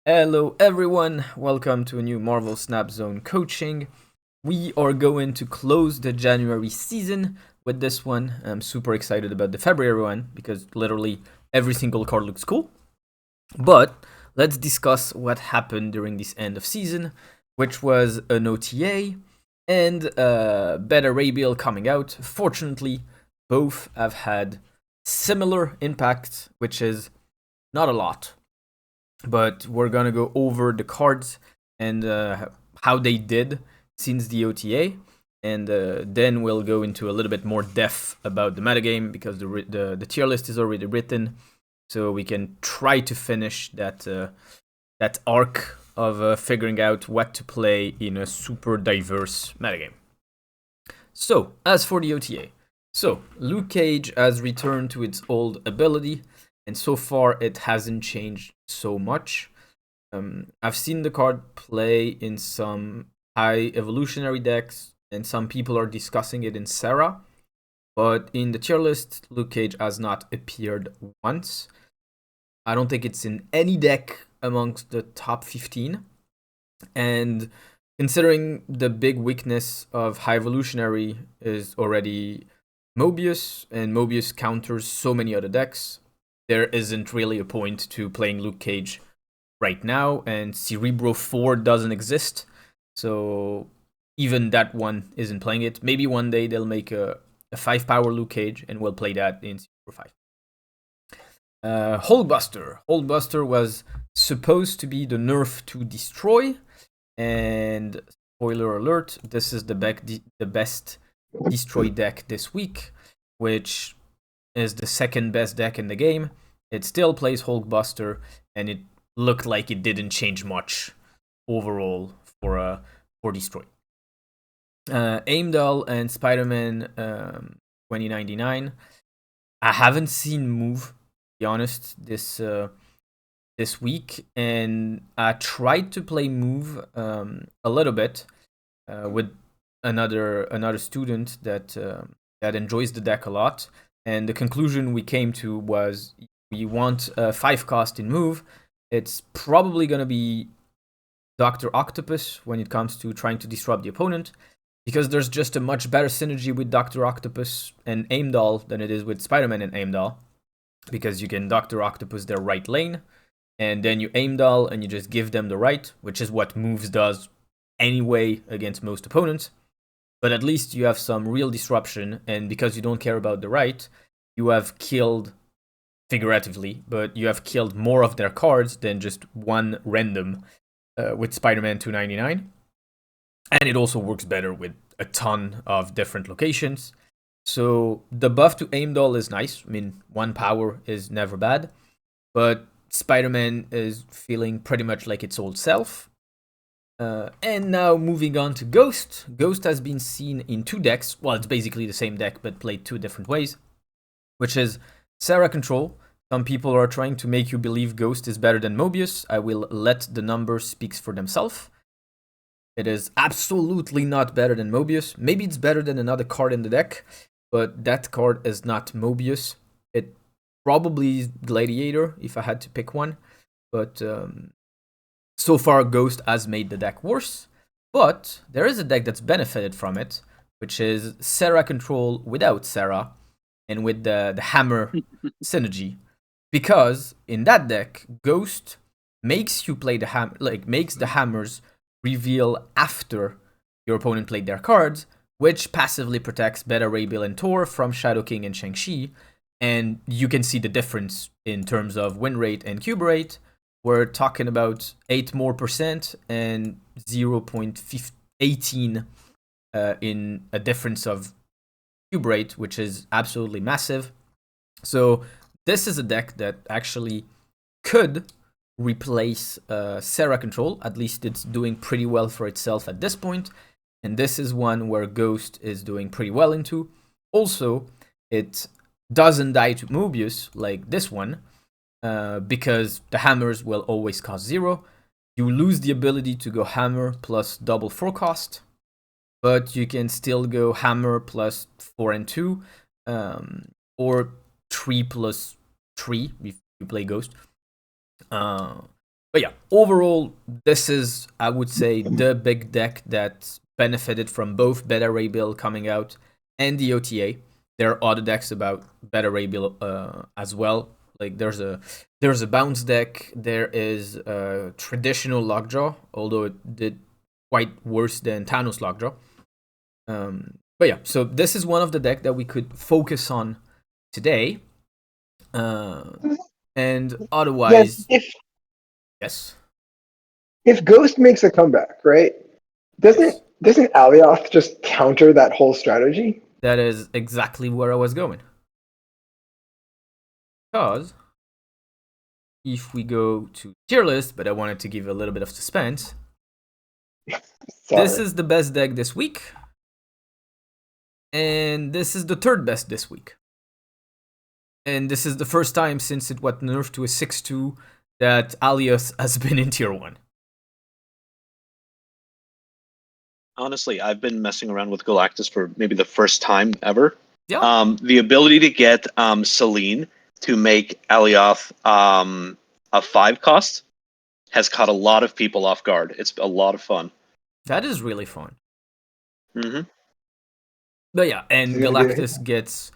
Hello everyone, welcome to a new Marvel Snap Zone coaching. We are going to close the January season with this one. I'm super excited about the February one because literally every single card looks cool. But let's discuss what happened during this end of season, which was an OTA and Beta Ray Bill coming out. Fortunately, both have had similar impact, which is not a lot, but we're gonna go over the cards and how they did since the OTA, and then we'll go into a little bit more depth about the metagame because the tier list is already written, so we can try to finish that arc of figuring out what to play in a super diverse metagame. So, as for the OTA, Luke Cage has returned to its old ability, and so far it hasn't changed so much. I've seen the card play in some high evolutionary decks, and some people are discussing it in Sarah, but in the tier list, Luke Cage has not appeared once. I don't think it's in any deck amongst the top 15, and considering the big weakness of high evolutionary is already Mobius, and Mobius counters so many other decks, there isn't really a point to playing Luke Cage right now, and Cerebro 4 doesn't exist, so even that one isn't playing it. Maybe one day they'll make a 5-power Luke Cage, and we'll play that in Cerebro 5. Hulkbuster. Hulkbuster was supposed to be the nerf to destroy, and spoiler alert, this is the best destroy deck this week, which is the second best deck in the game. It still plays Hulkbuster, and it looked like it didn't change much overall for destroy. Heimdall and Spider-Man 2099. I haven't seen move, to be honest, this week, and I tried to play move a little bit with another student that enjoys the deck a lot, and the conclusion we came to was we want a 5-cost in move. It's probably gonna be Dr. Octopus when it comes to trying to disrupt the opponent, because there's just a much better synergy with Dr. Octopus and Heimdall than it is with Spider-Man and Heimdall, because you can Dr. Octopus their right lane, and then you Heimdall and you just give them the right, which is what moves does anyway against most opponents. But at least you have some real disruption, and because you don't care about the right, you have killed, figuratively, but you have killed more of their cards than just one random with Spider-Man 299. And it also works better with a ton of different locations. So the buff to Heimdall is nice. I mean, 1 power is never bad, but Spider-Man is feeling pretty much like its old self. And now moving on to Ghost. Ghost has been seen in 2 decks. Well, it's basically the same deck, but played 2 different ways, which is Sarah Control. Some people are trying to make you believe Ghost is better than Mobius. I will let the numbers speak for themselves. It is absolutely not better than Mobius. Maybe it's better than another card in the deck, but that card is not Mobius. It probably is Gladiator if I had to pick one, but so far Ghost has made the deck worse. But there is a deck that's benefited from it, which is Sarah Control without Sarah and with the hammer synergy, because in that deck Ghost makes you play makes the hammers reveal after your opponent played their cards, which passively protects Beta Ray Bill and Thor from Shadow King and Shang-Chi. And you can see the difference in terms of win rate and cube rate. We're talking about 8% more and 0.18 in a difference of cube rate, which is absolutely massive. So this is a deck that actually could replace Sarah Control. At least it's doing pretty well for itself at this point, and this is one where Ghost is doing pretty well into. Also, it doesn't die to Mobius like this one, because the hammers will always cost 0. You lose the ability to go hammer plus double 4 cost, but you can still go hammer plus 4 and 2, or 3 plus 3 if you play Ghost. But But yeah, overall, this is, I would say, the big deck that benefited from both Beta Ray Bill coming out and the OTA. There are other decks about Beta Ray Bill as well. Like there's a bounce deck. There is a traditional Lockjaw, although it did quite worse than Thanos Lockjaw. But yeah, so this is one of the deck that we could focus on today. And otherwise, Yes, yes, if Ghost makes a comeback, right? yes, Doesn't Alioth just counter that whole strategy? that is exactly where I was going. Because if we go to tier list, but I wanted to give a little bit of suspense, this Sorry. is the best deck this week, and this is the third best this week. And this is the first time since it was nerfed to a 6-2 that Alias has been in tier 1. Honestly, I've been messing around with Galactus for maybe the first time ever. Yeah. The ability to get Celine to make Alioth a 5 cost has caught a lot of people off guard. It's a lot of fun. That is really fun. Mm-hmm. But yeah, and Galactus gets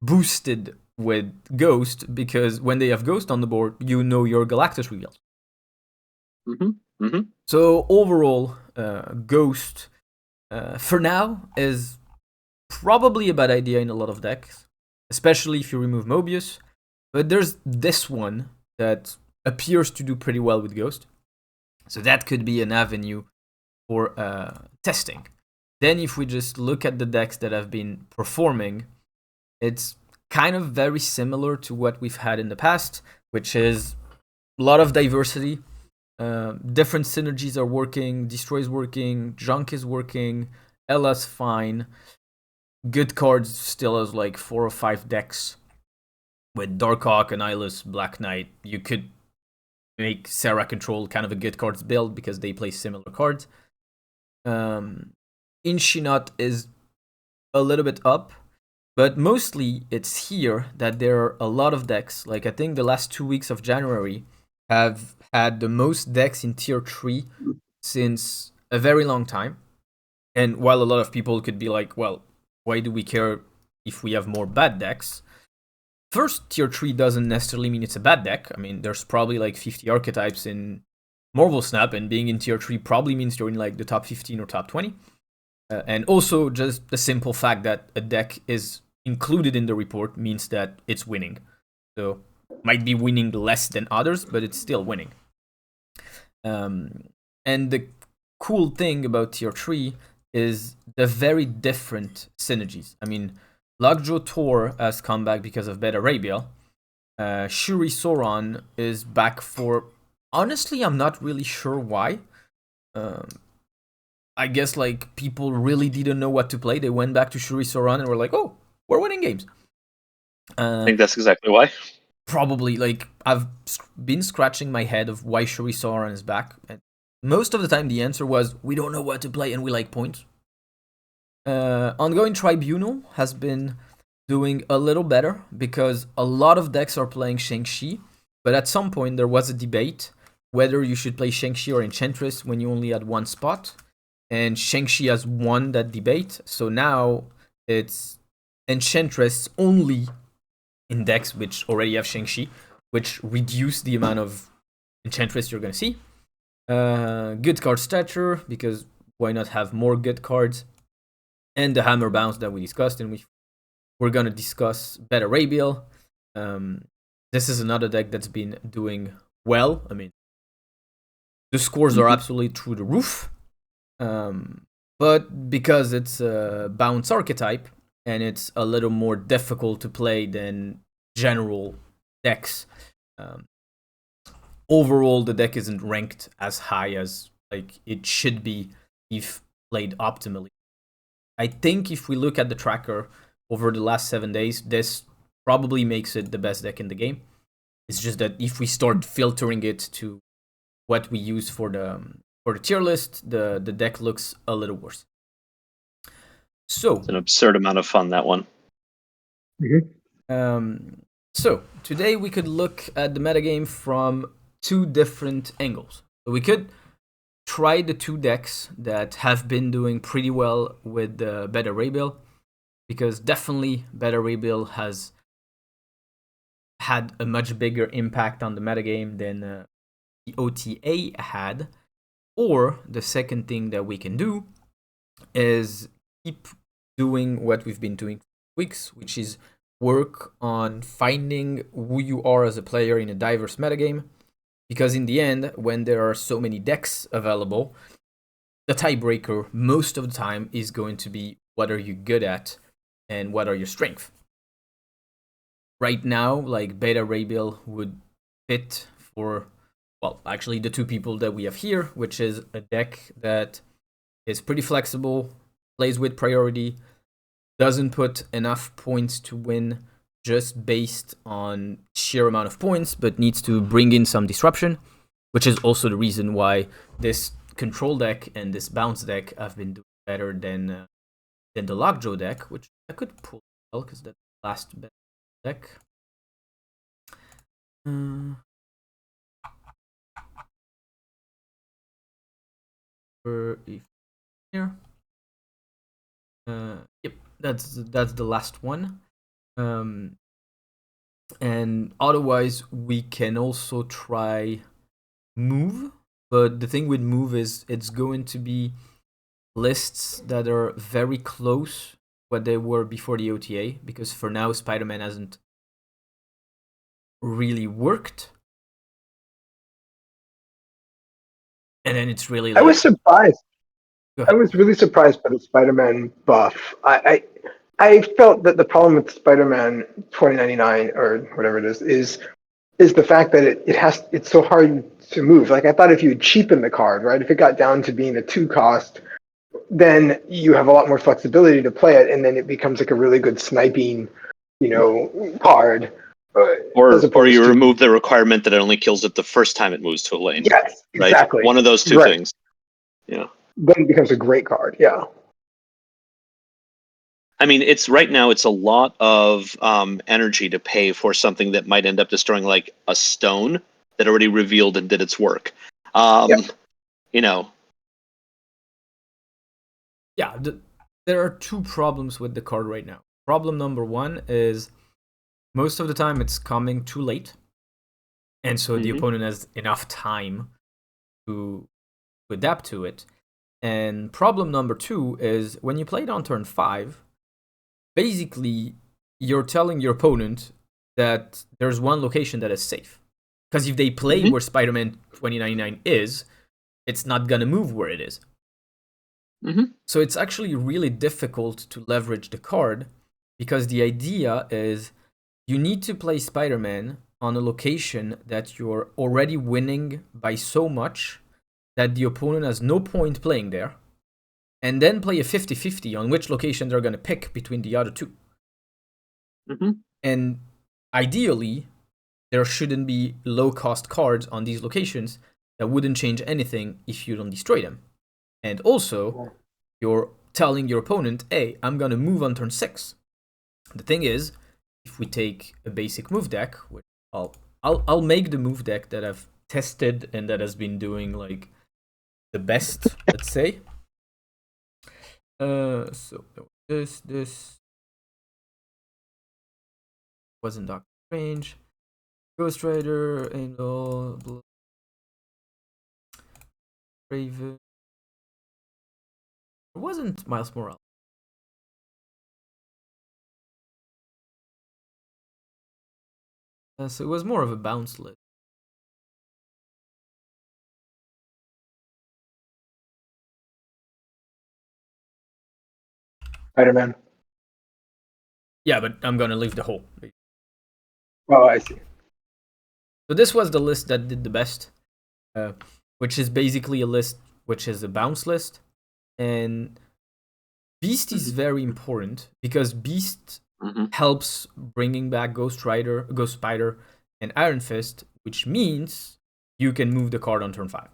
boosted with Ghost because when they have Ghost on the board, you know your Galactus revealed. Mm-hmm. Mm-hmm. So overall, Ghost for now is probably a bad idea in a lot of decks, especially if you remove Mobius. But there's this one that appears to do pretty well with Ghost, so that could be an avenue for testing. Then if we just look at the decks that have been performing, it's kind of very similar to what we've had in the past, which is a lot of diversity. Different synergies are working, Destroy is working, Junk is working, Ella's fine. Good cards still has like 4 or 5 decks. With Darkhawk, Annihilus, Black Knight, you could make Sarah Control kind of a good cards build because they play similar cards. Inchinot is a little bit up, but mostly it's here that there are a lot of decks. Like I think the last 2 weeks of January have had the most decks in tier 3 since a very long time. And while a lot of people could be like, well, why do we care if we have more bad decks? First, tier 3 doesn't necessarily mean it's a bad deck. I mean, there's probably like 50 archetypes in Marvel Snap, and being in tier 3 probably means you're in like the top 15 or top 20. And also, just the simple fact that a deck is included in the report means that it's winning. So, might be winning less than others, but it's still winning. And the cool thing about tier 3 is the very different synergies. I mean, Lockjaw Tor has come back because of Beta Ray Bill. Shuri Sauron is back for... Honestly, I'm not really sure why. I guess like people really didn't know what to play. They went back to Shuri Sauron and were like, oh, we're winning games. I think that's exactly why. Probably, like, I've been scratching my head of why Shuri Sauron is back. And most of the time the answer was, we don't know what to play and we like points. Ongoing Tribunal has been doing a little better because a lot of decks are playing Shang-Chi, but at some point there was a debate whether you should play Shang-Chi or Enchantress when you only had one spot, and Shang-Chi has won that debate, so now it's Enchantress only in decks which already have Shang-Chi, which reduce the amount of Enchantress you're gonna see. Good card stature, because why not have more good cards? And the hammer bounce that we discussed, and we're gonna discuss Beta Ray Bill. This is another deck that's been doing well. I mean, the scores are absolutely through the roof. But because it's a bounce archetype and it's a little more difficult to play than general decks, overall the deck isn't ranked as high as like it should be if played optimally. I think if we look at the tracker over the last 7 days, this probably makes it the best deck in the game. It's just that if we start filtering it to what we use for the tier list, the deck looks a little worse. So it's an absurd amount of fun, that one. Mm-hmm. So today we could look at the metagame from two different angles. So we could try the two decks that have been doing pretty well with the Beta Ray Bill, because definitely Beta Ray Bill has had a much bigger impact on the metagame than the OTA had. Or the second thing that we can do is keep doing what we've been doing for weeks, which is work on finding who you are as a player in a diverse metagame. Because in the end, when there are so many decks available, the tiebreaker most of the time is going to be what are you good at and what are your strengths. Right now, like Beta Ray Bill would fit for, well, actually the two people that we have here, which is a deck that is pretty flexible, plays with priority, doesn't put enough points to win just based on sheer amount of points, but needs to bring in some disruption, which is also the reason why this control deck and this bounce deck have been doing better than the Lockjaw deck, which I could pull well because that's the last deck. Here. Yep, that's the last one. And otherwise, we can also try move. But the thing with move is it's going to be lists that are very close what they were before the OTA, because for now Spider-Man hasn't really worked. And then it's really like, I was surprised. I was really surprised by the Spider-Man buff. I felt that the problem with Spider-Man 2099 or whatever it is the fact that it's so hard to move. Like I thought if you would cheapen the card, right? If it got down to being a 2 cost, then you have a lot more flexibility to play it, and then it becomes like a really good sniping, card. Or you remove the requirement that it only kills it the first time it moves to a lane. Yes, right? Exactly. One of those two things. Yeah. Then it becomes a great card. Yeah. I mean, it's right now. It's a lot of energy to pay for something that might end up destroying like a stone that already revealed and did its work. You know. Yeah, there are two problems with the card right now. Problem number one is most of the time it's coming too late, and so the opponent has enough time to adapt to it. And problem number two is when you play it on turn 5, basically you're telling your opponent that there's one location that is safe. Because if they play where Spider-Man 2099 is, it's not gonna move where it is. So it's actually really difficult to leverage the card, because the idea is you need to play Spider-Man on a location that you're already winning by so much that the opponent has no point playing there, and then play a 50-50 on which location they're going to pick between the other two. And ideally, there shouldn't be low-cost cards on these locations that wouldn't change anything if you don't destroy them. And also, you're telling your opponent, hey, I'm going to move on turn 6. The thing is, if we take a basic move deck, which I'll make the move deck that I've tested and that has been doing like the best, let's say. So this wasn't Doctor Strange, Ghost Rider, Angel, Raven. It wasn't Miles Morales. So it was more of a bounce list. Spider-Man. Yeah, but I'm gonna leave the whole. Oh, I see. So this was the list that did the best, which is basically a list which is a bounce list. And Beast is very important because Beast helps bringing back Ghost Spider, and Iron Fist, which means you can move the card on turn 5.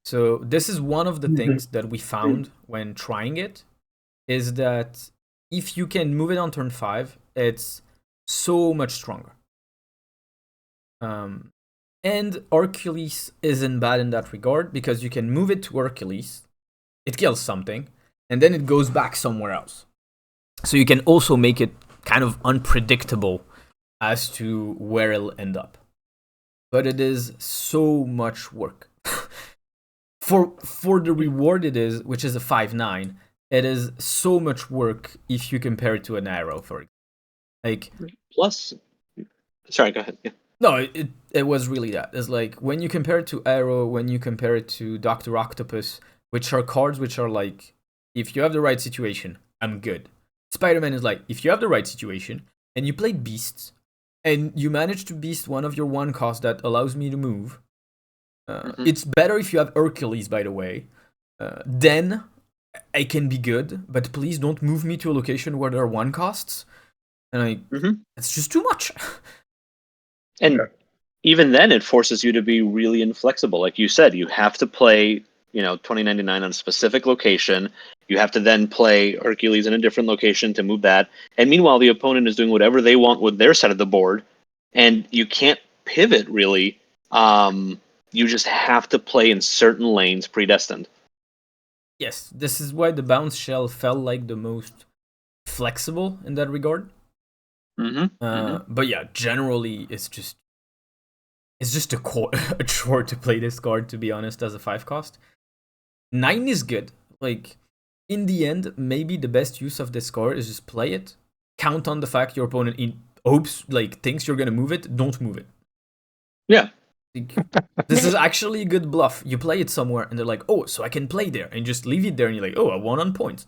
So this is one of the things that we found when trying it, is that if you can move it on turn 5, it's so much stronger. And Hercules isn't bad in that regard because you can move it to Hercules, it kills something, and then it goes back somewhere else. So you can also make it kind of unpredictable as to where it'll end up. But it is so much work. For the reward it is, which is a 5/9, it is so much work if you compare it to an arrow, for example. Like, plus, sorry, go ahead. Yeah. no, it was really that. It's like when you compare it to Arrow, when you compare it to Doctor Octopus, which are cards which are like, if you have the right situation, I'm good. Spider-Man is like, if you have the right situation and you play beasts and you manage to beast one of your one cost that allows me to move, it's better if you have Hercules, by the way. Then I can be good, but please don't move me to a location where there are one costs. And it's just too much. And even then, it forces you to be really inflexible. Like you said, you have to play, 2099 on a specific location. You have to then play Hercules in a different location to move that. And meanwhile, the opponent is doing whatever they want with their side of the board, and you can't pivot really. You just have to play in certain lanes predestined. Yes, this is why the bounce shell felt like the most flexible in that regard. But yeah, generally it's just a chore to play this card, to be honest, as a 5 cost. 9 is good. Like, in the end, maybe the best use of this card is just play it, count on the fact your opponent thinks you're gonna move it, don't move it. Yeah. This is actually a good bluff. You play it somewhere and they're like, oh, so I can play there, and just leave it there and you're like, oh, I won on points.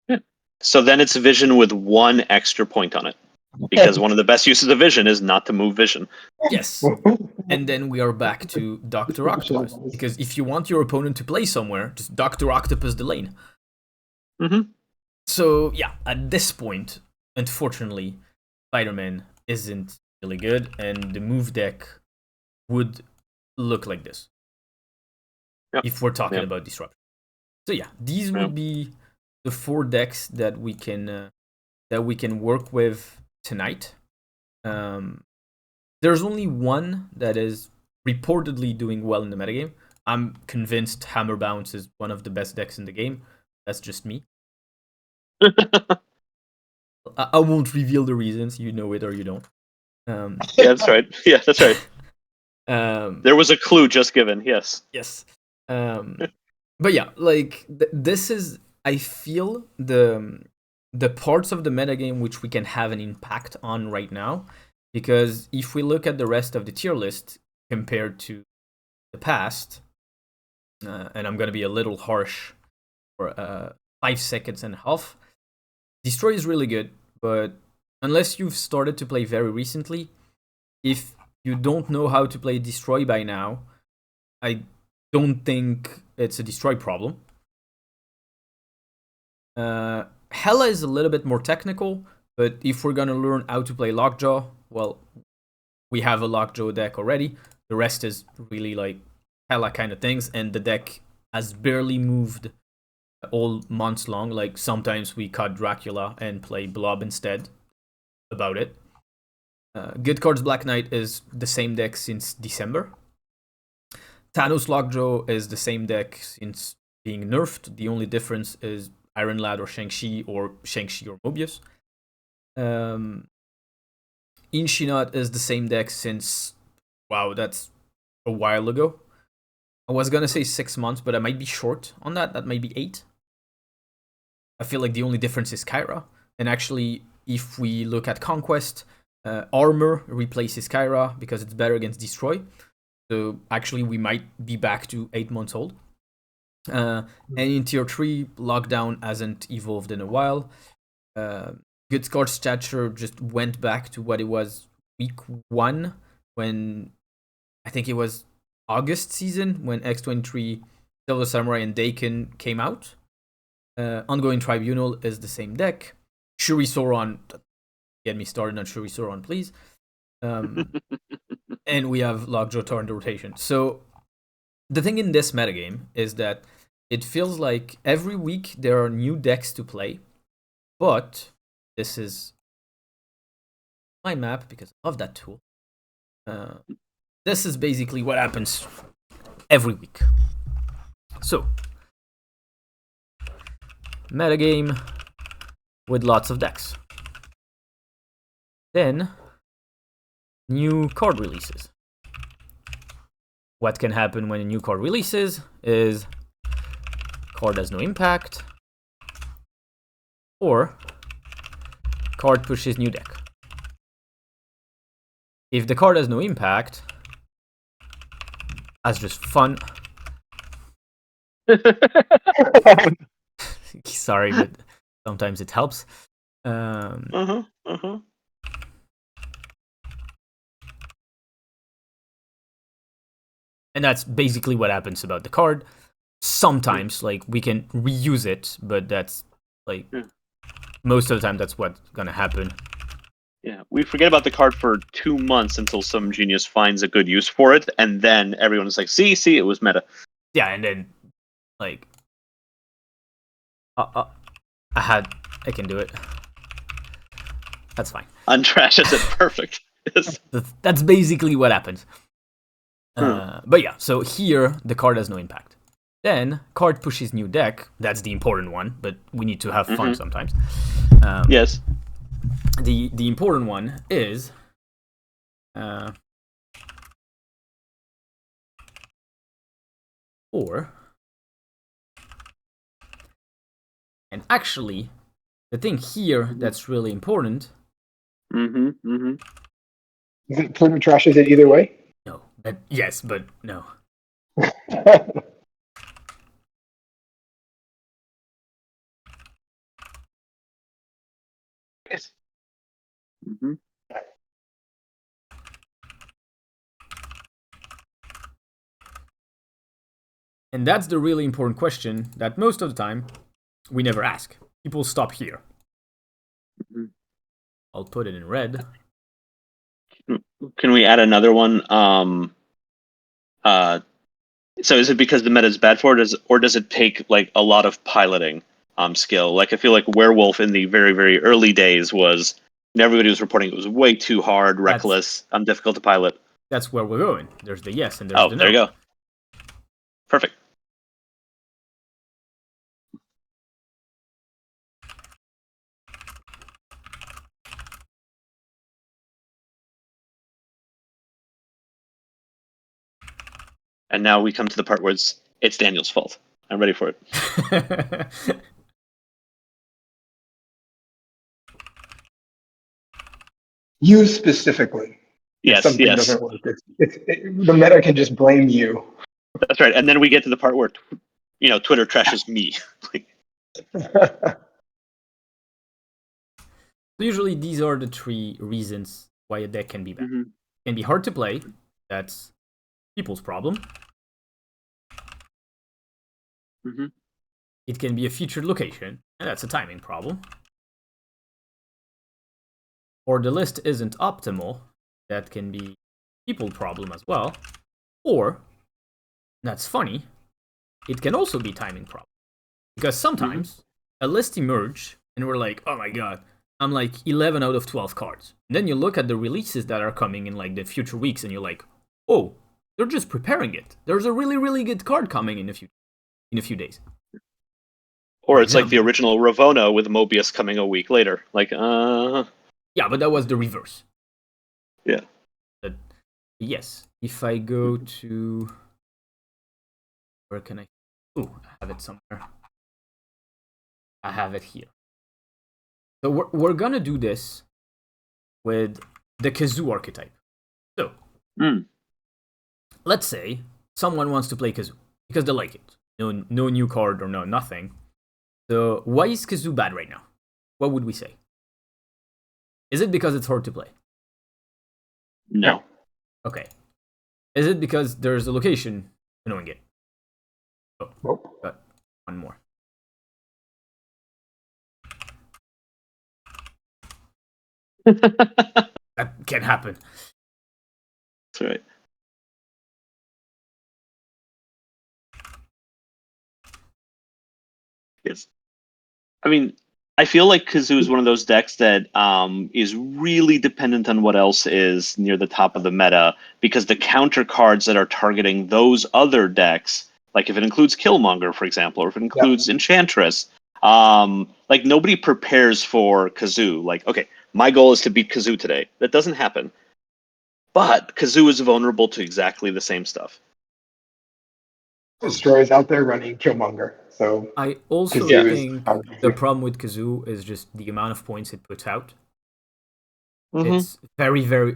Yeah. So then it's vision with 1 extra point on it. Because one of the best uses of vision is not to move vision. Yes. And then we are back to Dr. Octopus. Because if you want your opponent to play somewhere, just Dr. Octopus the lane. So, yeah, at this point, unfortunately, Spider-Man isn't really good, and the move deck would look like this. Yep. If we're talking about disruption. So, yeah, these would be the 4 decks that we can work with tonight. There's only one that is reportedly doing well in the metagame. I'm convinced Hammer Bounce is one of the best decks in the game. That's just me. I won't reveal the reasons. You know it or you don't. Yeah, that's right. Yeah, that's right. There was a clue just given. Yes. Yes. But yeah, like this is, I feel, the parts of the metagame which we can have an impact on right now. Because if we look at the rest of the tier list compared to the past, and I'm going to be a little harsh for 5 seconds and a half, Destroy is really good, but unless you've started to play very recently, if you don't know how to play Destroy by now, I don't think it's a Destroy problem. Hela is a little bit more technical, but if we're going to learn how to play Lockjaw, well, we have a Lockjaw deck already. The rest is really like Hela kind of things, and the deck has barely moved all months long. Like, sometimes we cut Dracula and play Blob instead. About it. Good Cards Black Knight is the same deck since December. Thanos Lockjaw is the same deck since being nerfed. The only difference is Iron Lad or Shang-Chi or Mobius. Inshinot is the same deck since, wow, that's a while ago. I was gonna say 6 months, but I might be short on that. That might be 8. I feel like the only difference is Kyra. And actually, if we look at Conquest, Armor replaces Kyra because it's better against Destroy. So actually, we might be back to 8 months old. And in Tier 3, Lockdown hasn't evolved in a while. Good Card Stature just went back to what it was week 1, when I think it was August season, when X23, Silver Samurai, and Daken came out. Ongoing Tribunal is the same deck. Shuri Sauron, get me started on Shuri Sauron, please. And we have Lockjaw Tor in the rotation. So the thing in this metagame is that it feels like every week there are new decks to play, but this is my map because I love that tool. this is basically what happens every week. So, metagame with lots of decks. Then, new card releases. What can happen when a new card releases is card has no impact, or card pushes new deck. If the card has no impact, that's just fun. Sorry, but sometimes it helps. And that's basically what happens about the card. Sometimes, like, we can reuse it, but that's like most of the time that's what's gonna happen. Yeah, we forget about the card for 2 months until some genius finds a good use for it, and then everyone's like, see, it was meta. Yeah, and then, like, I can do it. That's fine. Untrashes it, perfect. Yes. That's basically what happens. But yeah, so here, the card has no impact. Then, card pushes new deck. That's the important one, but we need to have fun sometimes. Yes. The important one is or, and actually, the thing here that's really important. Is it Twitter trashes it either way? No, but yes, but no. Yes. And that's the really important question that most of the time we never ask. People stop here. I'll put it in red. Can we add another one? So is it because the meta is bad for it, or does it take like a lot of piloting skill? Like I feel like Werewolf in the very, very early days was, everybody was reporting it was way too hard, reckless, difficult to pilot. That's where we're going. There's the yes and there's the no. There you go. Perfect. And now we come to the part where it's Daniel's fault. I'm ready for it. You specifically. Yes, if something yes. doesn't work, the meta can just blame you. That's right. And then we get to the part where, Twitter trashes me. Usually these are the 3 reasons why a deck can be bad. It can be hard to play. That's people's problem. It can be a featured location, and that's a timing problem. Or the list isn't optimal. That can be people problem as well. Or, that's funny, it can also be timing problem. Because sometimes a list emerges and we're like, oh my god, I'm like 11 out of 12 cards. And then you look at the releases that are coming in like the future weeks and you're like, oh, they're just preparing it. There's a really, really good card coming in a few days. Or it's like the original Ravona with Mobius coming a week later. Like, Yeah, but that was the reverse. Yeah. But yes, if I go to... Where can I... Oh, I have it somewhere. I have it here. So we're gonna do this with the Kazoo archetype. So, let's say someone wants to play Kazoo because they like it. No new card or no nothing. So why is Kazoo bad right now? What would we say? Is it because it's hard to play? No. Okay. Is it because there's a location annoying it? Oh, nope. Got one more. That can happen. That's right. Yes. I mean, I feel like Kazoo is one of those decks that is really dependent on what else is near the top of the meta, because the counter cards that are targeting those other decks, like if it includes Killmonger, for example, or if it Yeah. includes Enchantress, like nobody prepares for Kazoo. Like, okay, my goal is to beat Kazoo today. That doesn't happen. But Kazoo is vulnerable to exactly the same stuff. Destroyers out there running Killmonger. So I also Kazoo is think the problem with Kazoo is just the amount of points it puts out. Mm-hmm. It's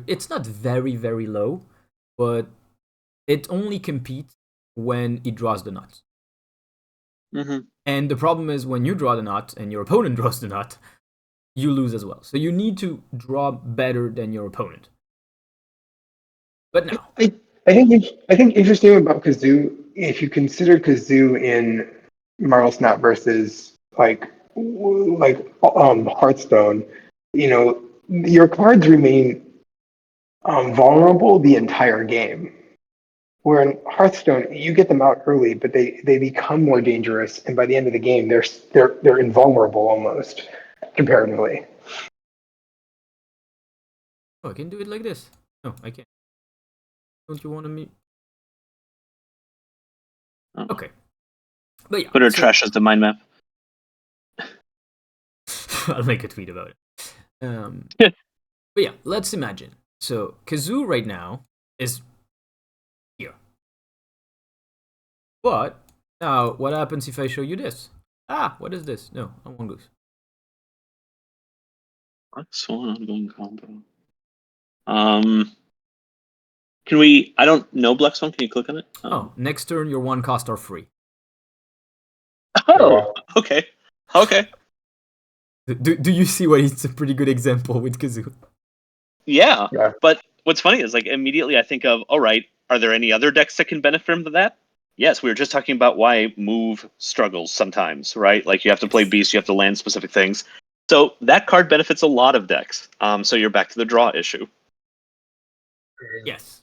it's not very, very low, but it only competes when it draws the nuts. Mm-hmm. And the problem is when you draw the nut and your opponent draws the nut, you lose as well. So you need to draw better than your opponent. But now, I think interesting about Kazoo, if you consider Kazoo in Marvel Snap versus Hearthstone, you know, your cards remain vulnerable the entire game. Where in Hearthstone, you get them out early, but they become more dangerous, and by the end of the game, they're invulnerable almost comparatively. oh, I can do it like this. No, I can't. Don't you want me? Oh. Okay. But yeah. Twitter trashes the mind map. I'll make a tweet about it. But yeah, let's imagine. So Kazoo right now is here. But now, what happens if I show you this? Ah, what is this? No, I won't goose. What's one ongoing combo? Can we? I don't know Black Swan. Can you click on it? Oh, next turn your one cost are free. Oh, okay, okay. Do you see why it's a pretty good example with Kazoo? Yeah, Yeah. but what's funny is like immediately I think of, all right, are there any other decks that can benefit from that? Yes, we were just talking about why move struggles sometimes, right? Like you have to play beast, you have to land specific things. So that card benefits a lot of decks. So you're back to the draw issue. Yes.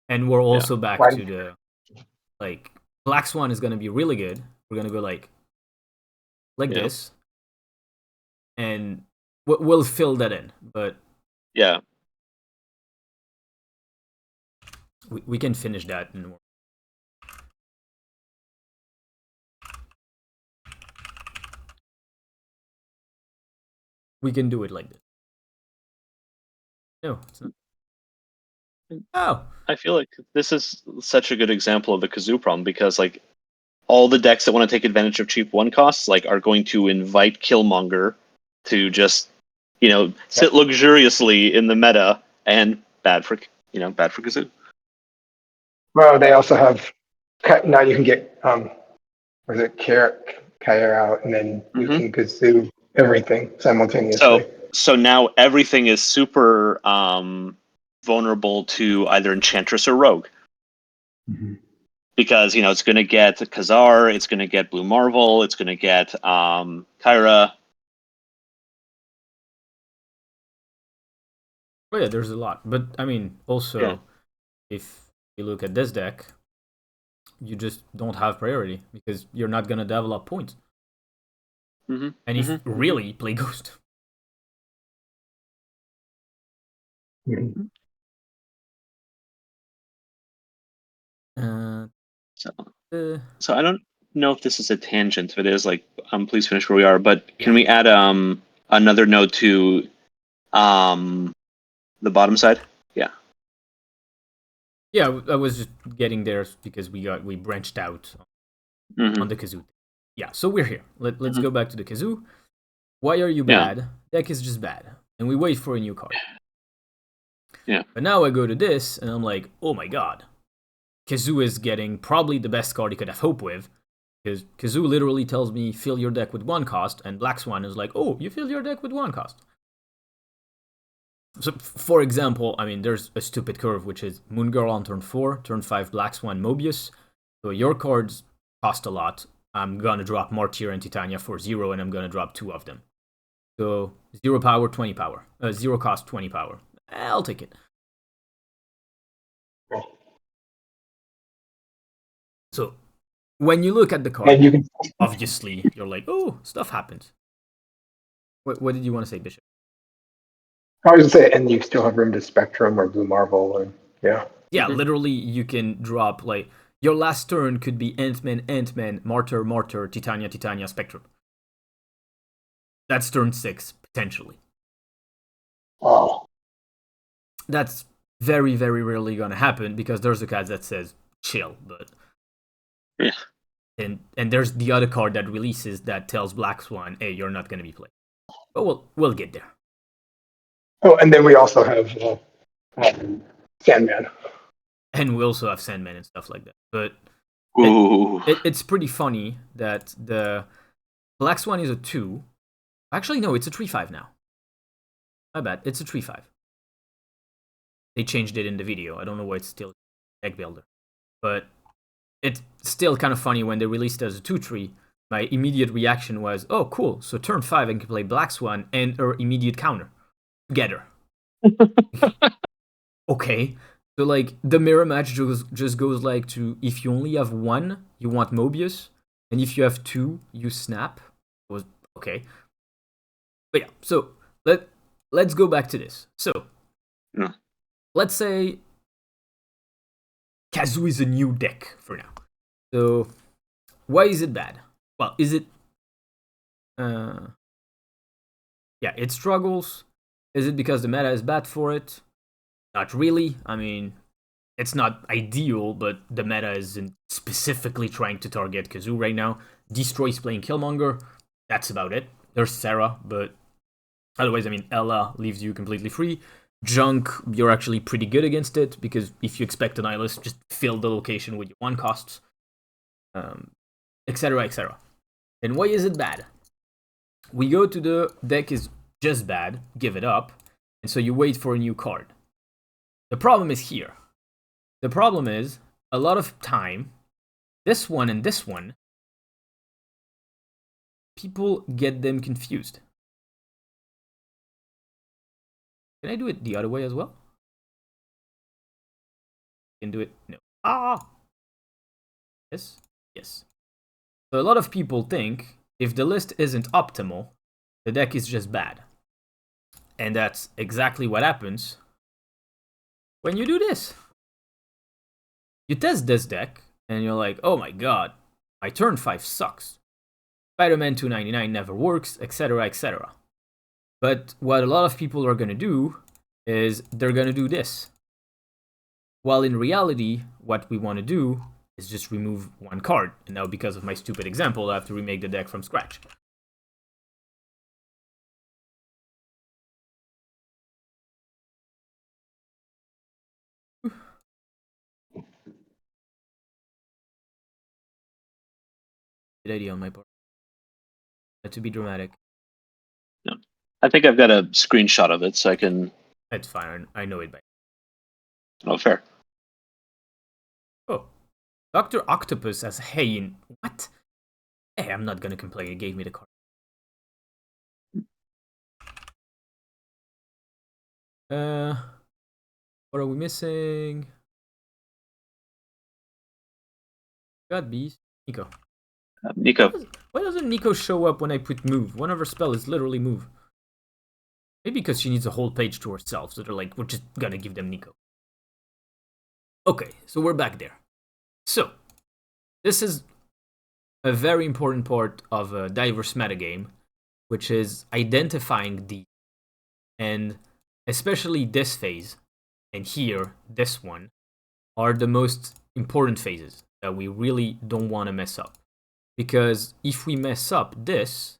And we're also back Why? to the like Black Swan is gonna be really good. We're gonna go like Yeah. this, and we'll fill that in. But Yeah. we can finish that in more. We can do it like this. No, it's not. Oh, I feel like this is such a good example of the Kazoo problem because like all the decks that want to take advantage of cheap one costs like are going to invite Killmonger to just sit luxuriously in the meta and bad for Kazoo. Well, they also have now you can get was it care out, and then you Mm-hmm. can Kazoo everything simultaneously. So now everything is super vulnerable to either Enchantress or Rogue. Mm-hmm. Because it's going to get Khazar, it's going to get Blue Marvel, it's going to get Kyra. oh yeah, there's a lot. But I mean, also Yeah. if you look at this deck, you just don't have priority because you're not gonna develop points. Mm-hmm. And if really play Ghost. Mm-hmm. So I don't know if this is a tangent. If it is, like, please finish where we are. But can Yeah. we add another node to the bottom side? Yeah. Yeah, I was just getting there because we branched out on the Kazoo. Yeah, so we're here. Let's go back to the Kazoo. Why are you bad? Yeah. Deck is just bad. And we wait for a new card. Yeah. But now I go to this and I'm like, oh my god. Kazoo is getting probably the best card he could have hoped with. Because Kazoo literally tells me fill your deck with one cost, and Black Swan is like, oh, you fill your deck with one cost. So, for example, I mean, there's a stupid curve, which is Moon Girl on turn 4, turn 5 Black Swan Mobius. So your cards cost a lot. I'm gonna drop Martyr and Titania for 0, and I'm gonna drop 2 of them. So 0 power, 20 power. 0 cost, 20 power. I'll take it. So when you look at the card, And you can obviously you're like, oh, stuff happens. What did you want to say, Bishop? I was gonna say, and you still have room to Spectrum or Blue Marvel, and yeah. Yeah, literally, you can drop like your last turn could be Ant-Man, Martyr, Titania, Spectrum. That's turn 6 potentially. Oh. That's very, very rarely gonna happen because there's a card that says chill, but yeah. And there's the other card that releases that tells Black Swan, hey, you're not gonna be played. But we'll get there. Oh, and then we also have Sandman. And we also have Sandman and stuff like that. But it's pretty funny that the Black Swan is a 2. Actually, no, it's a 3/5 now. My bad, it's a 3/5. They changed it in the video. I don't know why it's still deck builder. But it's still kind of funny when they released it as a 2/3. My immediate reaction was, oh, cool. So turn 5, I can play Black Swan and her immediate counter together. Okay. So, like, the mirror match just goes like to, if you only have 1, you want Mobius. And if you have 2, you snap. It was okay. But yeah, so let's go back to this. So, let's say Kazoo is a new deck for now. So, why is it bad? Well, is it... yeah, it struggles. Is it because the meta is bad for it? Not really. I mean, it's not ideal, but the meta isn't specifically trying to target Kazoo right now. Destroy's playing Killmonger. That's about it. There's Sarah, but otherwise, I mean, Ella leaves you completely free. Junk, you're actually pretty good against it, because if you expect an Eyeless, just fill the location with your 1 costs, etc, etc. And why is it bad? We go to the deck is just bad, give it up, and so you wait for a new card. The problem is here. The problem is, a lot of time, this one and this one, people get them confused. Can I do it the other way as well? Can do it? No. Yes? Yes. So a lot of people think, if the list isn't optimal, the deck is just bad. And that's exactly what happens when you do this. You test this deck, and you're like, oh my god, my turn 5 sucks. Spider-Man 299 never works, etc, etc. But what a lot of people are gonna do is they're gonna do this. While in reality, what we want to do is just remove 1 card. And now, because of my stupid example, I have to remake the deck from scratch. Good idea on my part. Not to be dramatic. No. I think I've got a screenshot of it, so I can... That's fine. I know it by. Oh, fair. Oh. Dr. Octopus as Hain. What? Hey, I'm not gonna complain. It gave me the card. What are we missing? God, bees. Nico. Nico. Why doesn't Nico show up when I put move? One of her spells is literally move. Maybe because she needs a whole page to herself, so they're like, we're just gonna give them Nico. Okay, so we're back there. So, this is a very important part of a diverse metagame, which is identifying the, and especially this phase, and here, this one, are the most important phases that we really don't want to mess up. Because if we mess up this,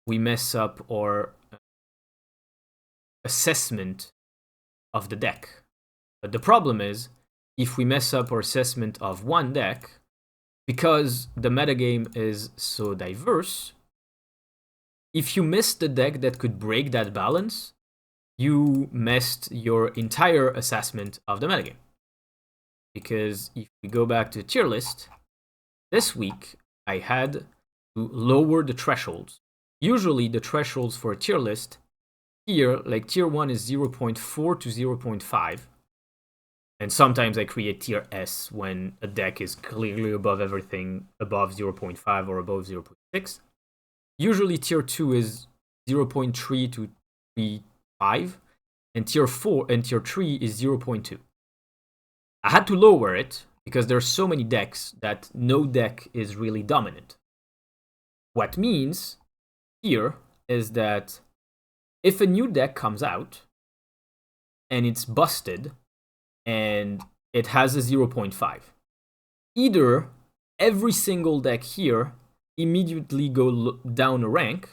we mess up our assessment of the deck. But the problem is, if we mess up our assessment of one deck, because the metagame is so diverse, if you miss the deck that could break that balance, you messed your entire assessment of the metagame. Because if we go back to the tier list, this week I had to lower the thresholds. Usually the thresholds for a tier list here, like tier 1 is 0.4 to 0.5. And sometimes I create tier S when a deck is clearly above everything above 0.5 or above 0.6. Usually tier 2 is 0.3 to 3.5, and tier 4 and tier 3 is 0.2. I had to lower it because there's so many decks that no deck is really dominant. What means here is that if a new deck comes out and it's busted and it has a 0.5, either every single deck here immediately go down a rank,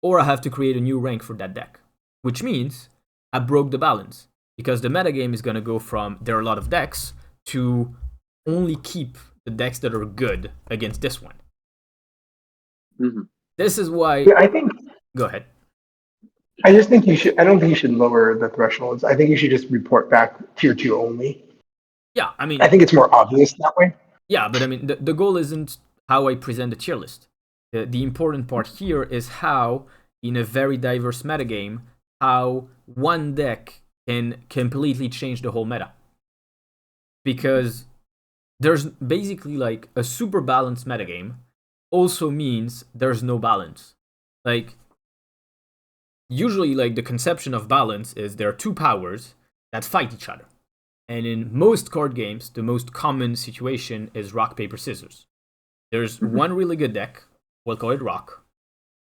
or I have to create a new rank for that deck, which means I broke the balance, because the metagame is going to go from there are a lot of decks to only keep the decks that are good against this one. Mm-hmm. This is why... Yeah, I think... Go ahead. I just think you should... I don't think you should lower the thresholds. I think you should just report back tier 2 only. Yeah, I mean... I think it's more obvious that way. Yeah, but I mean, the goal isn't how I present the tier list. The important part here is how, in a very diverse metagame, how one deck can completely change the whole meta. Because there's basically like a super balanced metagame also means there's no balance. Like, usually like the conception of balance is there are two powers that fight each other. And in most card games, the most common situation is rock, paper, scissors. There's one really good deck, we'll call it rock.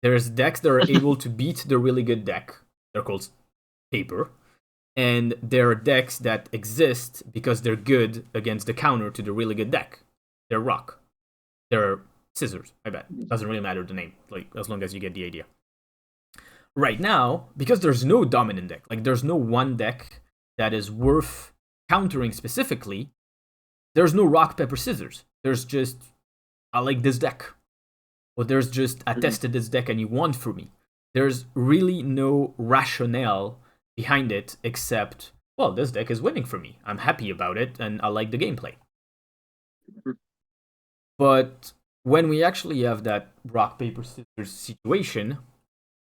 There's decks that are able to beat the really good deck, they're called paper. And there are decks that exist because they're good against the counter to the really good deck. They're rock. They're scissors, I bet. Doesn't really matter the name, like as long as you get the idea. Right now, because there's no dominant deck, like there's no one deck that is worth countering specifically, there's no rock, paper, scissors. There's just, I like this deck. Or there's just, I tested this deck and you won for me. There's really no rationale behind it except, well, this deck is winning for me. I'm happy about it and I like the gameplay. But when we actually have that rock, paper, scissors situation,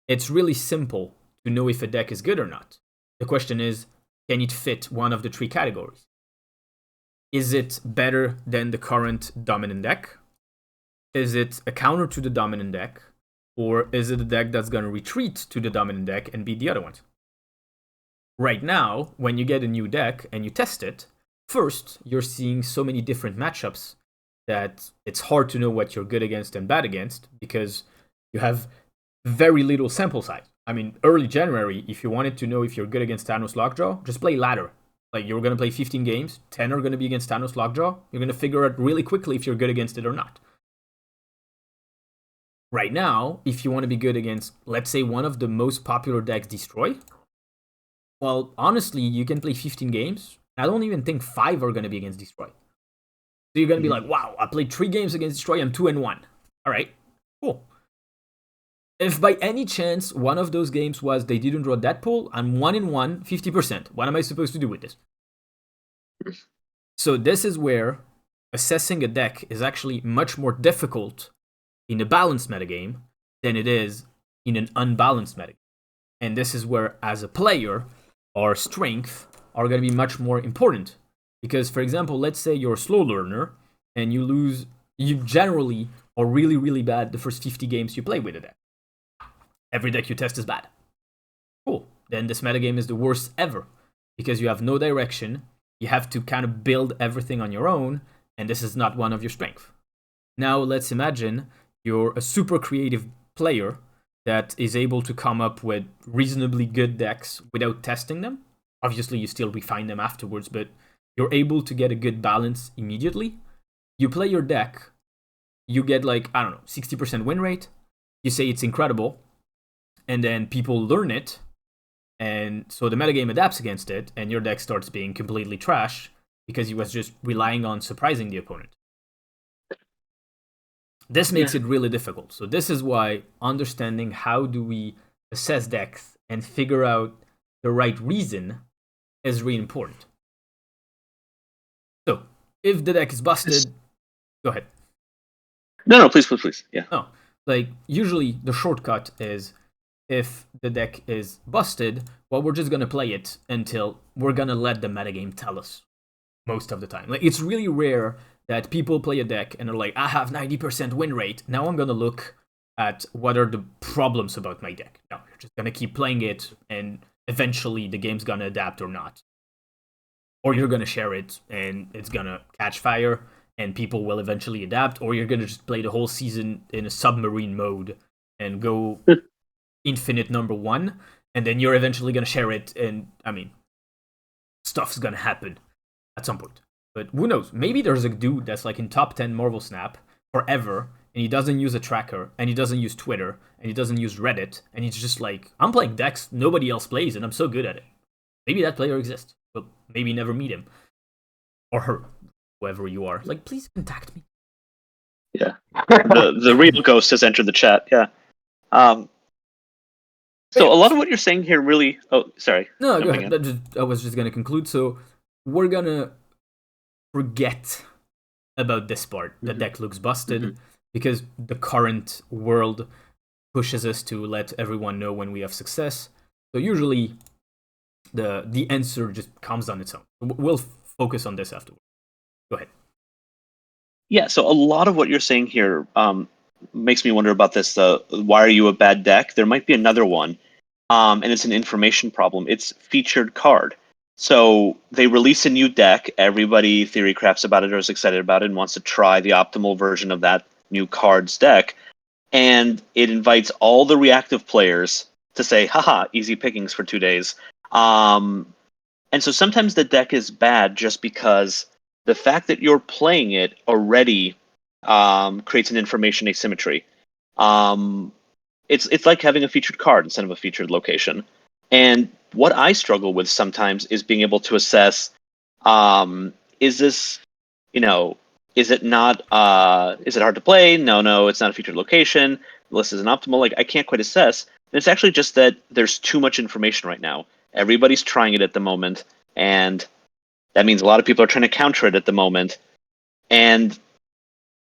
it's really simple to know if a deck is good or not. The question is, can it fit one of the three categories? Is it better than the current dominant deck? Is it a counter to the dominant deck? Or is it a deck that's going to retreat to the dominant deck and beat the other ones? Right now, when you get a new deck and you test it, first, you're seeing so many different matchups that it's hard to know what you're good against and bad against because you have very little sample size. I mean, early January, if you wanted to know if you're good against Thanos Lockjaw, just play ladder. Like, you're going to play 15 games, 10 are going to be against Thanos Lockjaw. You're going to figure out really quickly if you're good against it or not. Right now, if you want to be good against, let's say, one of the most popular decks, Destroy, well, honestly, you can play 15 games. I don't even think 5 are going to be against Destroy. So you're going to be like, wow, I played 3 games against Destroy, I'm 2-1. All right, cool. If by any chance one of those games was they didn't draw Deadpool, I'm 1-1, 50%. What am I supposed to do with this? So this is where assessing a deck is actually much more difficult in a balanced metagame than it is in an unbalanced metagame. And this is where, as a player, our strengths are going to be much more important. Because, for example, let's say you're a slow learner and you generally are really, really bad the first 50 games you play with a deck. Every deck you test is bad. Cool. Then this metagame is the worst ever because you have no direction. You have to kind of build everything on your own, and this is not one of your strengths. Now, let's imagine you're a super creative player that is able to come up with reasonably good decks without testing them. Obviously, you still refine them afterwards, but you're able to get a good balance immediately. You play your deck, you get like, I don't know, 60% win rate. You say it's incredible, and then people learn it, and so the metagame adapts against it, and your deck starts being completely trash because you was just relying on surprising the opponent. This makes it really difficult. So this is why understanding how do we assess decks and figure out the right reason is really important. So if the deck is busted, go ahead. No, please. Yeah. No, like usually the shortcut is if the deck is busted, well, we're just gonna play it until we're gonna let the metagame tell us most of the time. Like, it's really rare that people play a deck and are like, I have 90% win rate. Now I'm gonna look at what are the problems about my deck. No, you're just gonna keep playing it, and eventually the game's gonna adapt or not. Or you're gonna share it, and it's gonna catch fire, and people will eventually adapt, or you're gonna just play the whole season in a submarine mode and go infinite number one, and then you're eventually gonna share it, and I mean, stuff's gonna happen at some point. But who knows? Maybe there's a dude that's like in top 10 Marvel Snap forever, and he doesn't use a tracker, and he doesn't use Twitter, and he doesn't use Reddit, and he's just like, I'm playing decks nobody else plays, and I'm so good at it. Maybe that player exists, but maybe never meet him. Or her, whoever you are. Like, please contact me. Yeah. The real ghost has entered the chat, yeah. So a lot of what you're saying here really... Oh, sorry. No, go ahead. I was just going to conclude. So we're going to forget about this part. The deck looks busted because the current world pushes us to let everyone know when we have success. So usually the answer just comes on its own. We'll focus on this afterwards. Go ahead. Yeah, so a lot of what you're saying here makes me wonder about this. Why are you a bad deck? There might be another one, and it's an information problem. It's featured card. So they release a new deck. Everybody theory craps about it or is excited about it and wants to try the optimal version of that new card's deck. And it invites all the reactive players to say, haha, easy pickings for 2 days. And so sometimes the deck is bad just because the fact that you're playing it already creates an information asymmetry. It's like having a featured card instead of a featured location. And what I struggle with sometimes is being able to assess, is this, is it not, is it hard to play? No, it's not a featured location. The list isn't optimal. Like, I can't quite assess. And it's actually just that there's too much information right now. Everybody's trying it at the moment, and that means a lot of people are trying to counter it at the moment. And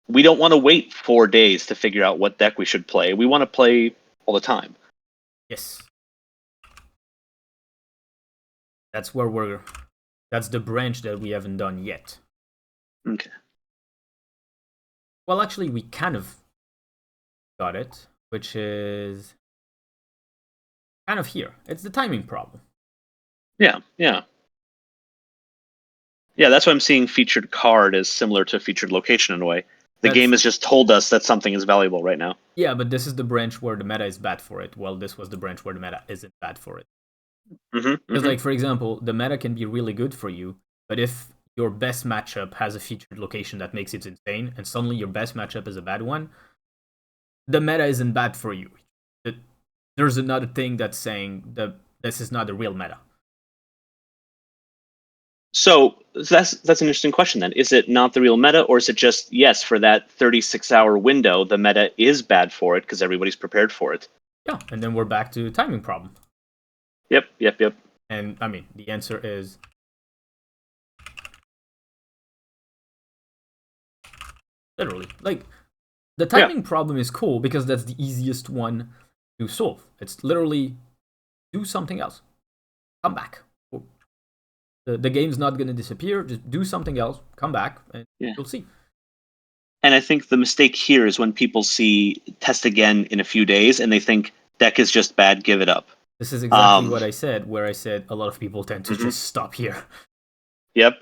we don't want to wait 4 days to figure out what deck we should play. We want to play all the time. Yes. That's where that's the branch that we haven't done yet. Okay. Well, actually, we kind of got it, which is kind of here. It's the timing problem. Yeah. Yeah, that's why I'm seeing featured card as similar to featured location in a way. The game has just told us that something is valuable right now. Yeah, but this is the branch where the meta is bad for it. Well, this was the branch where the meta isn't bad for it. Because, like, for example, the meta can be really good for you, but if your best matchup has a featured location that makes it insane, and suddenly your best matchup is a bad one, the meta isn't bad for you. There's another thing that's saying that this is not the real meta. So that's an interesting question then. Is it not the real meta, or is it just, yes, for that 36-hour window, the meta is bad for it because everybody's prepared for it? Yeah, and then we're back to timing problem. Yep. And, I mean, the answer is... literally. Like, the timing problem is cool because that's the easiest one to solve. It's literally do something else. Come back. The game's not going to disappear. Just do something else. Come back, and you'll see. And I think the mistake here is when people see test again in a few days and they think deck is just bad, give it up. This is exactly what I said, where I said a lot of people tend to just stop here. Yep.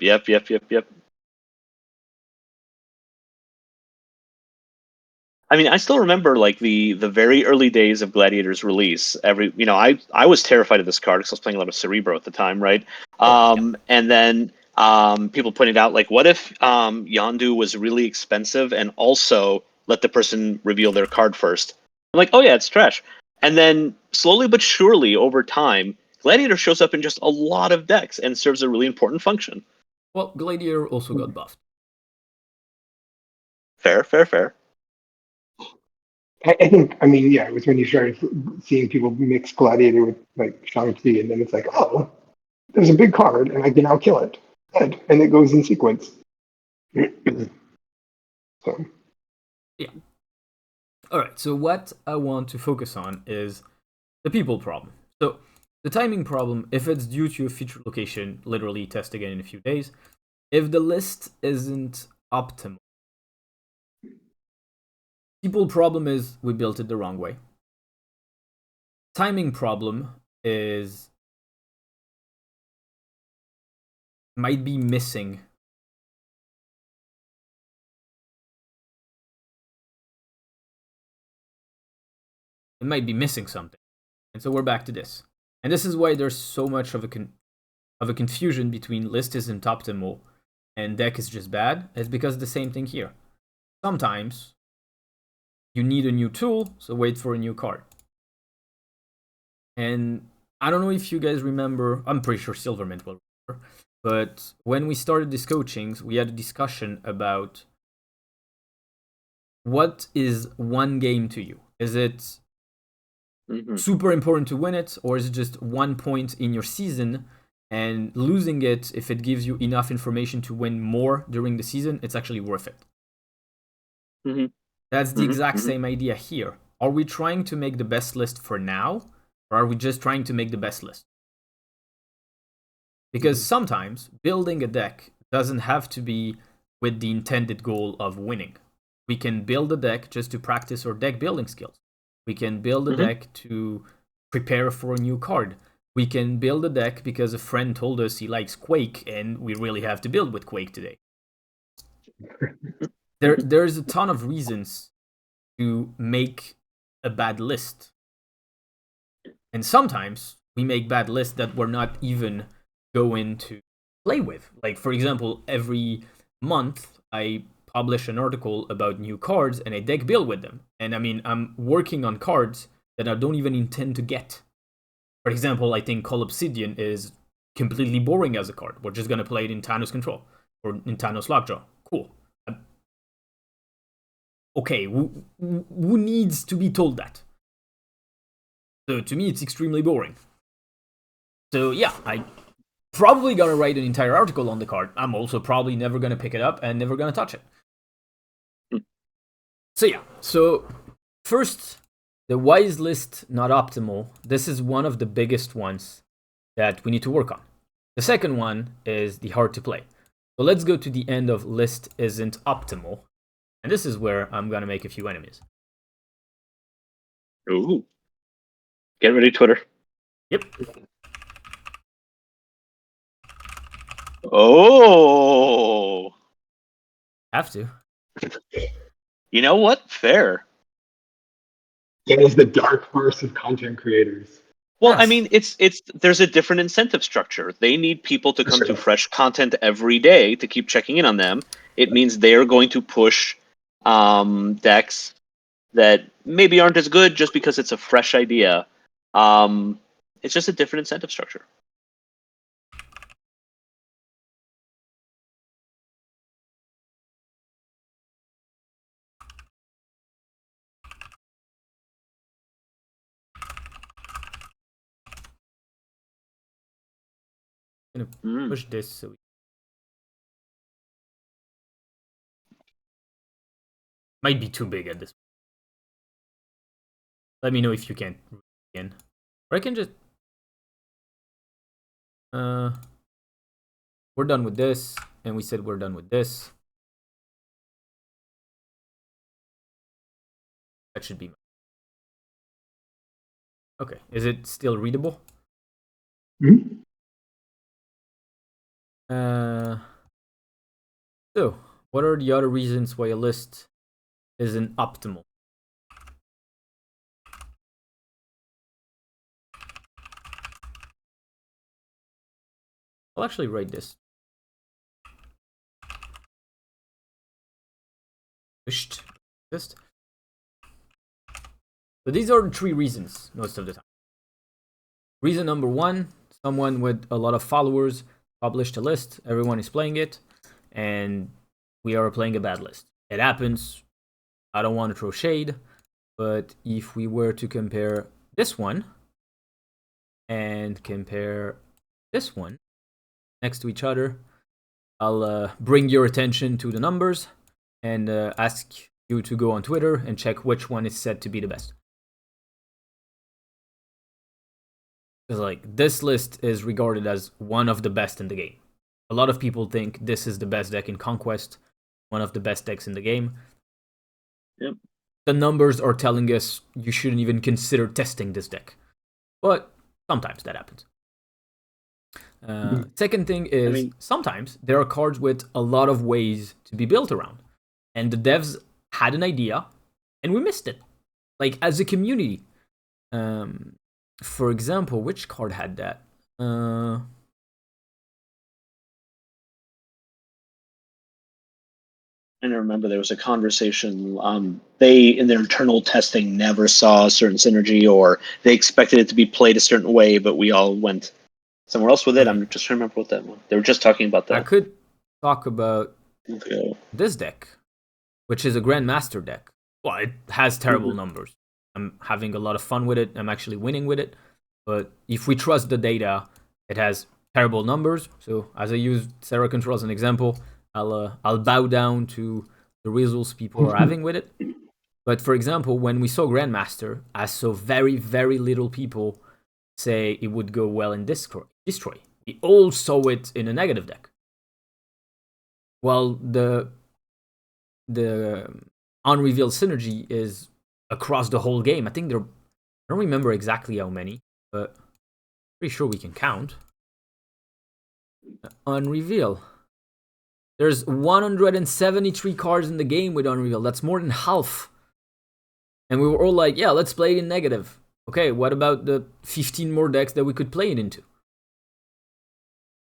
I mean, I still remember like the very early days of Gladiator's release. I was terrified of this card because I was playing a lot of Cerebro at the time, right? And then people pointed out, like, what if Yondu was really expensive and also let the person reveal their card first? I'm like, oh yeah, it's trash. And then slowly but surely over time, Gladiator shows up in just a lot of decks and serves a really important function. Well, Gladiator also got buffed. Fair. I think, I mean, yeah, it was when you started seeing people mix Gladiator with like Shang-Chi, and then it's like, oh, there's a big card, and I can now kill it. And it goes in sequence. So. Yeah. All right, so what I want to focus on is the people problem. So the timing problem, if it's due to a featured location, literally test again in a few days. If the list isn't optimal, People problem is we built it the wrong way. Timing problem is might be missing. It might be missing something. And so we're back to this. And this is why there's so much of a confusion between list isn't optimal and deck is just bad. It's because of the same thing here. Sometimes you need a new tool, so wait for a new card. And I don't know if you guys remember, I'm pretty sure Silvermint will remember, but when we started these coachings, we had a discussion about what is one game to you? Is it super important to win it, or is it just 1 point in your season, and losing it, if it gives you enough information to win more during the season, it's actually worth it? That's the exact same idea here. Are we trying to make the best list for now, or are we just trying to make the best list? Because sometimes building a deck doesn't have to be with the intended goal of winning. We can build a deck just to practice our deck building skills. We can build a deck to prepare for a new card. We can build a deck because a friend told us he likes Quake and we really have to build with Quake today. There's a ton of reasons to make a bad list. And sometimes we make bad lists that we're not even going to play with. Like, for example, every month I publish an article about new cards and I deck build with them. And I mean, I'm working on cards that I don't even intend to get. For example, I think Call Obsidian is completely boring as a card. We're just going to play it in Thanos Control or in Thanos Lockjaw. Cool. Okay, who needs to be told that? So to me, it's extremely boring. So yeah, I probably gonna write an entire article on the card. I'm also probably never gonna pick it up and never gonna touch it. So yeah, so first, the wise list not optimal. This is one of the biggest ones that we need to work on. The second one is the hard to play. So let's go to the end of list isn't optimal. And this is where I'm gonna make a few enemies. Ooh. Get ready, Twitter. Yep. Oh. Have to. You know what? Fair. That is the dark horse of content creators. Well, Yes. I mean, it's there's a different incentive structure. They need people to come to fresh content every day to keep checking in on them. It means they are going to push decks that maybe aren't as good just because it's a fresh idea. It's just a different incentive structure. I'm gonna push this so might be too big at this point. Let me know if you can again. Or I can just we're done with this, and we said we're done with this. That should be okay. Is it still readable? Mm-hmm. So what are the other reasons why a list isn't optimal? I'll actually write this. So these are the 3 reasons most of the time. Reason number 1, someone with a lot of followers published a list, everyone is playing it, and we are playing a bad list. It happens. I don't want to throw shade, but if we were to compare this one and compare this one next to each other, I'll bring your attention to the numbers and ask you to go on Twitter and check which one is said to be the best. Because like this list is regarded as one of the best in the game. A lot of people think this is the best deck in Conquest, one of the best decks in the game. Yep. the numbers are telling us you shouldn't even consider testing this deck. But sometimes that happens. Second thing is, sometimes there are cards with a lot of ways to be built around. And the devs had an idea, and we missed it. Like, as a community. For example, which card had that? And I remember there was a conversation. They, in their internal testing, never saw a certain synergy, or they expected it to be played a certain way, but we all went somewhere else with it. I'm just trying to remember what that was. They were just talking about that. I could talk about this deck, which is a Grandmaster deck. Well, it has terrible numbers. I'm having a lot of fun with it. I'm actually winning with it. But if we trust the data, it has terrible numbers. So as I use Serra Control as an example, I'll bow down to the results people are having with it. But for example, when we saw Grandmaster, I saw very, very little people say it would go well in Destroy. We all saw it in a negative deck. Well, the unrevealed synergy is across the whole game. I think I don't remember exactly how many, but pretty sure we can count. Unreveal. There's 173 cards in the game with Unreveal. That's more than half. And we were all like, yeah, let's play it in negative. Okay, what about the 15 more decks that we could play it into?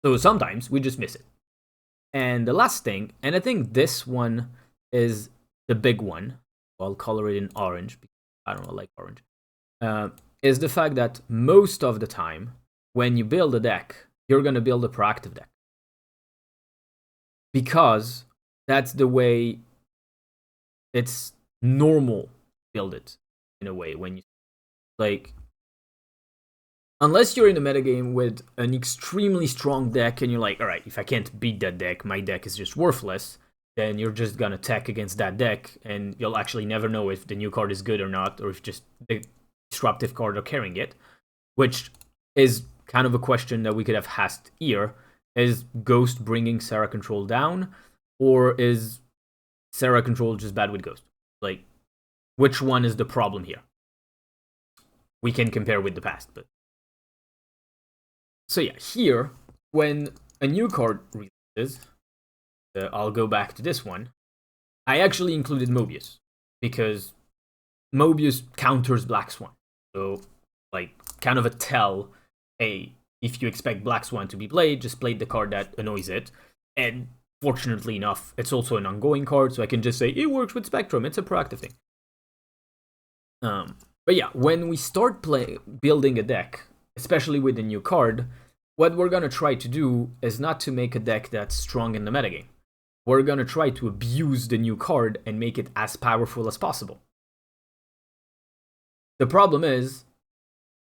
So sometimes we just miss it. And the last thing, and I think this one is the big one. I'll color it in orange, because I don't know, I like orange. Is the fact that most of the time, when you build a deck, you're going to build a proactive deck. Because that's the way it's normal to build it, in a way. When you, like, unless you're in a metagame with an extremely strong deck and you're like, alright, if I can't beat that deck, my deck is just worthless, then you're just gonna tech against that deck, and you'll actually never know if the new card is good or not, or if just the disruptive card are carrying it, which is kind of a question that we could have asked here. Is Ghost bringing Serra Control down, or is Serra Control just bad with Ghost? Like, which one is the problem here? We can compare with the past, but... So yeah, here, when a new card releases, I'll go back to this one, I actually included Mobius, because Mobius counters Black Swan. So, like, kind of a tell, hey, if you expect Black Swan to be played, just play the card that annoys it. And fortunately enough, it's also an ongoing card, so I can just say, it works with Spectrum, it's a proactive thing. But yeah, when we start building a deck, especially with the new card, what we're gonna try to do is not to make a deck that's strong in the metagame. We're gonna try to abuse the new card and make it as powerful as possible. The problem is,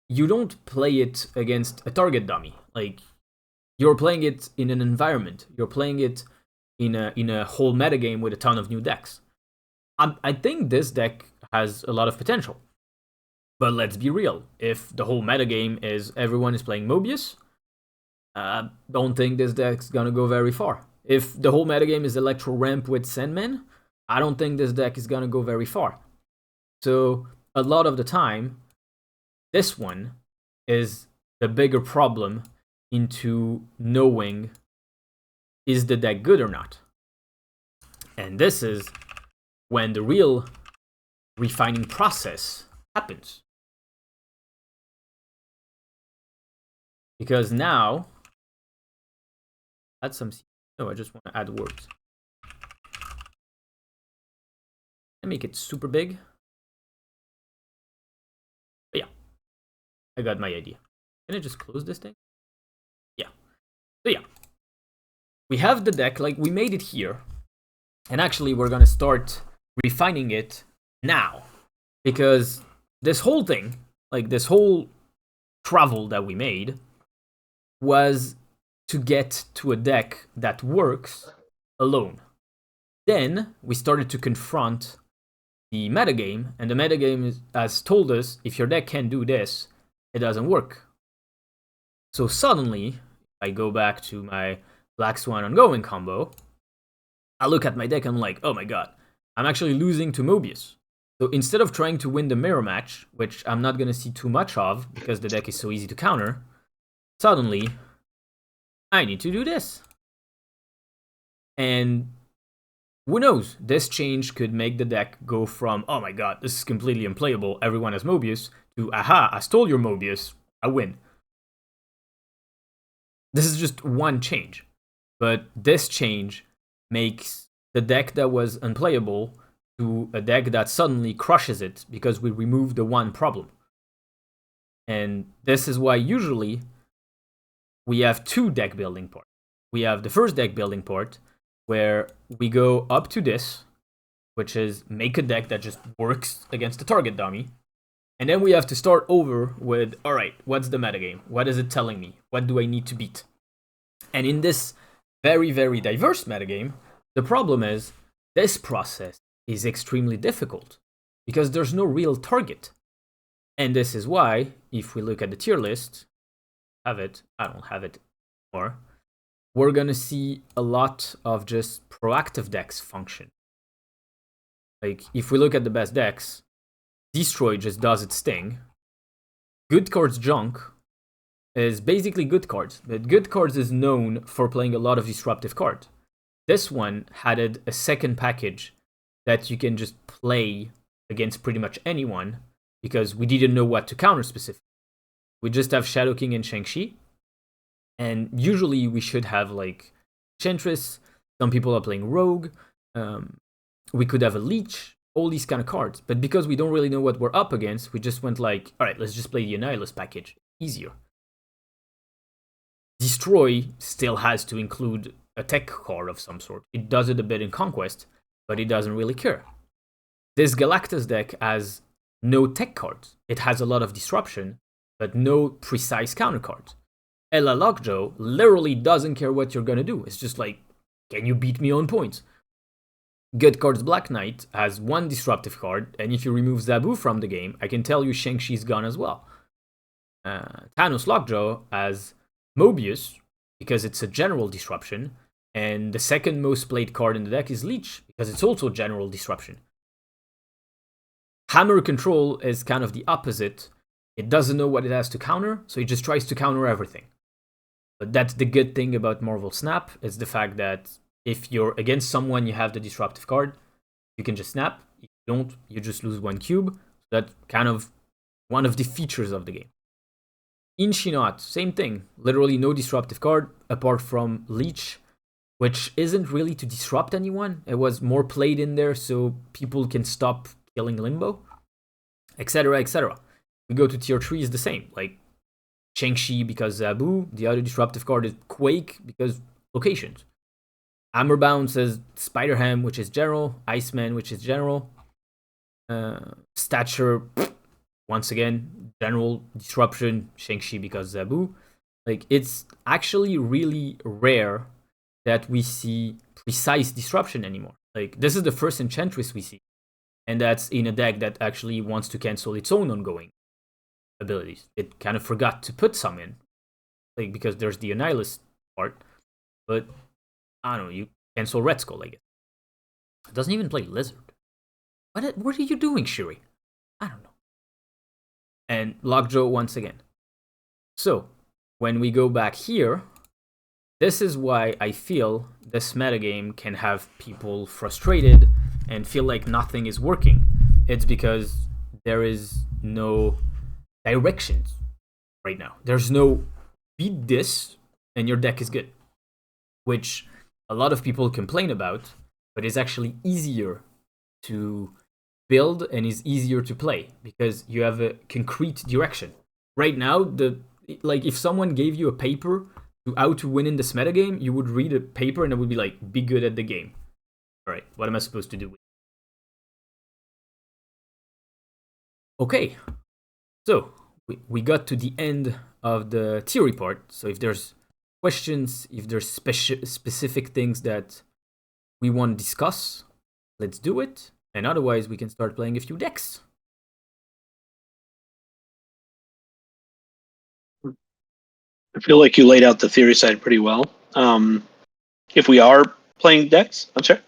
you don't play it against a target dummy. Like, you're playing it in an environment. You're playing it in a whole metagame with a ton of new decks. I think this deck has a lot of potential. But let's be real. If the whole metagame is everyone is playing Mobius, I don't think this deck's gonna go very far. If the whole metagame is Electro Ramp with Sandman, I don't think this deck is gonna go very far. So, a lot of the time, this one is the bigger problem into knowing, is the deck good or not? And this is when the real refining process happens. Because now, add some... No, I just want to add words. And make it super big. But yeah, I got my idea. Can I just close this thing? Yeah. So yeah, we have the deck, like, we made it here. And actually, we're gonna start refining it now. Because this whole thing, like, this whole travel that we made, was to get to a deck that works alone. Then we started to confront the metagame, and the metagame has told us, if your deck can't do this, it doesn't work. So suddenly, I go back to my Black Swan ongoing combo, I look at my deck and I'm like, oh my god, I'm actually losing to Mobius. So instead of trying to win the mirror match, which I'm not going to see too much of because the deck is so easy to counter, suddenly I need to do this. And who knows, this change could make the deck go from, oh my god, this is completely unplayable, everyone has Mobius, to, aha, I stole your Mobius, I win. This is just one change. But this change makes the deck that was unplayable to a deck that suddenly crushes it because we remove the one problem. And this is why usually we have two deck building parts. We have the first deck building part where we go up to this, which is make a deck that just works against the target dummy. And then we have to start over with, all right, what's the metagame? What is it telling me? What do I need to beat? And in this very, very diverse metagame, the problem is this process is extremely difficult because there's no real target. And this is why, if we look at the tier list, I don't have it anymore, we're going to see a lot of just proactive decks function. Like, if we look at the best decks, Destroy just does its thing. Good Cards Junk is basically Good Cards, but Good Cards is known for playing a lot of disruptive cards. This one added a second package that you can just play against pretty much anyone because we didn't know what to counter specifically. We just have Shadow King and Shang-Chi, and usually we should have like Enchantress, some people are playing Rogue, we could have a Leech, all these kind of cards. But because we don't really know what we're up against, we just went like, alright, let's just play the Annihilus package. Easier. Destroy still has to include a tech card of some sort. It does it a bit in Conquest, but it doesn't really care. This Galactus deck has no tech cards. It has a lot of disruption, but no precise counter cards. Ella Lockjaw literally doesn't care what you're gonna do. It's just like, can you beat me on points? Good Cards Black Knight has one disruptive card, and if you remove Zabu from the game, I can tell you Shang-Chi's gone as well. Thanos Lockjaw has Mobius, because it's a general disruption, and the second most played card in the deck is Leech, because it's also general disruption. Hammer Control is kind of the opposite. It doesn't know what it has to counter, so it just tries to counter everything. But that's the good thing about Marvel Snap, is the fact that if you're against someone, you have the disruptive card, you can just snap. If you don't, you just lose one cube. So that's kind of one of the features of the game. In Shinnot, same thing. Literally no disruptive card, apart from Leech, which isn't really to disrupt anyone. It was more played in there so people can stop killing Limbo, etc., etc. We go to tier 3 is the same. Like Shang-Chi because Zabu, the other disruptive card is Quake because locations. Hammerbound says Spider-Ham, which is general. Iceman, which is general. Stature, once again, general disruption. Shang-Chi because Zabu. Like, it's actually really rare that we see precise disruption anymore. Like, this is the first Enchantress we see. And that's in a deck that actually wants to cancel its own ongoing abilities. It kind of forgot to put some in. Like, because there's the Annihilus part. But I don't know, you cancel Red Skull, I guess. It doesn't even play Lizard. What are you doing, Shuri? I don't know. And Lockjaw once again. So, when we go back here, this is why I feel this metagame can have people frustrated and feel like nothing is working. It's because there is no directions right now. There's no beat this and your deck is good, which a lot of people complain about, but is actually easier to build and is easier to play because you have a concrete direction. Right now, if someone gave you a paper to how to win in this metagame, you would read a paper and it would be like, be good at the game. All right, what am I supposed to do? Okay, so we got to the end of the theory part. So if there's questions, if there's specific things that we want to discuss, let's do it. And otherwise, we can start playing a few decks. I feel like you laid out the theory side pretty well. If we are playing decks, I'm sorry.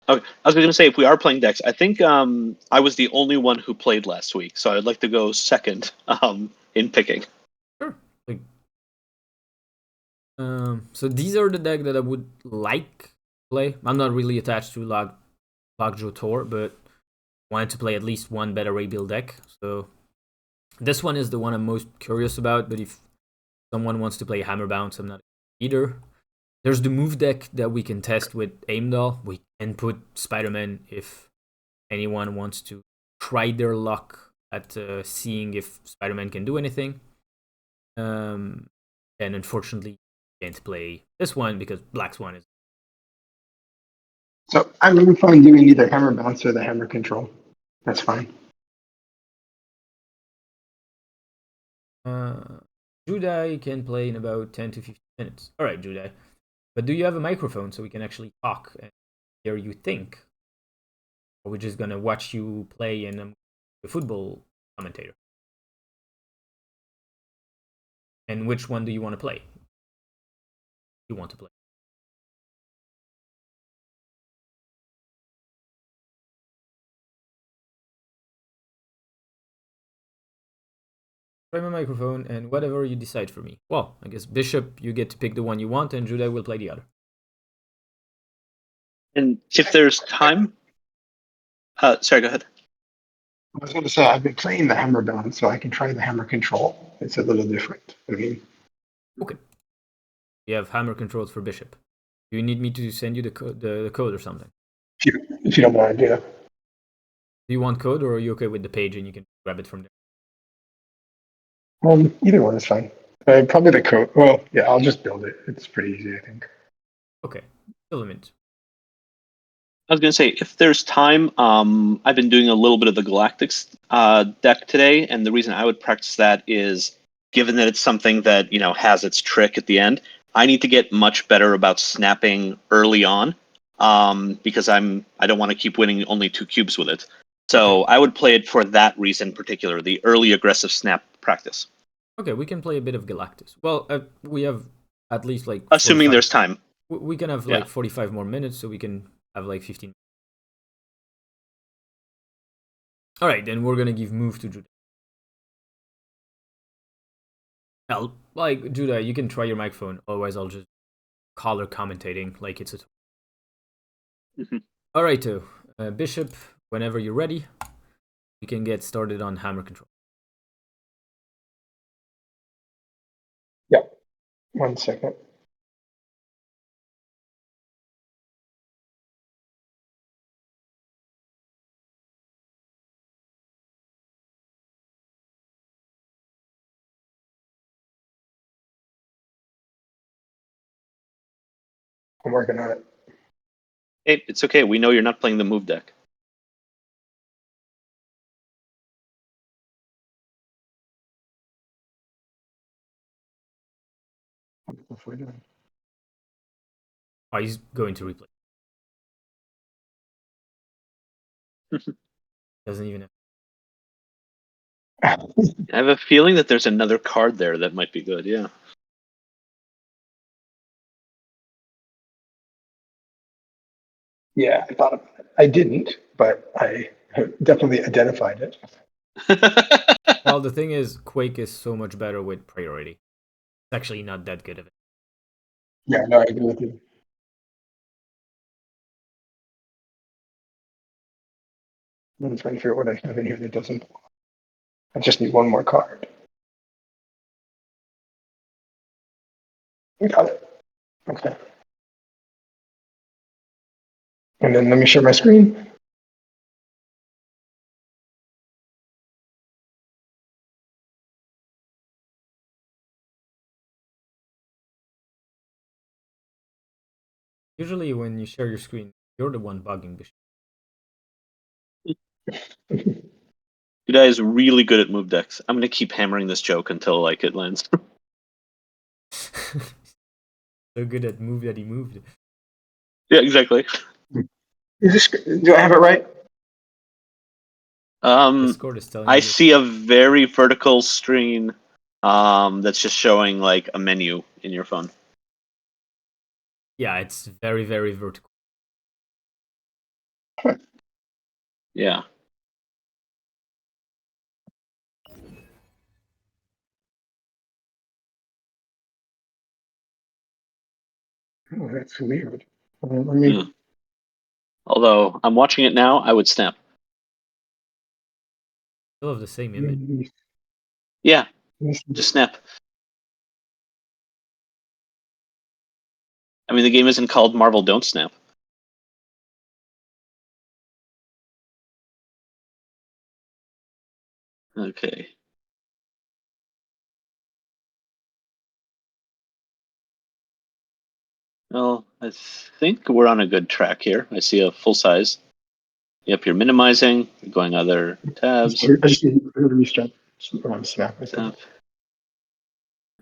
Okay, I was going to say if we are playing decks, I think I was the only one who played last week, so I'd like to go second in picking. Sure. Like, so these are the deck that I would like to play. I'm not really attached to Lagjo Tor, but wanted to play at least one better rebuild deck. So this one is the one I'm most curious about. But if someone wants to play Hammer Bounce, I'm not either. There's the move deck that we can test with Aimdall. We can put Spider-Man if anyone wants to try their luck at seeing if Spider-Man can do anything. And unfortunately, can't play this one because Black Swan is. So I'm really fine doing either hammer bounce or the hammer control. That's fine. Judai can play in about 10 to 15 minutes. All right, Judai. But do you have a microphone so we can actually talk and hear you think? Or we're just gonna watch you play and I'm the football commentator? And which one do you want to play? You want to play? Try my microphone and whatever you decide for me. Well, I guess Bishop, you get to pick the one you want, and Judai will play the other. And if there's time, sorry, go ahead. I was going to say I've been playing the hammer bounce, so I can try the hammer control. It's a little different. I mean, okay. You have hammer controls for Bishop. Do you need me to send you the code or something? if you don't mind, yeah. Do you want code, or are you okay with the page and you can grab it from there? Either one is fine. Probably the code. Well, yeah, I'll just build it. It's pretty easy, I think. Okay. Element. I was going to say, if there's time, I've been doing a little bit of the Galactics deck today, and the reason I would practice that is, given that it's something that has its trick at the end, I need to get much better about snapping early on, because I don't want to keep winning only 2 cubes with it. So I would play it for that reason in particular, the early aggressive snap practice. Okay, we can play a bit of Galactus. Well, we have at least like Assuming 45. there's time. We can have like 45 more minutes, so we can have like 15. All right, then we're gonna give move to Judah. Well, like Judah, you can try your microphone. Otherwise, I'll just color commentating like it's a. Mm-hmm. All right, Bishop. Whenever you're ready, we can get started on hammer control. Yeah. 1 second. I'm working on it. Hey, it's okay. We know you're not playing the move deck. What we're doing. Oh, he's going to replay. Doesn't even. I have a feeling that there's another card there that might be good. Yeah. Yeah, I thought about it. I didn't, but I definitely identified it. Well, the thing is, Quake is so much better with priority. It's actually not that good of it. Yeah, no, I agree with you. I'm trying to figure out what I have in here that doesn't. I just need one more card. Got it. Okay. And then let me share my screen. Usually, when you share your screen, you're the one bugging Bishop. You guys are really good at move decks. I'm gonna keep hammering this joke until it lands. So good at move that he moved. Yeah, exactly. Do I have it right? Discord is telling I me see a very vertical screen that's just showing like a menu in your phone. Yeah, it's very, very vertical. Yeah. Oh, that's weird. Let me. Yeah. Although I'm watching it now, I would snap. Still have the same let image. me- Yeah, let me see. just snap. I mean, the game isn't called Marvel Don't Snap. Okay. Well, I think we're on a good track here. I see a full size. Yep, you're minimizing. You're going other tabs. I just need to restart. I want to snap. I think. Tab.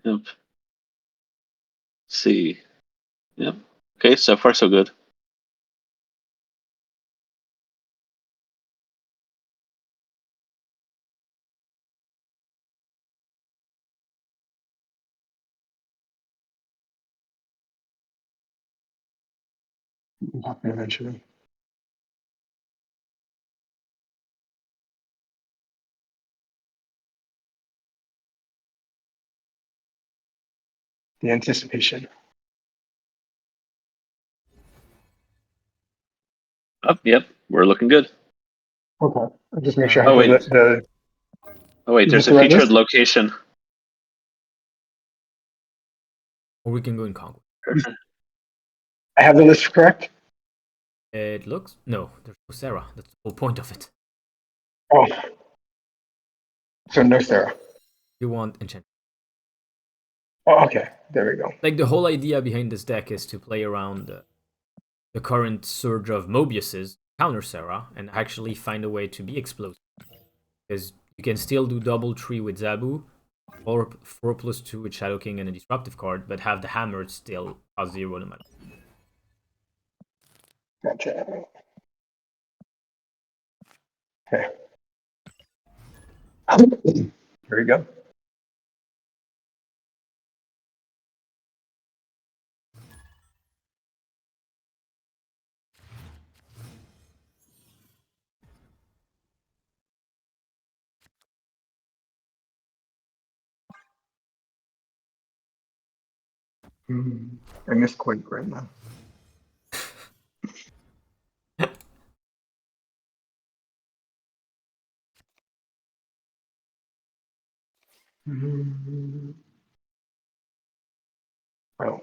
Yep. See. Yep. Okay, so far so good. It'll happen eventually. The anticipation. Oh, yep, we're looking good. Okay. I'll just make sure I Oh have wait. the. Oh wait, Is there's this a the right featured list? location. Or we can go in Conquest. I have the list correct. It looks no. There's no Sarah. That's the whole point of it. Oh, so no Sarah. You want enchant. Oh, okay. There we go. Like the whole idea behind this deck is to play around the current surge of Mobiuses, counter Sarah, and actually find a way to be explosive. Because you can still do double tree with Zabu, or 4+2 with Shadow King and a disruptive card, but have the hammer still cause 0 no matter. Gotcha. Okay. Here we go. I missed Quake right now. Oh,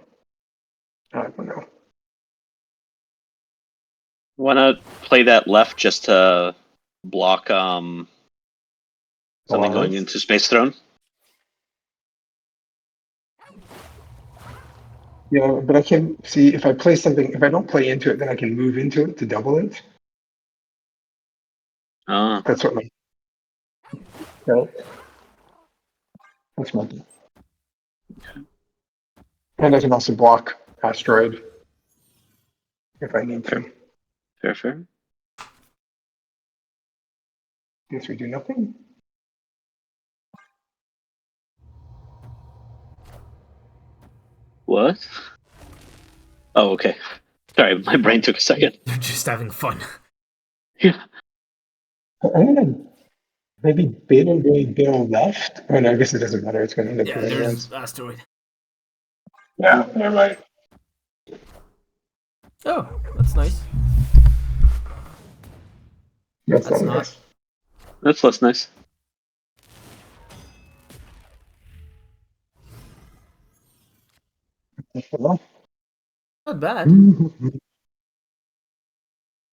I don't know. Wanna play that left just to block something going Alarms? into Space Throne? Yeah, but I can see if I play something, if I don't play into it, then I can move into it to double it. Ah, That's what my, right? That's my, and I can also block asteroid if I need to. fair. Guess we do nothing. What? Oh, okay. Sorry, my brain took a second. You're just having fun. Yeah. I'm gonna maybe beta going bill left. Oh no, I guess it doesn't matter. It's gonna end up Yeah, hitting there's once. Asteroid. Yeah, never mind. Oh, that's nice. That's That's not not. nice. That's less nice. Well, Not bad.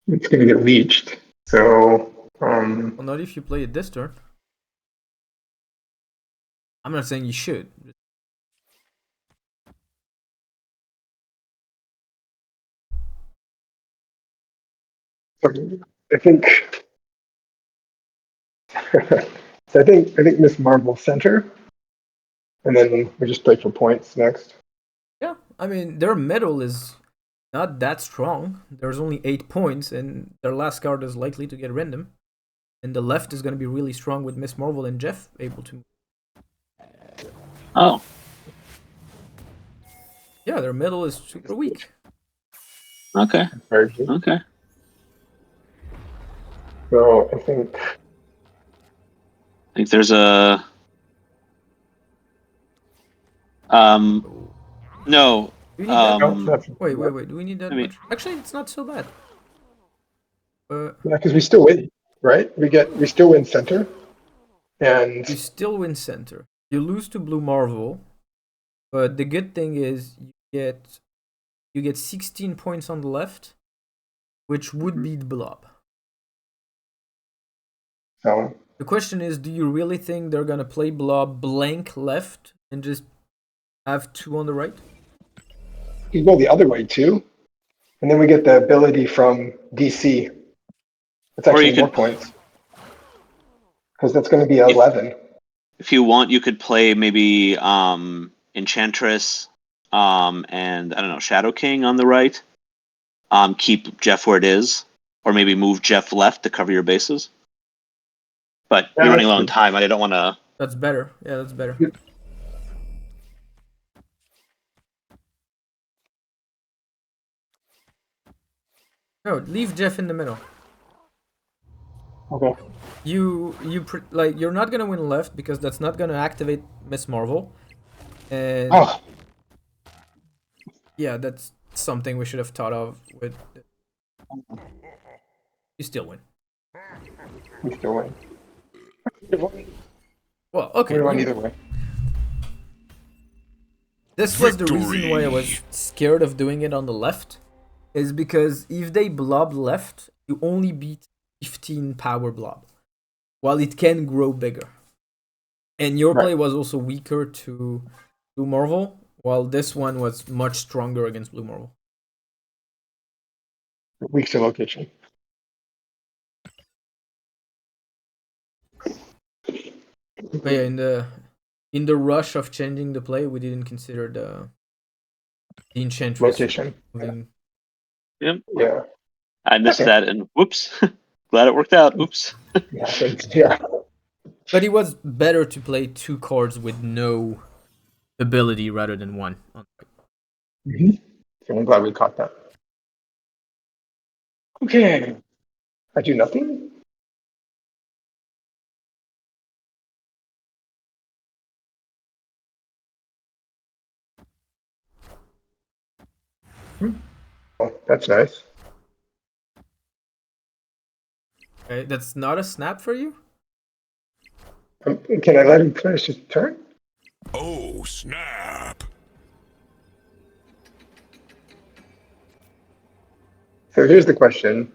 it's gonna get leached. So, Well, not if you play it this turn. I'm not saying you should. I think. So I think Miss Marvel center, and then we just play for points next. Yeah, I mean, their middle is not that strong. There's only 8 points, and their last card is likely to get random. And the left is going to be really strong with Miss Marvel and Jeff able to. Oh, Yeah, their middle is super weak. okay. Very good. Okay. So I think there's a no Do we need that no, much? that's Wait. Do we need that I mean much? Actually, it's not so bad. Uh, yeah, because we still win, right? We still win center, and you still win center. You lose to Blue Marvel, but the good thing is you get 16 points on the left, which would beat Blob. so The question is, do you really think they're gonna play Blob blank left and just have 2 on the right? you go the other way too, and then we get the ability from DC. It's or you actually more could points because that's going to be if 11. if you want you could play maybe Enchantress and I don't know Shadow King on the right. Keep Jeff where it is, or maybe move Jeff left to cover your bases. But Yeah, you're running that's low on true. time. I don't want to. That's better. Yeah, that's better. No, leave Jeff in the middle. Okay. Like you're not gonna win left because that's not gonna activate Miss Marvel, and Oh, yeah, that's something we should have thought of. With you still win. we still win. Well, okay, We won you. either way. This was the reason why I was scared of doing it on the left, is because if they blob left, you only beat 15 power blob, while it can grow bigger. And your Right. play was also weaker to Blue Marvel, while this one was much stronger against Blue Marvel. Weeks of location. But yeah, in the rush of changing the play, we didn't consider the Enchantress Location. moving. Yep. Yeah. I missed Okay. that, and whoops. Glad it worked out. Oops. Yeah. Thanks. Yeah. But it was better to play 2 cards with no ability rather than 1. Mm-hmm. So I'm glad we caught that. Okay. I do nothing. Oh, that's nice. Okay, that's not a snap for you? Can I let him finish his turn? Oh, snap. So here's the question.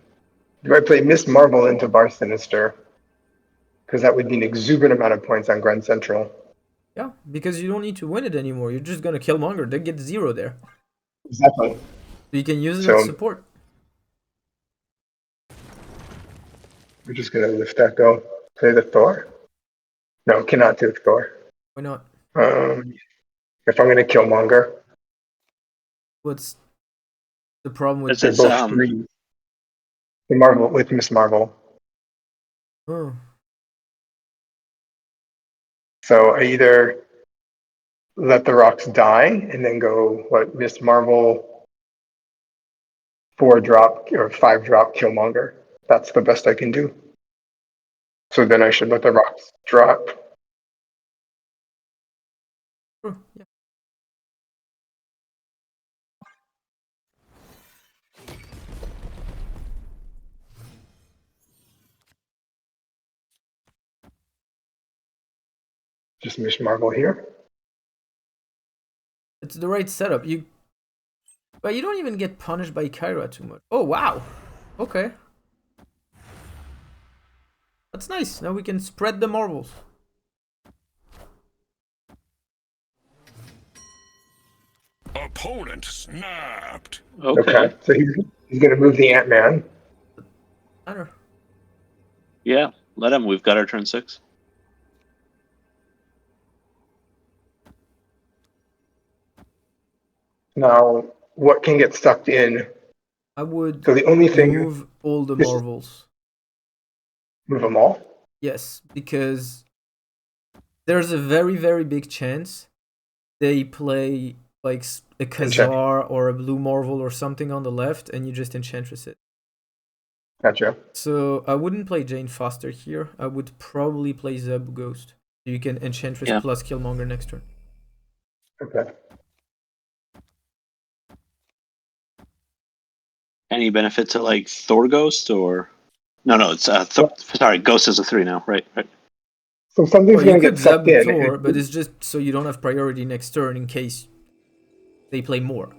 Do I play Miss Marvel into Bar Sinister? Because that would be an exuberant amount of points on Grand Central. Yeah, because you don't need to win it anymore. You're just gonna kill Monger. They get 0 there. Exactly. So you can use it as So support. we're just going to lift that go. Play the Thor? No, cannot do Thor. Why not? If I'm going to kill Monger, What's the problem with It's they're it's both three. The Marvel with Miss Marvel. oh, So I either let the rocks die and then go Miss Marvel 4-drop or 5-drop Killmonger. That's the best I can do. So then I should let the rocks drop. yeah. Just Miss Marvel here. It's the right setup. But you don't even get punished by Kyra too much. Oh wow. Okay. That's nice. Now we can spread the marbles. Opponent snapped. okay. So he's going to move the Ant-Man. Matter. Yeah, let him. We've got our turn 6. Now, what can get sucked in? I would So the only thing move all the is marbles. move them all. Yes, because there's a very, very big chance they play like a Enchant. Khazar or a blue marvel or something on the left, and you just enchantress it. Gotcha. So I wouldn't play Jane Foster here. I would probably play Zeb Ghost. You can Enchantress Yeah. plus Killmonger next turn. Okay. Any benefit to like Thor Ghost or no? It's sorry, Ghost is a 3 now. Right. So something's Well, you going to could get sucked Zeb in. Thor, but it's just so you don't have priority next turn in case they play more.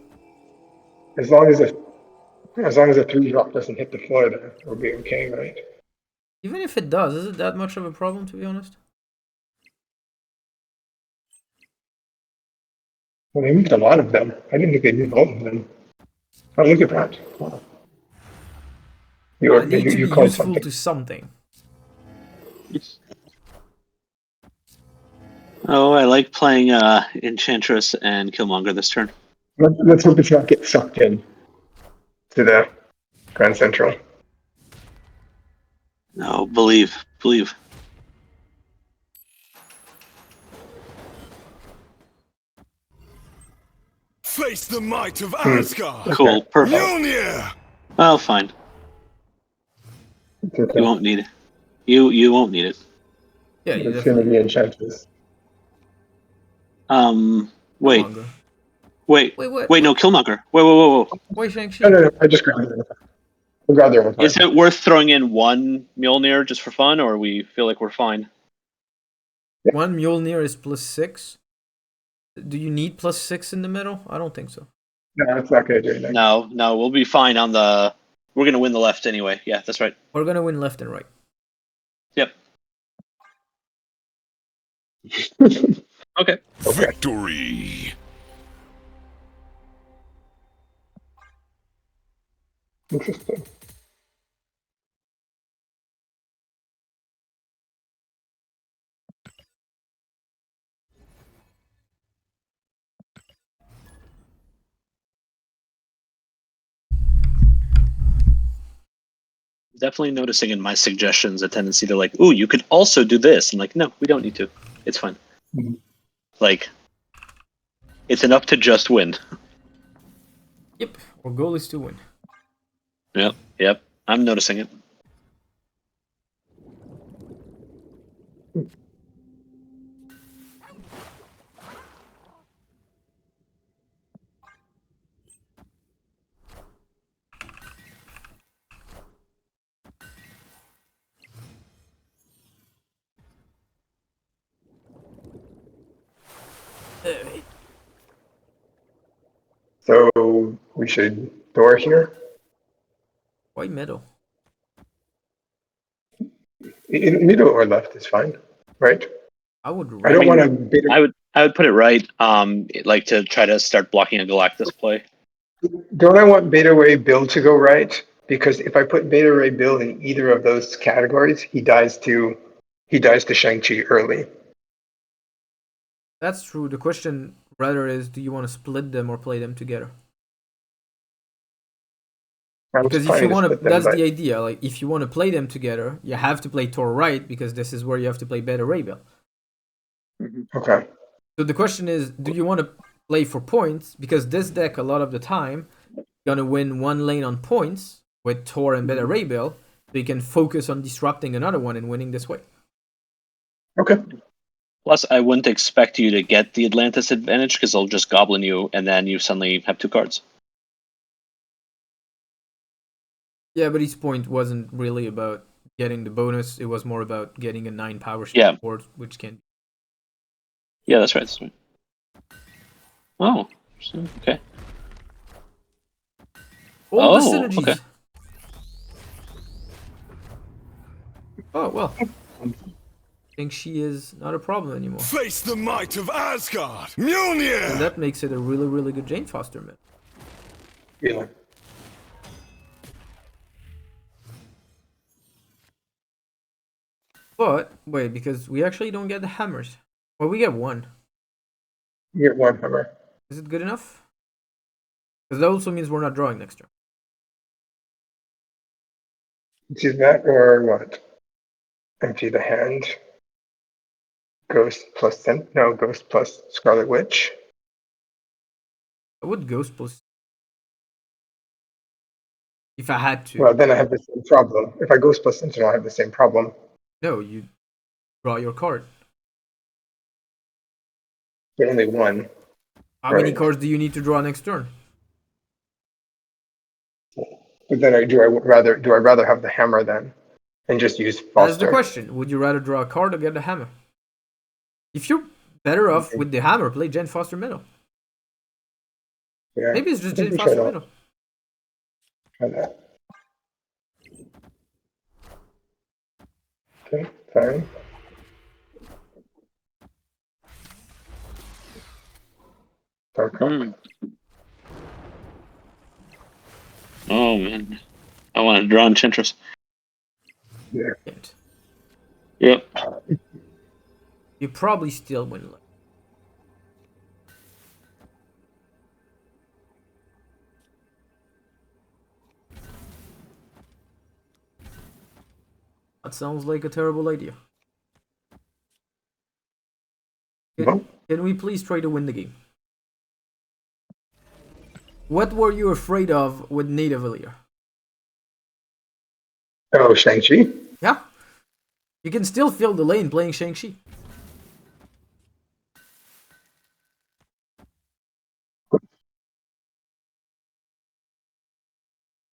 As long as a 3-drop doesn't hit the floor, then we'll be okay, right? Even if it does, is it that much of a problem, to be honest? Well, they moved a lot of them. I didn't think they moved all of them. Oh, look at that. Wow. They need to You be called useful something. to something. Oh, I like playing Enchantress and Killmonger this turn. Let's hope it's not get sucked in to the Grand Central. No, believe. Face the might of Asgard. Cool, perfect. Mjolnir! Well, fine. Okay. You won't need it. You won't need it. Yeah, you It's going to definitely. be Enchantress. Wait. Killmonger. Wait, What? no, Killmonger. Whoa. Why Shang-Chi? No. I just grabbed it. We'll grab the other Is one. it worth throwing in one Mjolnir just for fun, or we feel like we're fine? One Mjolnir is +6. Do you need +6 in the middle? I don't think so. No, it's not going to do anything. No, we'll be fine on the. We're gonna win the left anyway. Yeah, that's right. We're gonna win left and right. Yep. Okay. Victory! Interesting. Definitely noticing in my suggestions a tendency to like, ooh, you could also do this. And like, no, we don't need to. It's fine. Mhm. Like, it's enough to just win. Yep. Our goal is to win. Yep. I'm noticing it. So we should Thor here. Why middle? Middle or left is fine, right? I would I don't rather. want to bid. I would put it right. Like to try to start blocking a Galactus play. Don't I want Beta Ray Bill to go right? Because if I put Beta Ray Bill in either of those categories, he dies to Shang-Chi early. That's true. The question rather is, do you want to split them or play them together? I was Because if planning you to want split to, them, that's but the idea. Like, if you want to play them together, you have to play Thor right because this is where you have to play Beta Ray Bill. okay. So the question is, do you want to play for points? Because this deck, a lot of the time, gonna win one lane on points with Thor and Beta Ray Bill, so you can focus on disrupting another one and winning this way. Okay. Plus, I wouldn't expect you to get the Atlantis advantage because they'll just goblin you, and then you suddenly have 2 cards. Yeah, but his point wasn't really about getting the bonus. It was more about getting a 9 power Yeah. board, which can. Yeah, that's right. Oh, okay. All the Oh, synergies. okay. Oh well. I think she is not a problem anymore. Face the might of Asgard. And Mjolnir! that makes it a really, really good Jane Foster mid. Yeah. But wait, because we actually don't get the hammers. Well, we get one. You get one hammer. Is it good enough? Because that also means we're not drawing next turn. Do that or what? Empty the hand. Ghost plus Ghost plus Scarlet Witch. I would Ghost plus. If I had to. Well, then I have the same problem. If I Ghost plus Sentinel, I have the same problem. No, you draw your card. But only one. How many Right. cards do you need to draw next turn? But then do I rather have the hammer then and just use That's the Foster? question. Would you rather draw a card or get the hammer? If you're better off with the hammer, play Jane Foster Middle. Yeah. Maybe it's just I think Jane we Foster try Middle. that. Okay, fine. Dark Oak. Oh man, I want to draw Enchantress. Yeah. Yep. You probably still win. That sounds like a terrible idea. Can we please try to win the game? What were you afraid of with Nidavellir? Oh, Shang-Chi? Yeah. You can still fill the lane playing Shang-Chi.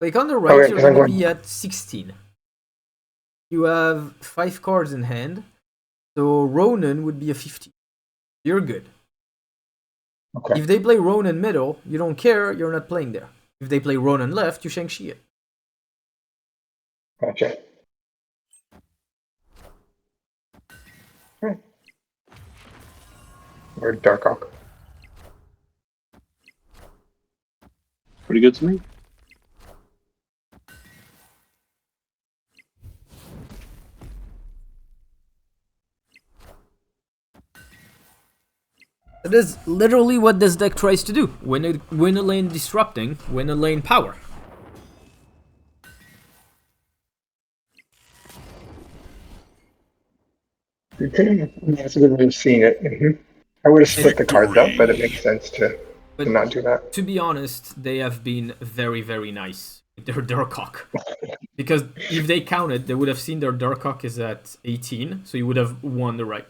Like on the right, you're going to be at 16. You have 5 cards in hand. So Ronan would be a 15. You're good. Okay. If they play Ronan middle, you don't care, you're not playing there. If they play Ronan left, you Shang-Chi it. Gotcha. Okay. Or Dark Oak. Pretty good to me. That is literally what this deck tries to do. Win a lane disrupting, win a lane power. That's a good way of seeing it. Mm-hmm. I would have split the cards up, but it makes sense to not do that. To be honest, they have been very, very nice with their Durcock. Because if they counted, they would have seen their Durcock is at 18, so you would have won the right.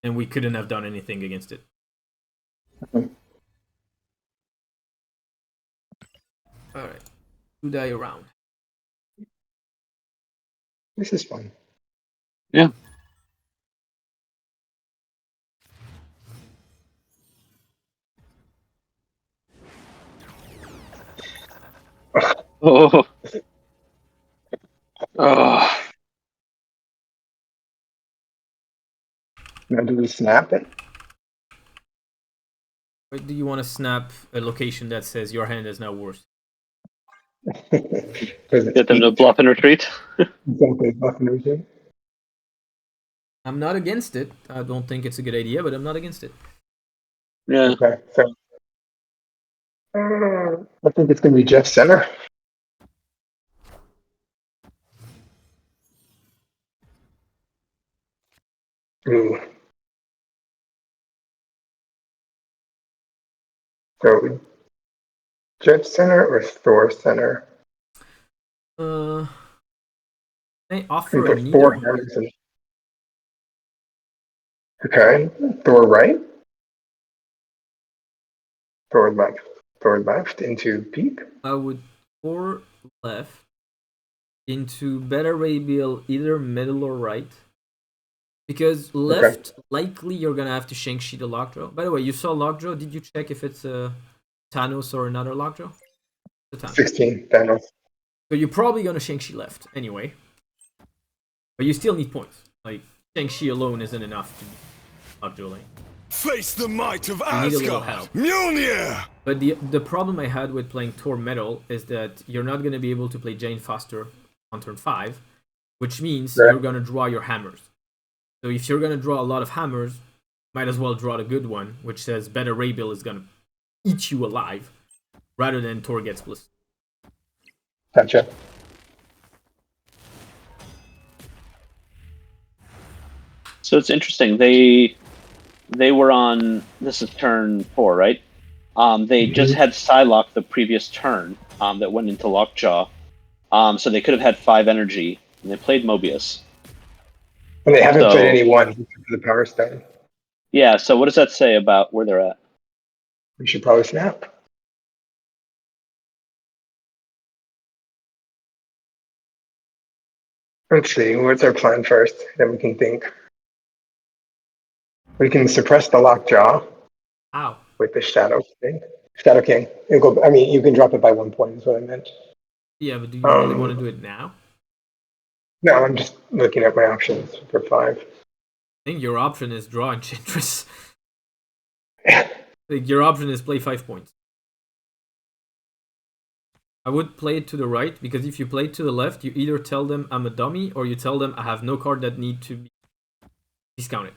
And we couldn't have done anything against it. Alright. 2 die around. This is fun. Yeah. Oh. Oh. Now do we snap it? Or do you want to snap a location that says your hand is now worse? Get them to bluff and retreat. Exactly, bluff and retreat. I'm not against it. I don't think it's a good idea, but I'm not against it. Yeah. Okay, so I think it's going to be Jeff Center. Ooh. So, Jeff Center or Thor Center? They offer a Thor neither. Okay, Thor right? Thor left into Peak? I would Thor left into Beta Ray Bill, either middle or right. Because left, likely you're gonna have to Shang-Chi the Lockjaw. By the way, you saw Lockjaw. Did you check if it's a Thanos or another Lockjaw? 16, Thanos. So you're probably gonna Shang-Chi left anyway. But you still need points. Like, Shang-Chi alone isn't enough to be Lockjaw lane. Face the might of You need a little help. Mjolnir! But the problem I had with playing Thor Metal is that you're not gonna be able to play Jane Foster on turn 5, which means you're gonna draw your hammers. So if you're gonna draw a lot of hammers, might as well draw the good one, which says Beta Ray Bill is gonna eat you alive, rather than Thor gets bliss. Gotcha. So it's interesting. They were on. This is turn 4, right? They just had Psylocke the previous turn that went into Lockjaw. So they could have had 5 energy, and they played Mobius. And they haven't played any ones for the Power Stone. Yeah, so what does that say about where they're at? We should probably snap. Let's see, what's our plan first? Then we can think. We can suppress the Lockjaw. Ow. With the Shadow King. Shadow King. I mean, you can drop it by 1 point, is what I meant. Yeah, but do you really want to do it now? No, I'm just looking at my options for 5. I think your option is draw Enchantress. Like, your option is play 5 points. I would play it to the right, because if you play it to the left, you either tell them I'm a dummy, or you tell them I have no card that need to be discounted.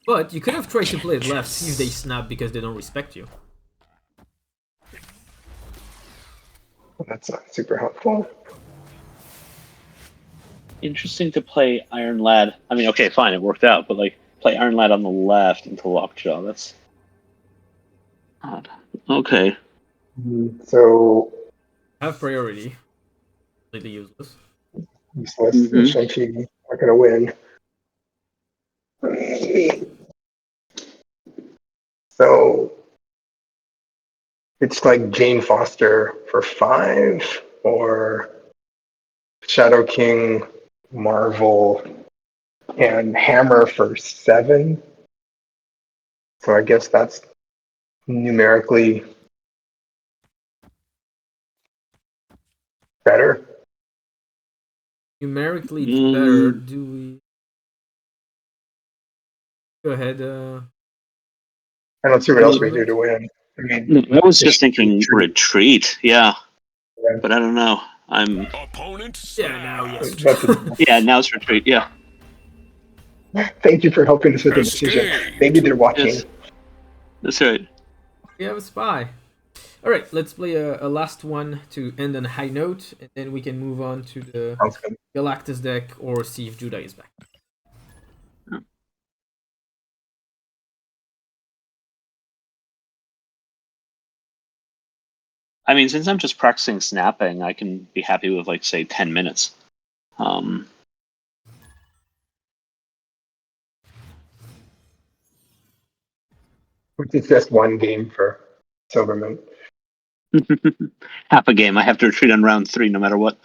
But you could have tried to play it left, see if they snap because they don't respect you. That's not super helpful. Interesting to play Iron Lad. I mean, okay, fine, it worked out, but like play Iron Lad on the left into Lockjaw. That's odd. Okay. So Have priority. Completely useless. useless. Shang-Chi not gonna win. So it's like Jane Foster for 5, or Shadow King, Marvel, and Hammer for 7. So I guess that's numerically better. Numerically better. Do we? Go ahead. I don't see what else we do to win. I mean, I was just thinking retreat. Yeah. But I don't know. Yeah, now yes. Yeah, now it's retreat. Yeah. Thank you for helping us with the decision. Maybe they're watching. Yes. That's right. We have a spy. All right, let's play a last one to end on a high note, and then we can move on to the Galactus deck or see if Judah is back. I mean, since I'm just practicing snapping, I can be happy with, like, say, 10 minutes. Which is just 1 game for Silverman. Half a game. I have to retreat on round 3 no matter what.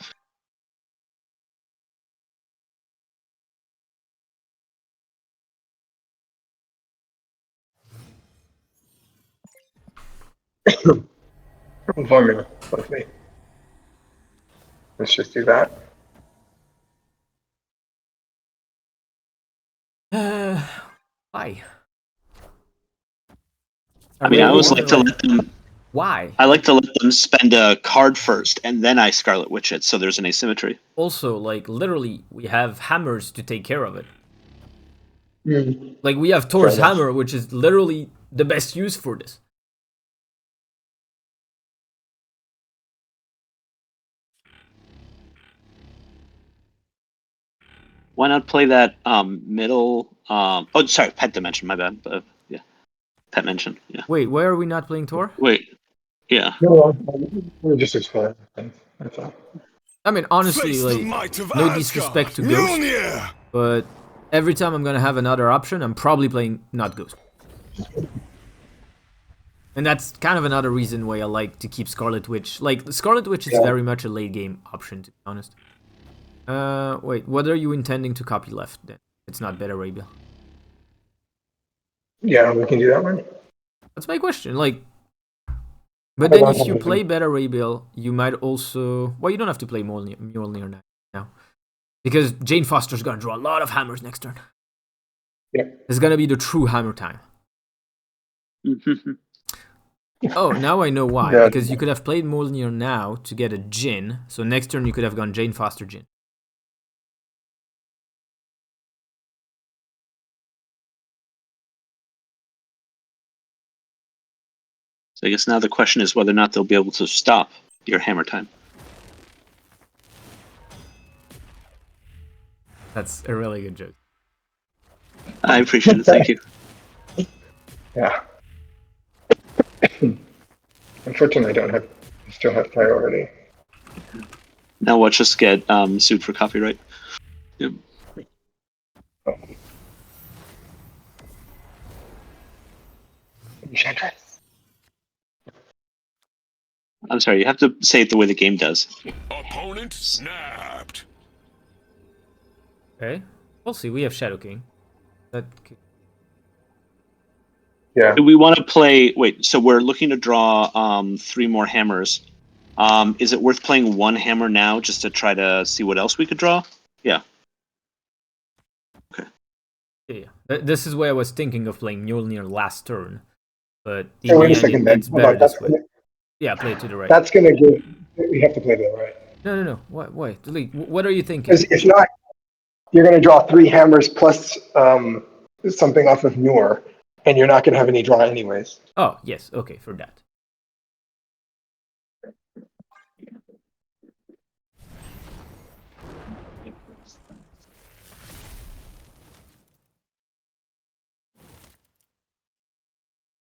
Formula. Let's just do that. Why? I mean, I always like to let them. Why? I like to let them spend a card first, and then I Scarlet Witch it, so there's an asymmetry. Also, like, literally, we have hammers to take care of it. Like, we have Thor's hammer, which is literally the best use for this. Why not play that middle? Oh, sorry, Pet Dimension. My bad. Yeah, Pet Dimension. Yeah. Wait, why are we not playing Thor? Wait. Yeah. No, we're just explaining. That's all. I mean, honestly, like, no disrespect to Ghost, but every time I'm gonna have another option, I'm probably playing not Ghost. And that's kind of another reason why I like to keep Scarlet Witch. Like, Scarlet Witch is very much a late game option, to be honest. Wait, what are you intending to copy left then? It's not Beta Ray Bill. Yeah, we can do that one. That's my question. Like, but then if you play Beta Ray Bill, you might also. Well, you don't have to play Mjolnir now, because Jane Foster's gonna draw a lot of hammers next turn. Yeah, it's gonna be the true hammer time. Oh, now I know why. Yeah. Because you could have played Mjolnir now to get a Jin, so next turn you could have gone Jane Foster Jin. So I guess now the question is whether or not they'll be able to stop your hammer time. That's a really good joke. I appreciate it. Thank you. Yeah. Unfortunately, I still have priority. Now watch us get sued for copyright. Yep. Enchantress. I'm sorry, you have to say it the way the game does. Opponent snapped. Okay. We'll see. We have Shadow King. That could... Yeah. Do we want to play? Wait, so we're looking to draw 3 more hammers. Is it worth playing 1 hammer now just to try to see what else we could draw? Yeah. Okay. Yeah. This is why I was thinking of playing Mjolnir last turn. But So in wait the a end, second then. it's better this way. Yeah, play it to the right. That's gonna give. We have to play to the right. No. Why? Delete. What are you thinking? Because if not, you're gonna draw 3 hammers plus something off of Muir, and you're not gonna have any draw anyways. Oh, yes. Okay, for that.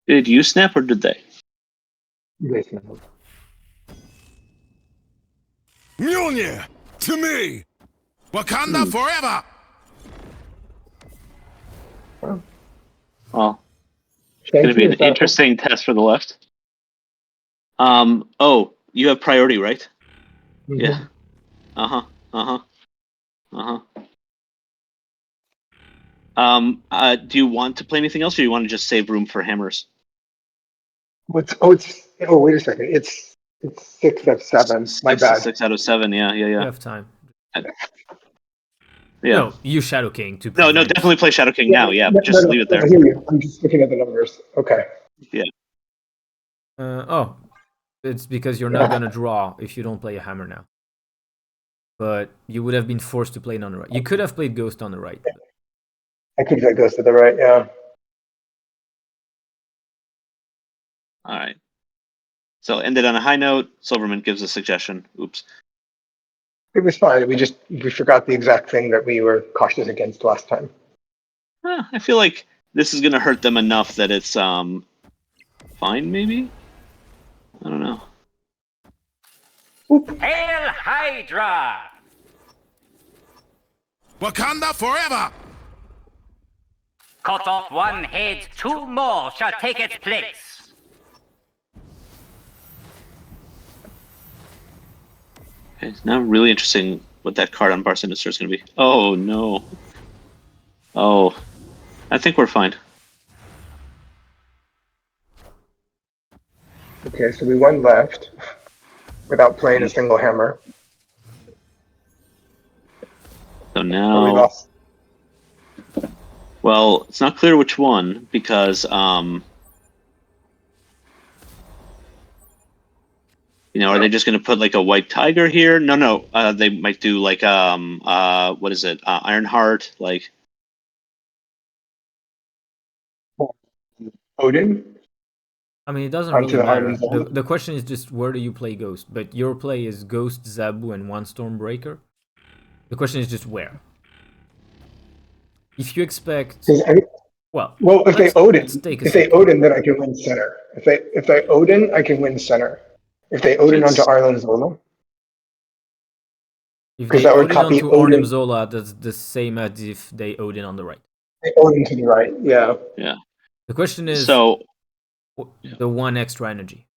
Did you snap or did they? Mjolnir, to me. Wakanda forever. Well, it's going to be an interesting test for the left. Oh, you have priority, right? Mm-hmm. Yeah. Do you want to play anything else, or do you want to just save room for hammers? Wait a second. It's 6 of 7. My bad. 6 out of 7. Yeah. You have time. Yeah. No, use Shadow King to No, prevent... definitely play Shadow King now. Yeah, but just leave it there. I hear you. I'm just looking at the numbers. Okay. Yeah. Oh, it's because you're not gonna draw if you don't play a hammer now. But you would have been forced to play it on the right. You could have played Ghost on the right. I could have Ghost to the right, yeah. All right. So ended on a high note. Silverman gives a suggestion. Oops. It was fine. We forgot the exact thing that we were cautious against last time. I feel like this is going to hurt them enough that it's fine, maybe? I don't know. Hail Hydra! Wakanda forever. Cut off 1 head, 2 more shall take its place. Okay, it's now really interesting what that card on Bar Sinister is going to be. Oh, no. Oh, I think we're fine. Okay, so we won left without playing a single hammer. So We now... lost. Well, it's not clear which one, because... are they just going to put like a white tiger here? No. They might do like what is it? Ironheart, like Odin? I mean, it doesn't Onto really the matter. Iron Zone. The question is just where do you play Ghost? But your play is Ghost, Zabu, and 1 Stormbreaker. The question is just where. If you expect... Well, if they Odin, then I can win center. If they Odin, I can win center. If they Odin onto Arlen Zola, if they that would Odin copy onto Odin. Arnim Zola, that's the same as if they Odin on the right. They Odin to the right, yeah. Yeah. The question is, so the 1 extra energy.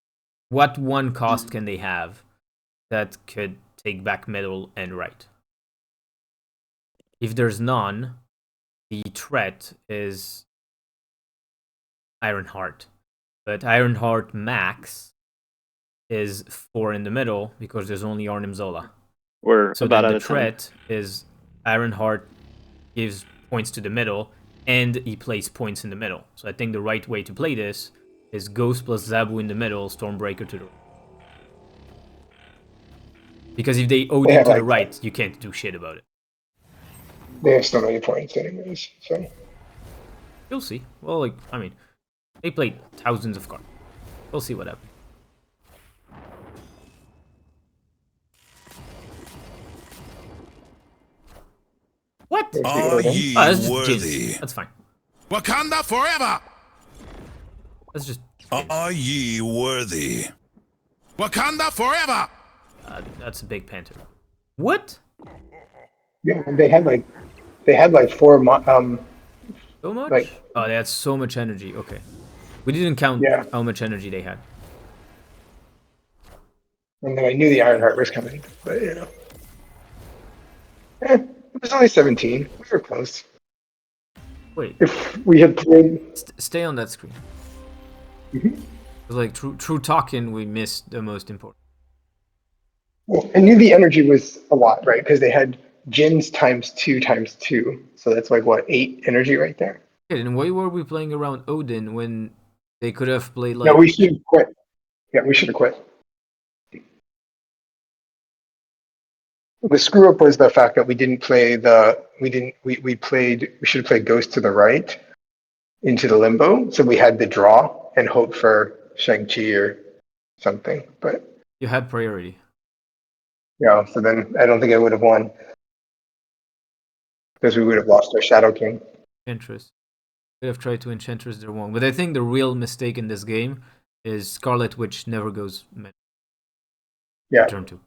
What 1 cost can they have that could take back middle and right? If there's none, the threat is Ironheart. But Ironheart max is 4 in the middle because there's only Arnim Zola. So about then the threat is Ironheart gives points to the middle and he plays points in the middle. So I think the right way to play this is Ghost plus Zabu in the middle, Stormbreaker to the right. Because if they Odin to the right, you can't do shit about it. They have so many points anyways, so... You'll see. Well, they played thousands of cards. We'll see what happens. What? Are ye That's just worthy? Jizz. That's fine. Wakanda forever! Let's just. Are ye worthy? Wakanda forever! That's a big panther. What? Yeah, and they had like So much? like Oh, they had so much energy. Okay. We didn't count yeah, how much energy they had. and then I knew the Ironheart was coming, but it was only 17. We were close. Wait, If we had played, stay on that screen. Mhm. Like through talking, we missed the most important. Well, I knew the energy was a lot, right? Because they had Jin's times two, so that's like what 8 energy right there. Okay, then why were we playing around Odin when they could have played No, like? we should have quit. Yeah, we should have quit. The screw up was the fact that we didn't play we should have played Ghost to the right into the limbo, so we had the draw and hope for Shang-Chi or something. But You had priority. yeah, so then I don't think I would have won because we would have lost our Shadow King. Enchantress. Could have tried to Enchantress their one, but I think the real mistake in this game is Scarlet Witch never goes Yeah, turn 2.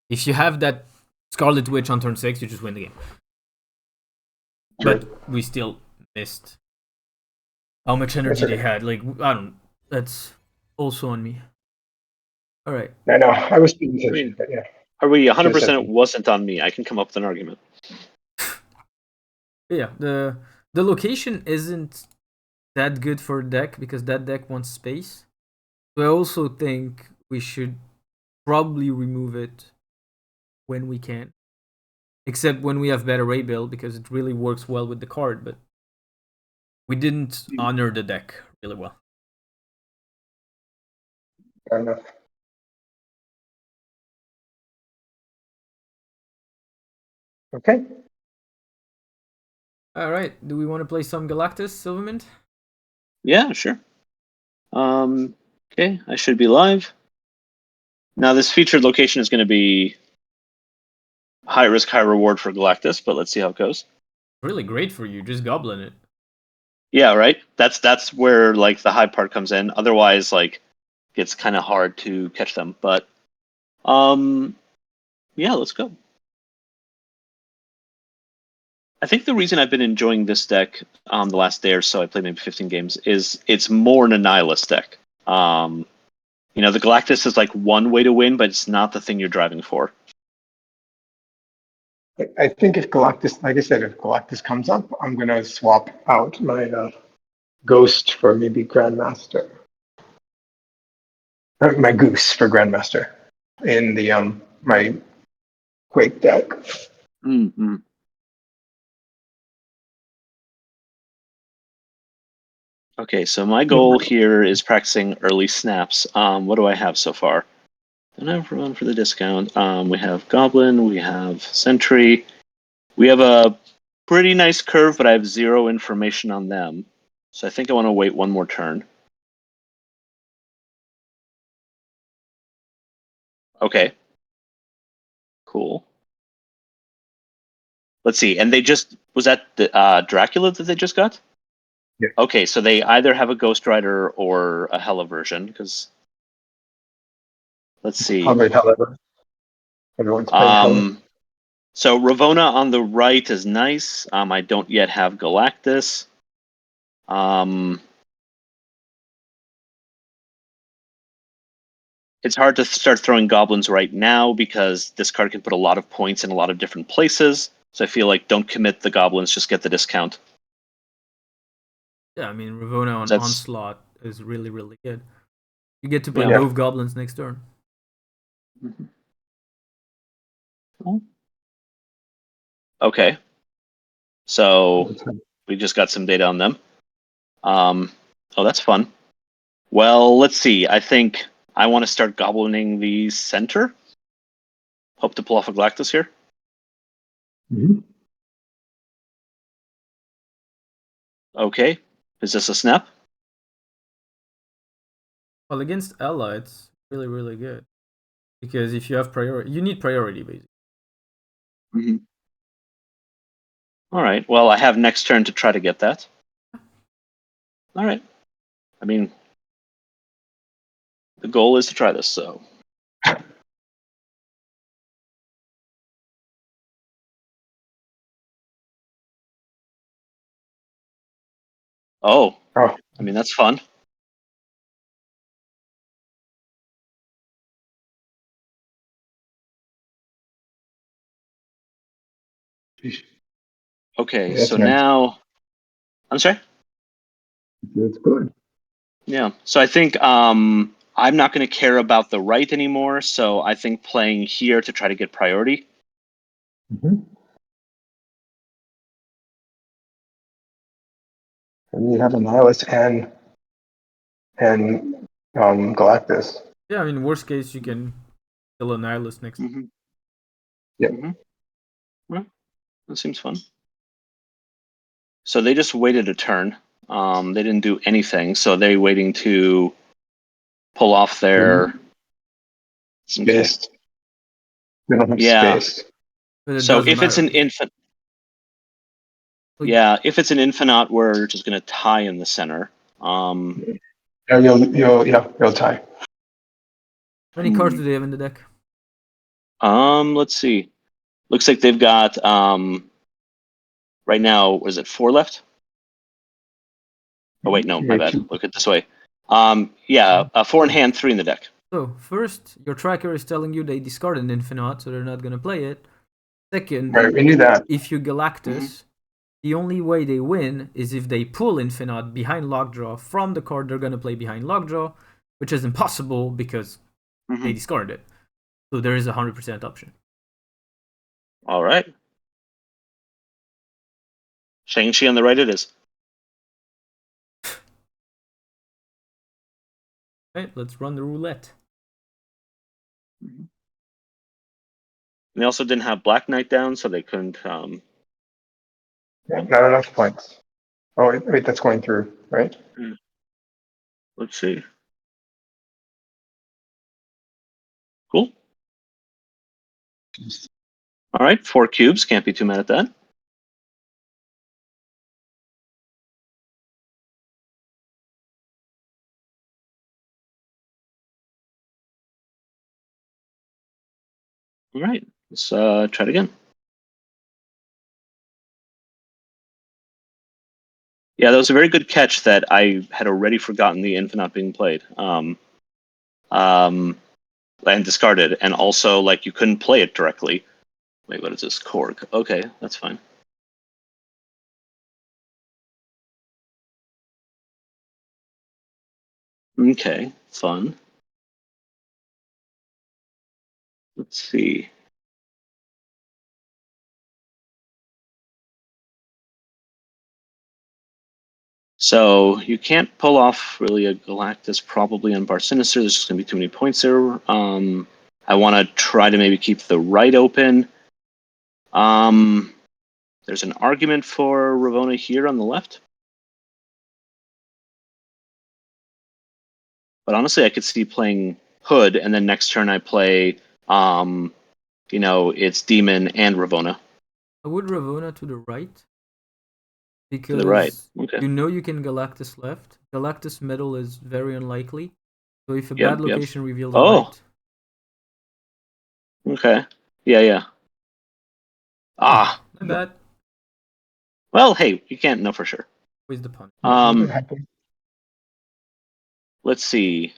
If you have that Scarlet Witch on turn 6, you just win the game. true. But we still missed how much energy That's they okay. had. Like, I don't. That's also on me. All right. I know I was speaking I to mean, but yeah, are we should have 100% said it something. wasn't on me? I can come up with an argument. But yeah, the location isn't that good for a deck because that deck wants space. So I also think we should probably remove it when we can. Except when we have better Ray build because it really works well with the card, but we didn't honor the deck really well. Fair enough. Okay. All right, do we want to play some Galactus, Silvermint? Yeah, sure. Okay, I should be live. Now, this featured location is going to be high risk, high reward for Galactus, but let's see how it goes. Really great for you, just goblin it. Yeah, right. That's where like the high part comes in. Otherwise, like it's kind of hard to catch them. But yeah, let's go. I think the reason I've been enjoying this deck the last day or so, I played maybe 15 games, is it's more an Annihilus deck. The Galactus is like one way to win, but it's not the thing you're driving for. I think if Galactus, like I said, if Galactus comes up, I'm gonna swap out my Ghost for maybe Grandmaster. My Goose for Grandmaster in the my Quake deck. Mm-hmm. Okay, so my goal here is practicing early snaps. What do I have so far? Don't have one for the discount. We have Goblin, we have Sentry. We have a pretty nice curve, but I have 0 information on them. So I think I want to wait one more turn. Okay. Cool. Let's see. And they just was that the Dracula that they just got? Yeah. Okay, so they either have a Ghost Rider or a Hela version. Because let's see. However, everyone's playing Hela. So Ravonna on the right is nice. I don't yet have Galactus. It's hard to start throwing goblins right now because this card can put a lot of points in a lot of different places. So I feel like don't commit the goblins, just get the discount. Yeah, I mean Ravonna on That's Onslaught is really, really good. You get to play Yeah. both goblins next turn. okay. So we just got some data on them. Oh, that's fun. Well, let's see. I think I want to start goblining the center. Hope to pull off a Galactus here. Mhm. Okay. Is this a snap? Well, against Ella, it's really, really good because if you have priority, you need priority basically. Mm-hmm. All right. Well, I have next turn to try to get that. All right. I mean, the goal is to try this, so. Oh, Oh, I mean, that's fun. Okay, that's so nice. now, I'm sorry? That's good. Yeah, so I think I'm not going to care about the right anymore, so I think playing here to try to get priority. Mm-hmm. And you have Annihilus and Galactus. Yeah, I mean, worst case, you can kill a nihilist next. Mm-hmm. Yep. Mm-hmm. Well, that seems fun. So they just waited a turn. They didn't do anything, so they're waiting to pull off their okay. Space. They don't have Yeah. space. But it So doesn't if it's matter. an infant, Like, yeah, if it's an infinite, we're just gonna tie in the center. Yeah, you'll tie. how many cards do they have in the deck? Let's see. Looks like they've got right now. Was it 4 left? Oh wait, no, my Yeah, bad. two. Look at it this way. Yeah, 4 in hand, 3 in the deck. So, first, your tracker is telling you they discard an Infinite, so they're not going to play it. Second, Right, we knew that. if you Galactus, the only way they win is if they pull Infinite behind Lockjaw from the card they're going to play behind Lockjaw, which is impossible because they discarded it. So there is a 100% option. All right. Shang-Chi on the right it is. Okay, let's run the roulette. And they also didn't have Black Knight down, so they couldn't. Yeah, not enough points. Oh, wait, that's going through, right? Let's see. Cool. All right, 4 cubes. Can't be too mad at that. All right, let's try it again. Yeah, that was a very good catch that I had already forgotten the Infinite being played. And discarded, and also like you couldn't play it directly. Wait, what is this? Korg. Okay, that's fine. Okay, fun. Let's see. So you can't pull off really a Galactus probably on Bar Sinister. There's just gonna be too many points there. I want to try to maybe keep the right open. There's an argument for Ravonna here on the left, but honestly, I could see playing Hood, and then next turn I play, it's Demon and Ravonna I would Ravonna to the right. to the right. Because Okay. you know you can Galactus left. Galactus middle is very unlikely. So if a Yep. bad location reveals Oh. right. Okay. Yeah. Ah. My bad. Well, hey, you can't know for sure. Where's the pun? Let's see.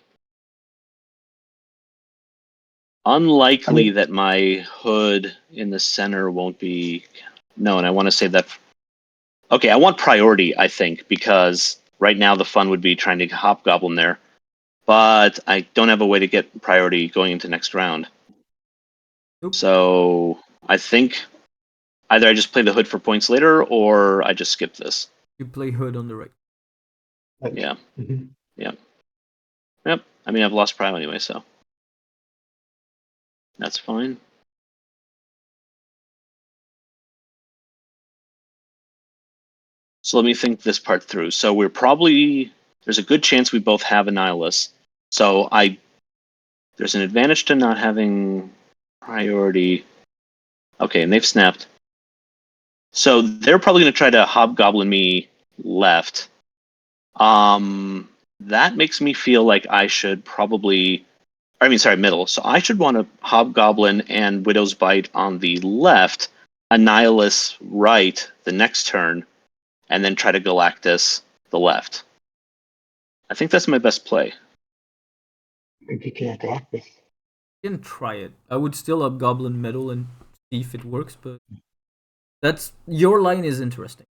Unlikely that my Hood in the center won't be. No, and I want to save that. Okay, I want priority, I think, because right now the fun would be trying to hobgoblin there. But I don't have a way to get priority going into next round. Nope. So I think either I just play the Hood for points later, or I just skip this. You play Hood on the right. Yeah. Mm-hmm. Yeah. Yep. I mean, I've lost Prime anyway, so that's fine. So let me think this part through. So there's a good chance we both have Annihilus. So there's an advantage to not having priority. Okay, and they've snapped. So they're probably going to try to hobgoblin me left. That makes me feel like I should probably. Middle. So I should want a Hobgoblin and Widow's Bite on the left, Annihilus right the next turn, and then try to Galactus the left. I think that's my best play. I think you can't Galactus. You can try it. I would still up Goblin Metal and see if it works, but your line is interesting.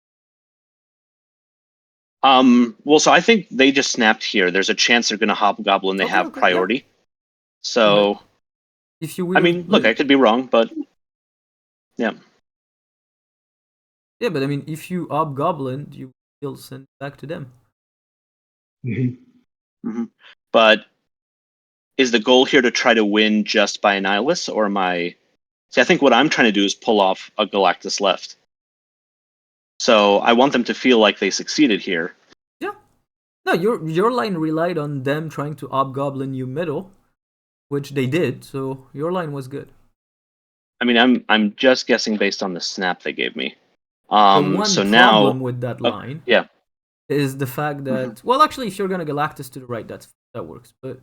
Well, so I think they just snapped here. There's a chance they're going to Hobgoblin. They have priority. Yeah. So, if you look, I could be wrong, but yeah. Yeah, but I mean, if you Hobgoblin, you still send it back to them. But is the goal here to try to win just by Annihilus, or am I? See, I think what I'm trying to do is pull off a Galactus left. So I want them to feel like they succeeded here. Yeah. No, your line relied on them trying to Hobgoblin you middle, which they did. So your line was good. I mean, I'm just guessing based on the snap they gave me. The one problem with that line, is the fact that well, actually, if you're gonna Galactus to the right, that works. But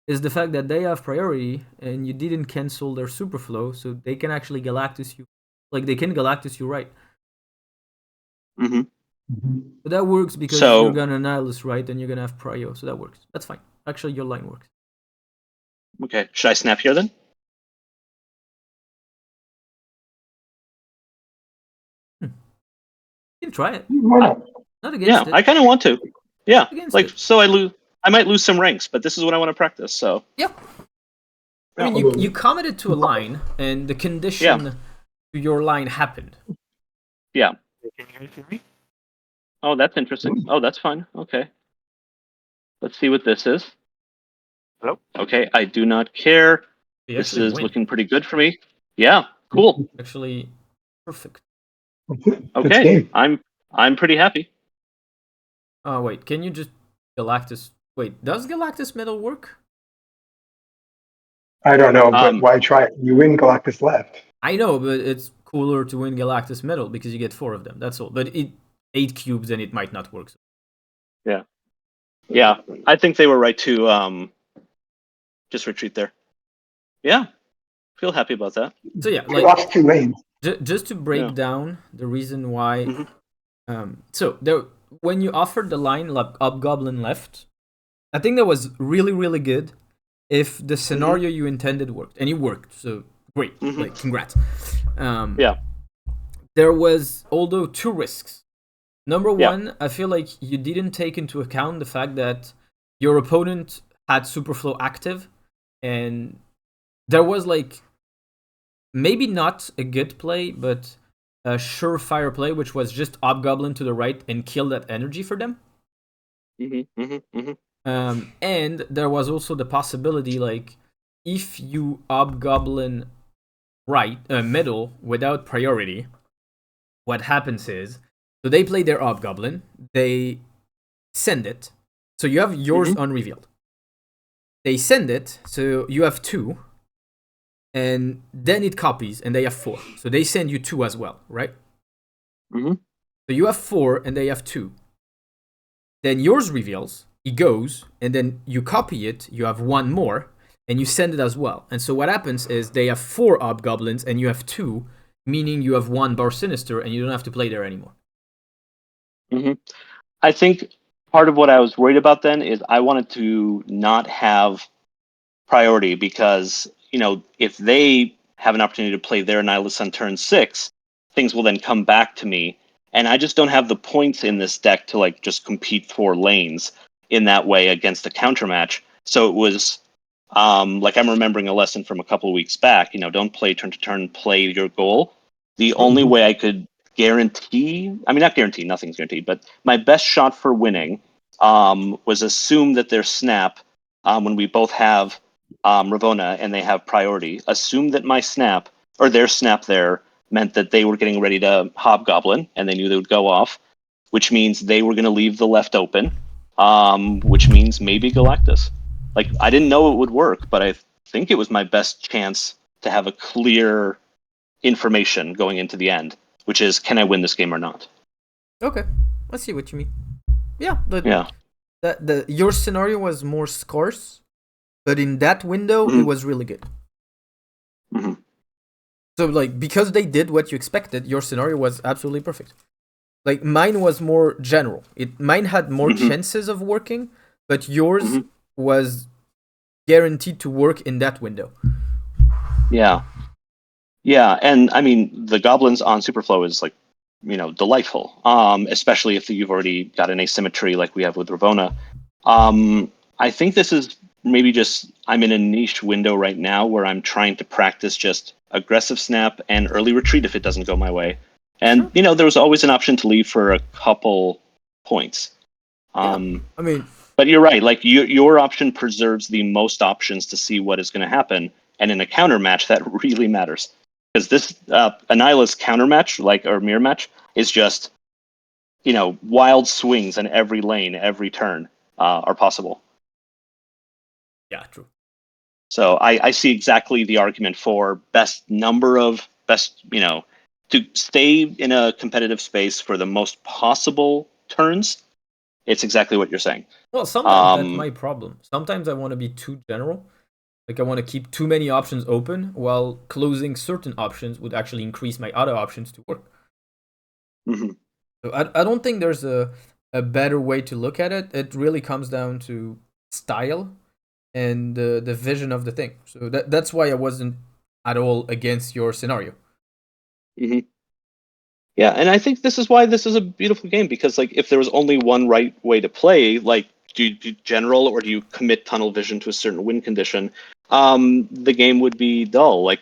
is the fact that they have priority and you didn't cancel their Superflow, so they can actually Galactus you, like they can Galactus you right. But that works because you're gonna Annihilus right, and you're gonna have Prio, so that works. That's fine. Actually, your line works. Okay, should I snap here then? You can try it. Not against it. I kind of want to. Yeah, so I might lose some ranks, but this is what I want to practice. So yeah. I mean, you committed to a line, and the condition to your line happened. Yeah. Can you hear me? Oh, that's interesting. Oh, that's fine. Okay. Let's see what this is. Hello? Okay, I do not care. This is looking pretty good for me. Yeah, cool. Actually, perfect. Okay, I'm pretty happy. Oh, wait, can you just Galactus... Wait, does Galactus Middle work? I don't know, but why try it? You win Galactus left. I know, but it's cooler to win Galactus Middle because you get 4 of them, that's all. But 8 cubes and it might not work. So. Yeah. Yeah, I think they were right to just retreat there. Yeah, feel happy about that. So yeah, like lost 2 lanes. Just to break down the reason why. So there, when you offered the line like Hobgoblin left, I think that was really really good. If the scenario you intended worked, and it worked, so great, like congrats. There was although 2 risks. Number one, I feel like you didn't take into account the fact that your opponent had Superflow active, and there was like maybe not a good play, but a surefire play, which was just Hobgoblin to the right and kill that energy for them. And there was also the possibility, like, if you Hobgoblin right, middle without priority, what happens is, so they play their Hobgoblin, they send it, so you have yours unrevealed. They send it, so you have 2, and then it copies, and they have 4. So they send you 2 as well, right? So you have 4, and they have 2. Then yours reveals, it goes, and then you copy it, you have 1 more, and you send it as well. And so what happens is they have 4 Hobgoblins, and you have 2, meaning you have 1 Bar Sinister, and you don't have to play there anymore. I think part of what I was worried about then is I wanted to not have priority because, if they have an opportunity to play their Annihilus on turn 6, things will then come back to me. And I just don't have the points in this deck to like just compete for lanes in that way against a counter match. So it was like I'm remembering a lesson from a couple of weeks back, don't play turn to turn, play your goal. The only way I could guarantee, not guarantee, nothing's guaranteed, but my best shot for winning was assume that their snap, when we both have Ravonna and they have priority, assume that my snap, or their snap there, meant that they were getting ready to Hobgoblin and they knew they would go off, which means they were going to leave the left open, which means maybe Galactus. Like, I didn't know it would work, but I think it was my best chance to have a clear information going into the end, which is, can I win this game or not? Okay, I see what you mean. Yeah, but your scenario was more scarce, but in that window it was really good. So like because they did what you expected, your scenario was absolutely perfect. Like mine was more general. Mine had more chances of working, but yours was guaranteed to work in that window. Yeah. Yeah, and I mean the goblins on Superflow is like, delightful. Especially if you've already got an asymmetry like we have with Ravona. I think this is maybe just I'm in a niche window right now where I'm trying to practice just aggressive snap and early retreat if it doesn't go my way. And there was always an option to leave for a couple points. I mean, but you're right. Like your option preserves the most options to see what is going to happen, and in a counter match, that really matters because this Annihilus counter match, or mirror match, is just wild swings in every lane, every turn are possible. Yeah, true. So I see exactly the argument for best to stay in a competitive space for the most possible turns. It's exactly what you're saying. Well, sometimes that's my problem. Sometimes I want to be too general. Like I want to keep too many options open while closing certain options would actually increase my other options to work. So I don't think there's a better way to look at it. It really comes down to style and the vision of the thing. So that's why I wasn't at all against your scenario. Yeah, and I think this is why this is a beautiful game, because like if there was only one right way to play, like do you do general or do you commit tunnel vision to a certain win condition, the game would be dull. Like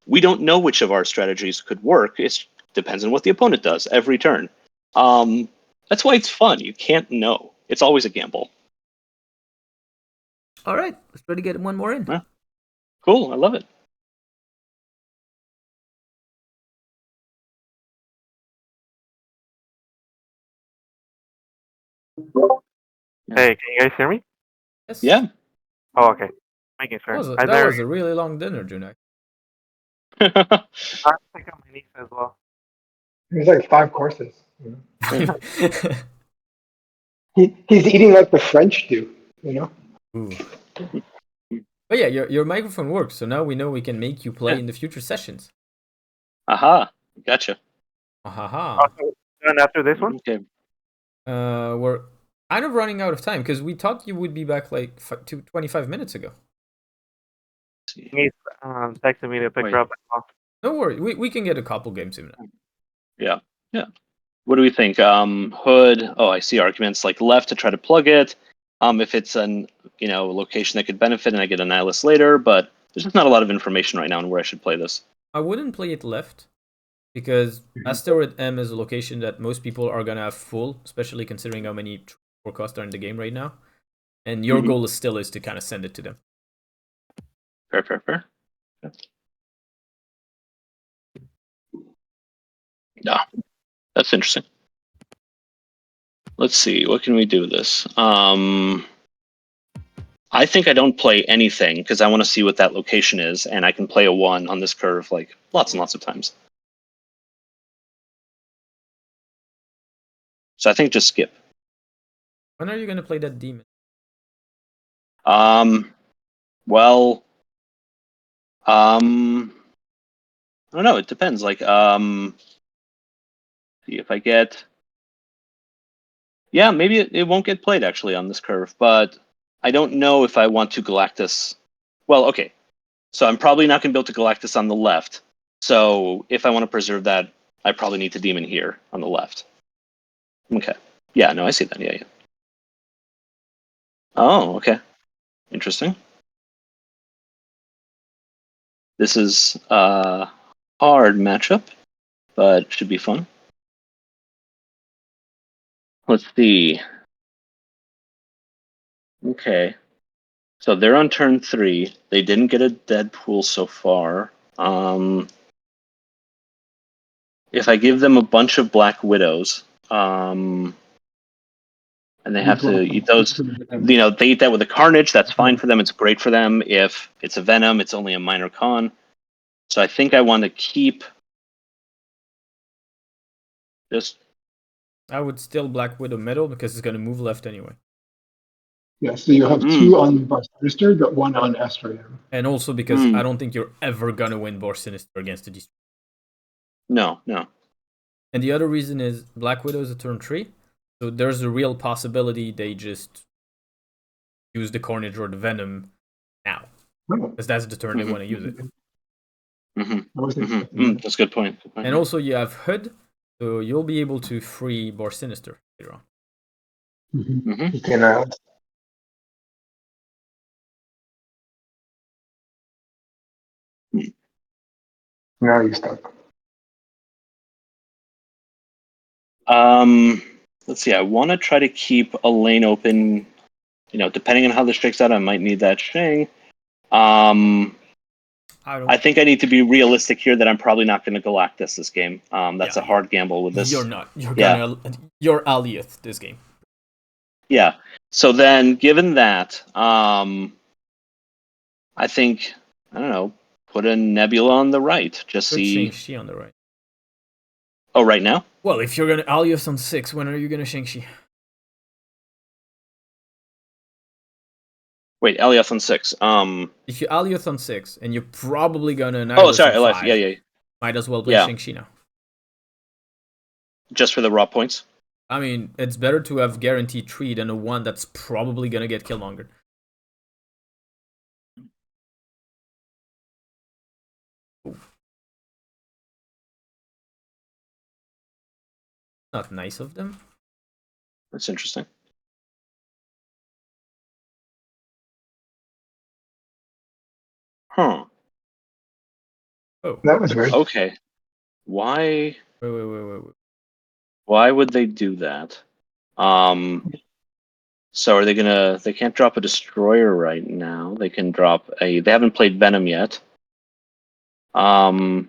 we don't know which of our strategies could work. It depends on what the opponent does every turn. That's why it's fun. You can't know. It's always a gamble. All right, let's try to get one more in. Yeah. Cool, I love it. Hey, can you guys hear me? Yes. Yeah. Oh, okay. Making sure. That was a really long dinner, Junak. I pick up my niece as well. There's like 5 courses. He's eating like the French do, Ooh. But yeah, your microphone works, so now we know we can make you play in the future sessions. Aha, gotcha. Ahaha. And after this one? Okay. We're kind of running out of time because we thought you would be back like 25 minutes ago. He's texted me to pick her up as well. No worry, we can get a couple games in. Yeah. What do we think? Hood. Oh, I see arguments like left to try to plug it. If it's an location that could benefit, and I get a nihilist later, but there's just not a lot of information right now on where I should play this. I wouldn't play it left because Asteroid M is a location that most people are gonna have full, especially considering how many forecasts are in the game right now. And your goal is to kind of send it to them. Fair. Yeah, that's interesting. Let's see, what can we do with this? I think I don't play anything because I want to see what that location is, and I can play a 1 on this curve like lots and lots of times. So I think just skip. When are you gonna play that demon? Well, I don't know. It depends. Like, see if I get. Yeah, maybe it won't get played actually on this curve, but I don't know if I want to Galactus. Well, okay. So I'm probably not going to build to Galactus on the left. So if I want to preserve that, I probably need to Demon here on the left. Okay. Yeah, no, I see that. Yeah. Oh, okay. Interesting. This is a hard matchup, but should be fun. Let's see. Okay. So they're on turn 3. They didn't get a Deadpool so far. If I give them a bunch of Black Widows, and they have to eat those, they eat that with a Carnage, that's fine for them. It's great for them. If it's a Venom, it's only a minor con. So I think I want to keep just. I would still Black Widow middle because it's gonna move left anyway. Yeah, so you have Mm. two on Bar Sinister, but one on Astraea. And also because I don't think you're ever gonna win Bar Sinister against the Destroyer. No. And the other reason is Black Widow is a turn 3, so there's a real possibility they just use the Carnage or the Venom now, because that's the turn they want to use it. I wasn't expecting that. That's a good point. And also you have Hood, so you'll be able to free Bar Sinister later on. You can, now you stop. Let's see. I want to try to keep a lane open. Depending on how this shakes out, I might need that Shang. I think I need to be realistic here that I'm probably not going to Galactus this game. That's a hard gamble with this. You're not. You're Alioth this game. Yeah. So then, given that, I think, I don't know, put a Nebula on the right. Just Put see. Shang-Chi on the right. Oh, right now? Well, if you're gonna Alioth on 6, when are you gonna Shang-Chi? Wait, Alioth on 6. If you Alioth on 6, and you're probably gonna Oh, Annihilus sorry, on Alioth. 5, Yeah. might as well play Yeah. Shang-Chi now. Just for the raw points? I mean, it's better to have guaranteed 3 than a 1 that's probably gonna get Killmonger. Ooh. Not nice of them. That's interesting. Huh. Oh. That was weird. Okay. Why Wait. why would they do that? So are they can't drop a destroyer right now. They can drop they haven't played Venom yet. What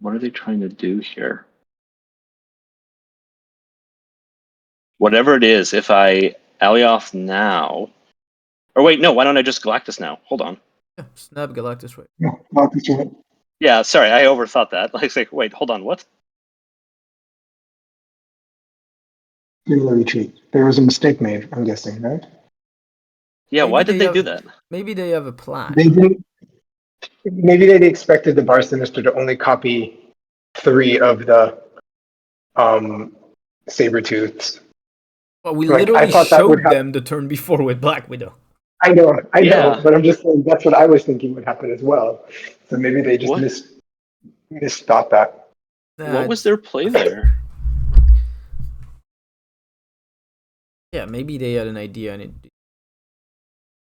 are they trying to do here? Whatever it is, if I Alioth now, or wait, no, why don't I just Galactus now? Hold on. Yeah, snap Galactus right. Yeah, not this one. Yeah, sorry, I overthought that. Like, wait, hold on, what? Singular retreat. There was a mistake made, I'm guessing, right? Yeah, why did they do that? Maybe they have a plan. They didn't. Maybe they expected the Bar Sinister to only copy 3 of the Sabretooths. Well, we Like, literally I thought that would showed happen. them the turn before with Black Widow. I know, Yeah. but I'm just saying that's what I was thinking would happen as well. So maybe they just What? misthought that. What was their play there? Yeah, maybe they had an idea and it.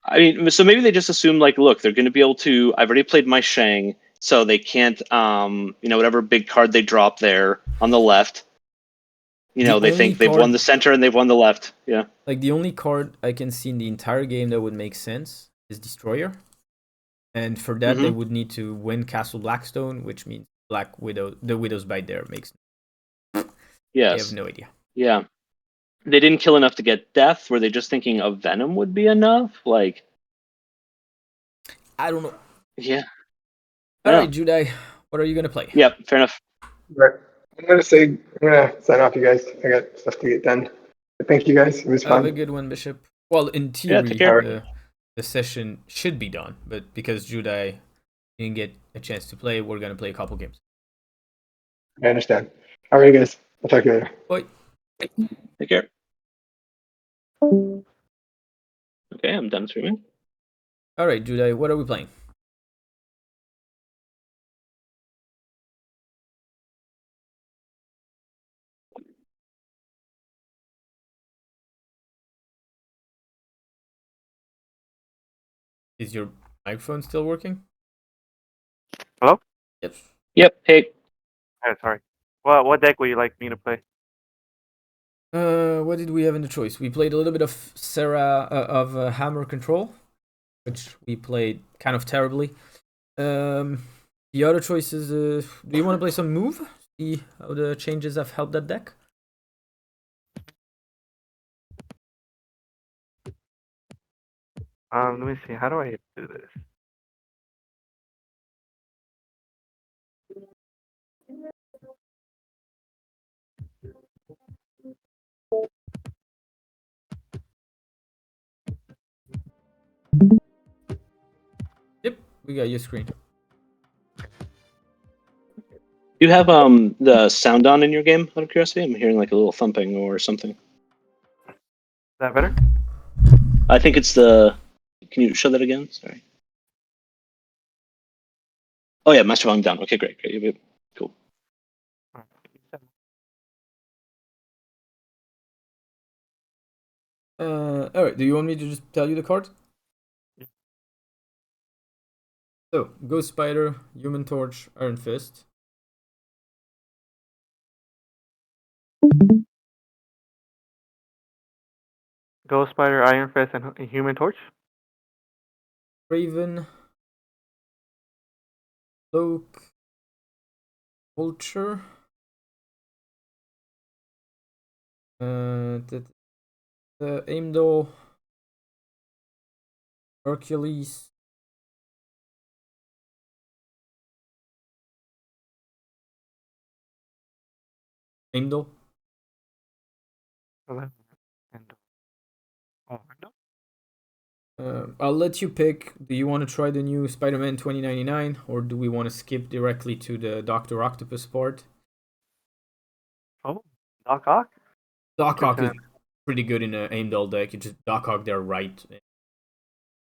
I mean, so maybe they just assumed, like, look, they're going to be able to. I've already played my Shang, so they can't, whatever big card they drop there on the left. They think they've won the center and they've won the left. Yeah. Like, the only card I can see in the entire game that would make sense is Destroyer. And for that, they would need to win Castle Blackstone, which means Black Widow, the Widow's Bite there makes. Yes. I have no idea. Yeah. They didn't kill enough to get death. Were they just thinking a Venom would be enough? Like, I don't know. yeah. All right, Judai, what are you gonna play? Yep, fair enough. Right. I'm gonna sign off, you guys. I got stuff to get done. But thank you guys. It was fun. Have a good one, Bishop. Well, in Yeah, theory, take care. the session should be done, but because Judai didn't get a chance to play, we're gonna play a couple games. I understand. All right, guys. I'll talk to you later. Bye. Take care. Okay, I'm done streaming. All right, Judai, what are we playing? Is your microphone still working? Hello? Yep. Yep. Hey. Oh, sorry. Well, what deck would you like me to play? What did we have in the choice? We played a little bit of Sarah Hammer Control, which we played kind of terribly. The other choices. Do you want to play some Move? See how the changes have helped that deck. Let me see. How do I do this? We got your screen. You have the sound on in your game, out of curiosity? I'm hearing like a little thumping or something. Is that better? I think it's the. Can you show that again? Sorry. Oh yeah, master volume down. Okay, great. Cool. All right. Do you want me to just tell you the cards? So, Ghost Spider, Human Torch, Iron Fist. Ghost Spider, Iron Fist, and Human Torch. Raven, Cloak, Vulture, the Aimdol, Hercules, Aimdol. I'll let you pick. Do you want to try the new Spider-Man 2099, or do we want to skip directly to the Doctor Octopus part? Oh, Doc Ock. Doc Ock is pretty good in an Aimdol deck. You just Doc Ock there right,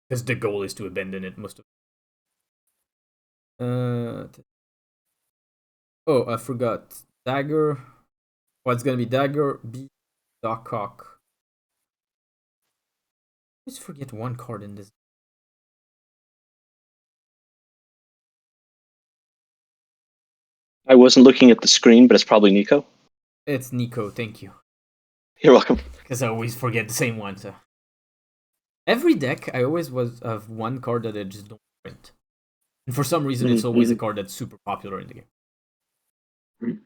because the goal is to abandon it most of. Oh, I forgot. Dagger. What's gonna be Dagger? B. Doc Ock. I always forget one card in this. I wasn't looking at the screen, but it's probably Nico. It's Nico. Thank you. You're welcome. Because I always forget the same one. So every deck, I always have one card that I just don't print, and for some reason, it's always a card that's super popular in the game.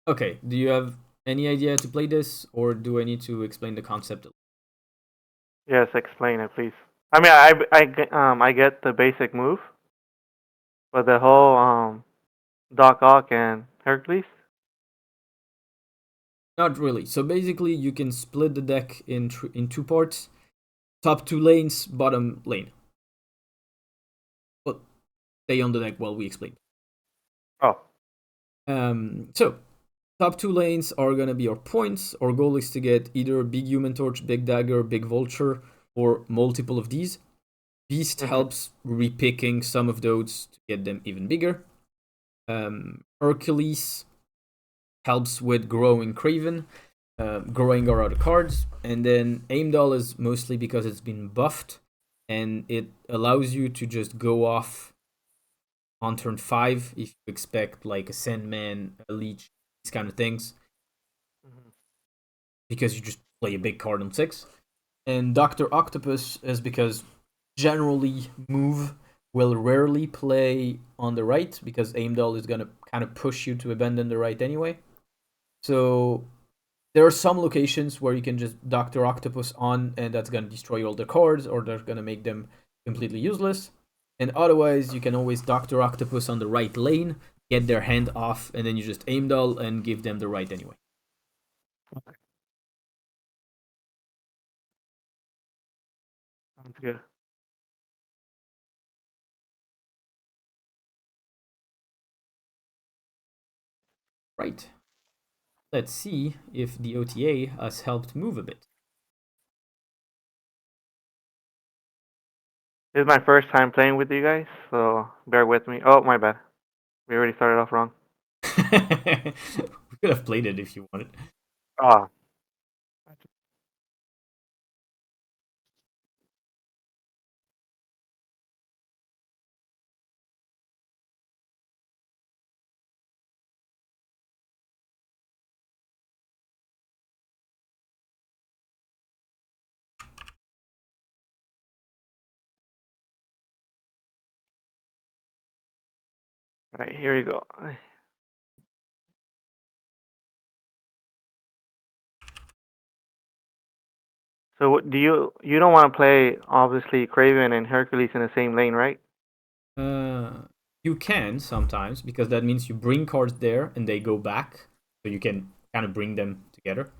Okay. Do you have any idea to play this, or do I need to explain the concept? Yes, explain it, please. I mean, I get the basic move, but the whole Doc Ock and Hercules. Not really. So basically, you can split the deck in two parts: top two lanes, bottom lane. But stay on the deck while we explain. Oh. So top two lanes are gonna be our points. Our goal is to get either Big Human Torch, Big Dagger, Big Vulture, or multiple of these. Beast helps repicking some of those to get them even bigger. Hercules helps with growing Craven, growing our other cards, and then Aimdol is mostly because it's been buffed, and it allows you to just go off on turn 5 if you expect like a Sandman, a Leech, these kind of things, because you just play a big card on 6. And Dr. Octopus is because generally move will rarely play on the right, because Aimdol is going to kind of push you to abandon the right anyway. So there are some locations where you can just Dr. Octopus on, and that's going to destroy all the cards, or they're going to make them completely useless. And otherwise, you can always Dr. Octopus on the right lane, get their hand off, and then you just Aimdol and give them the right anyway. Okay. Sounds good. Right. Let's see if the OTA has helped move a bit. This is my first time playing with you guys, so bear with me. Oh, my bad. We already started off wrong. We could have played it if you wanted. Ah. Right, here we go. So do you don't want to play obviously Craven and Hercules in the same lane, right? You can sometimes, because that means you bring cards there and they go back, so you can kind of bring them together.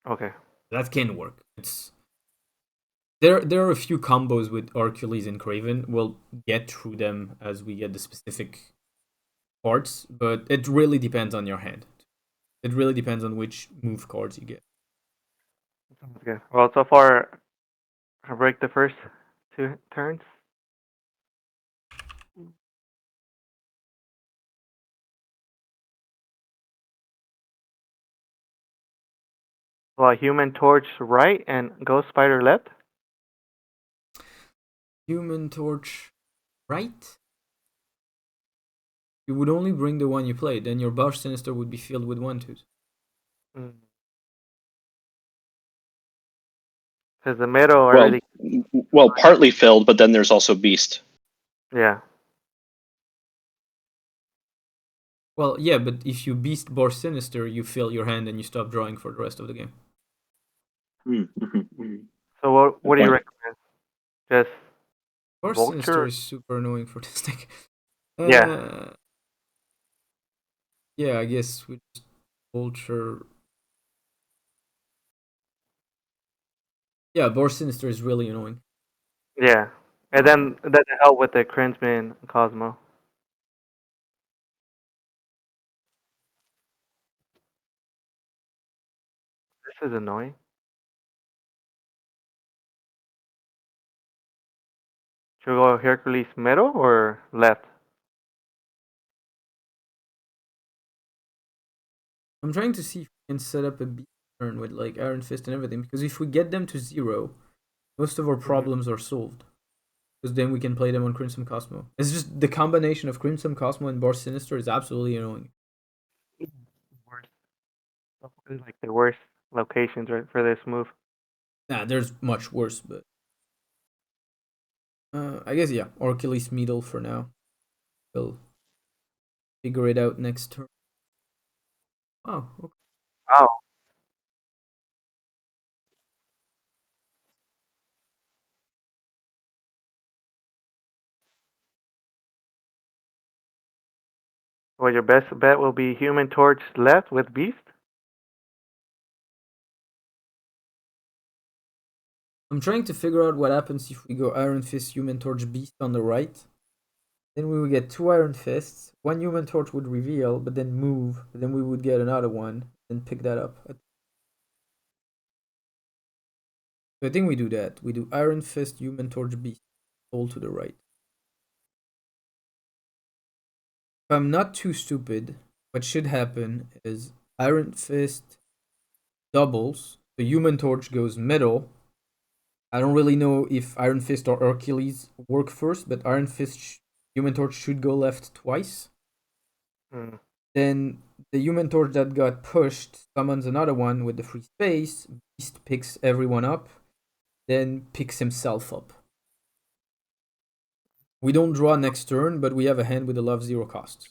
Okay. That can work. It's There are a few combos with Hercules and Craven. We'll get through them as we get the specific parts, but it really depends on your hand. It really depends on which move cards you get. Sounds good. Well, so far, I break the first 2 turns. Well, Human Torch right and Ghost Spider left. Human Torch, right? You would only bring the one you played, then your Bar Sinister would be filled with 1/2s. Because the middle Well, already. well, partly filled, but then there's also Beast. Yeah. Well, yeah, but if you Beast Bar Sinister, you fill your hand and you stop drawing for the rest of the game. So what do you point. recommend? Just Bar Sinister Vulture? is super annoying for this deck. Yeah. Yeah, I guess we just Vulture. Yeah, Bar Sinister is really annoying. Yeah. And then it doesn't help with the Crimson Cosmo. This is annoying. Should we go Hercules middle or left? I'm trying to see if we can set up a beast turn with like Iron Fist and everything, because if we get them to 0, most of our problems are solved. Because then we can play them on Crimson Cosmo. It's just the combination of Crimson Cosmo and Bar Sinister is absolutely annoying. Worst. Like the worst locations right for this move. Nah, there's much worse, but I guess yeah, Hercules middle for now. We'll figure it out next turn. Oh, okay. Oh. Well, your best bet will be Human Torch left with Beast. I'm trying to figure out what happens if we go Iron Fist, Human Torch, Beast on the right. Then we would get 2 Iron Fists. 1 Human Torch would reveal, but then move. Then we would get another one, and pick that up. So I think we do that. We do Iron Fist, Human Torch, Beast, all to the right. If I'm not too stupid, what should happen is Iron Fist doubles. The Human Torch goes middle. I don't really know if Iron Fist or Hercules work first, but Iron Fist, Human Torch should go left twice. Then the Human Torch that got pushed summons another one with the free space. Beast picks everyone up, then picks himself up. We don't draw next turn, but we have a hand with a lot of 0 costs.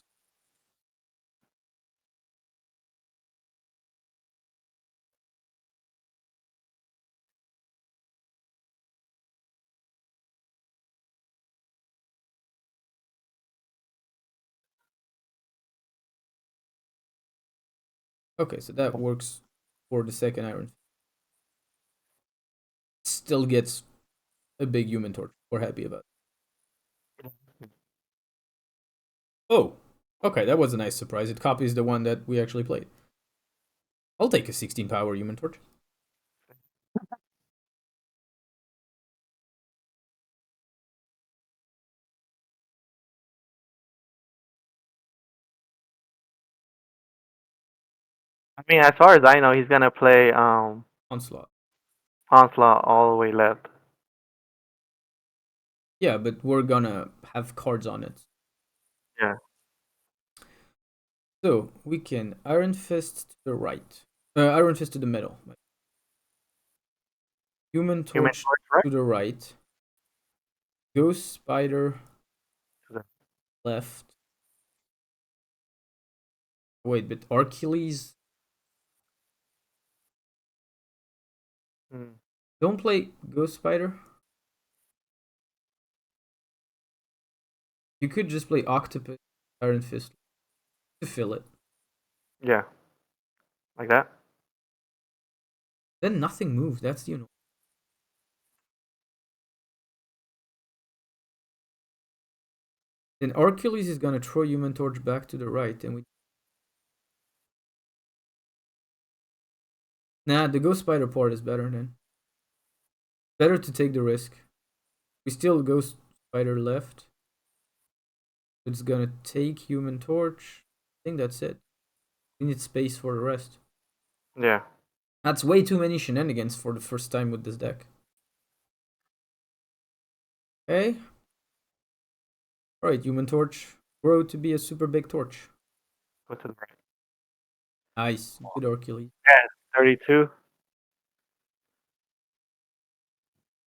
Okay, so that works for the second Iron. Still gets a big Human Torch. We're happy about it. Oh, okay, that was a nice surprise. It copies the one that we actually played. I'll take a 16 power Human Torch. I mean, as far as I know, he's gonna play Onslaught. Onslaught all the way left. Yeah, but we're gonna have cards on it. Yeah. So we can Iron Fist to the right. Iron Fist to the middle. Human Torch right? to the right. Ghost Spider To the- left. Wait, but Hercules. Don't play Ghost Spider. You could just play Octopus, Iron Fist to fill it. Yeah. Like that. Then nothing moves. That's Then Hercules is gonna throw Human Torch back to the right, and we. Nah, the Ghost Spider part is better then. Better to take the risk. We still Ghost Spider left. It's gonna take Human Torch. I think that's it. We need space for the rest. Yeah. That's way too many shenanigans for the first time with this deck. Okay. Alright, Human Torch. Grow to be a super big torch. Go to the right. Nice. Good Hercules. Yeah, 32.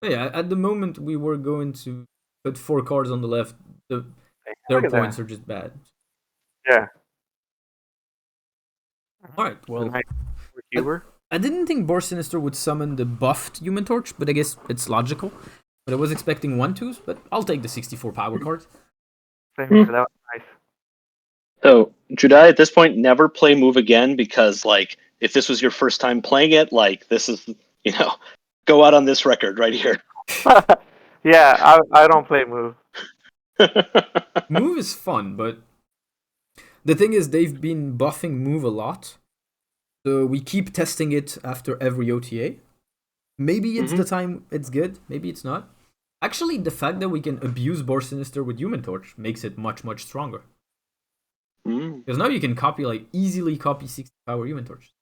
Yeah, at the moment we were going to put 4 cards on the left. Hey, Their look at points that. are just bad. Yeah. Alright, well. Nice. Cuber. I didn't think Boar Sinister would summon the buffed Human Torch, but I guess it's logical. But I was expecting 1/2s, but I'll take the 64 power card. Same here. That was nice. So, Judai, at this point, never play move again because, like, if this was your first time playing it, like, this is, go out on this record right here. Yeah, I don't play move. Move is fun, but the thing is they've been buffing move a lot. So we keep testing it after every OTA. Maybe it's the time it's good, maybe it's not. Actually, the fact that we can abuse Boar Sinister with Human Torch makes it much, much stronger. Because now you can easily copy 60 power Human Torch.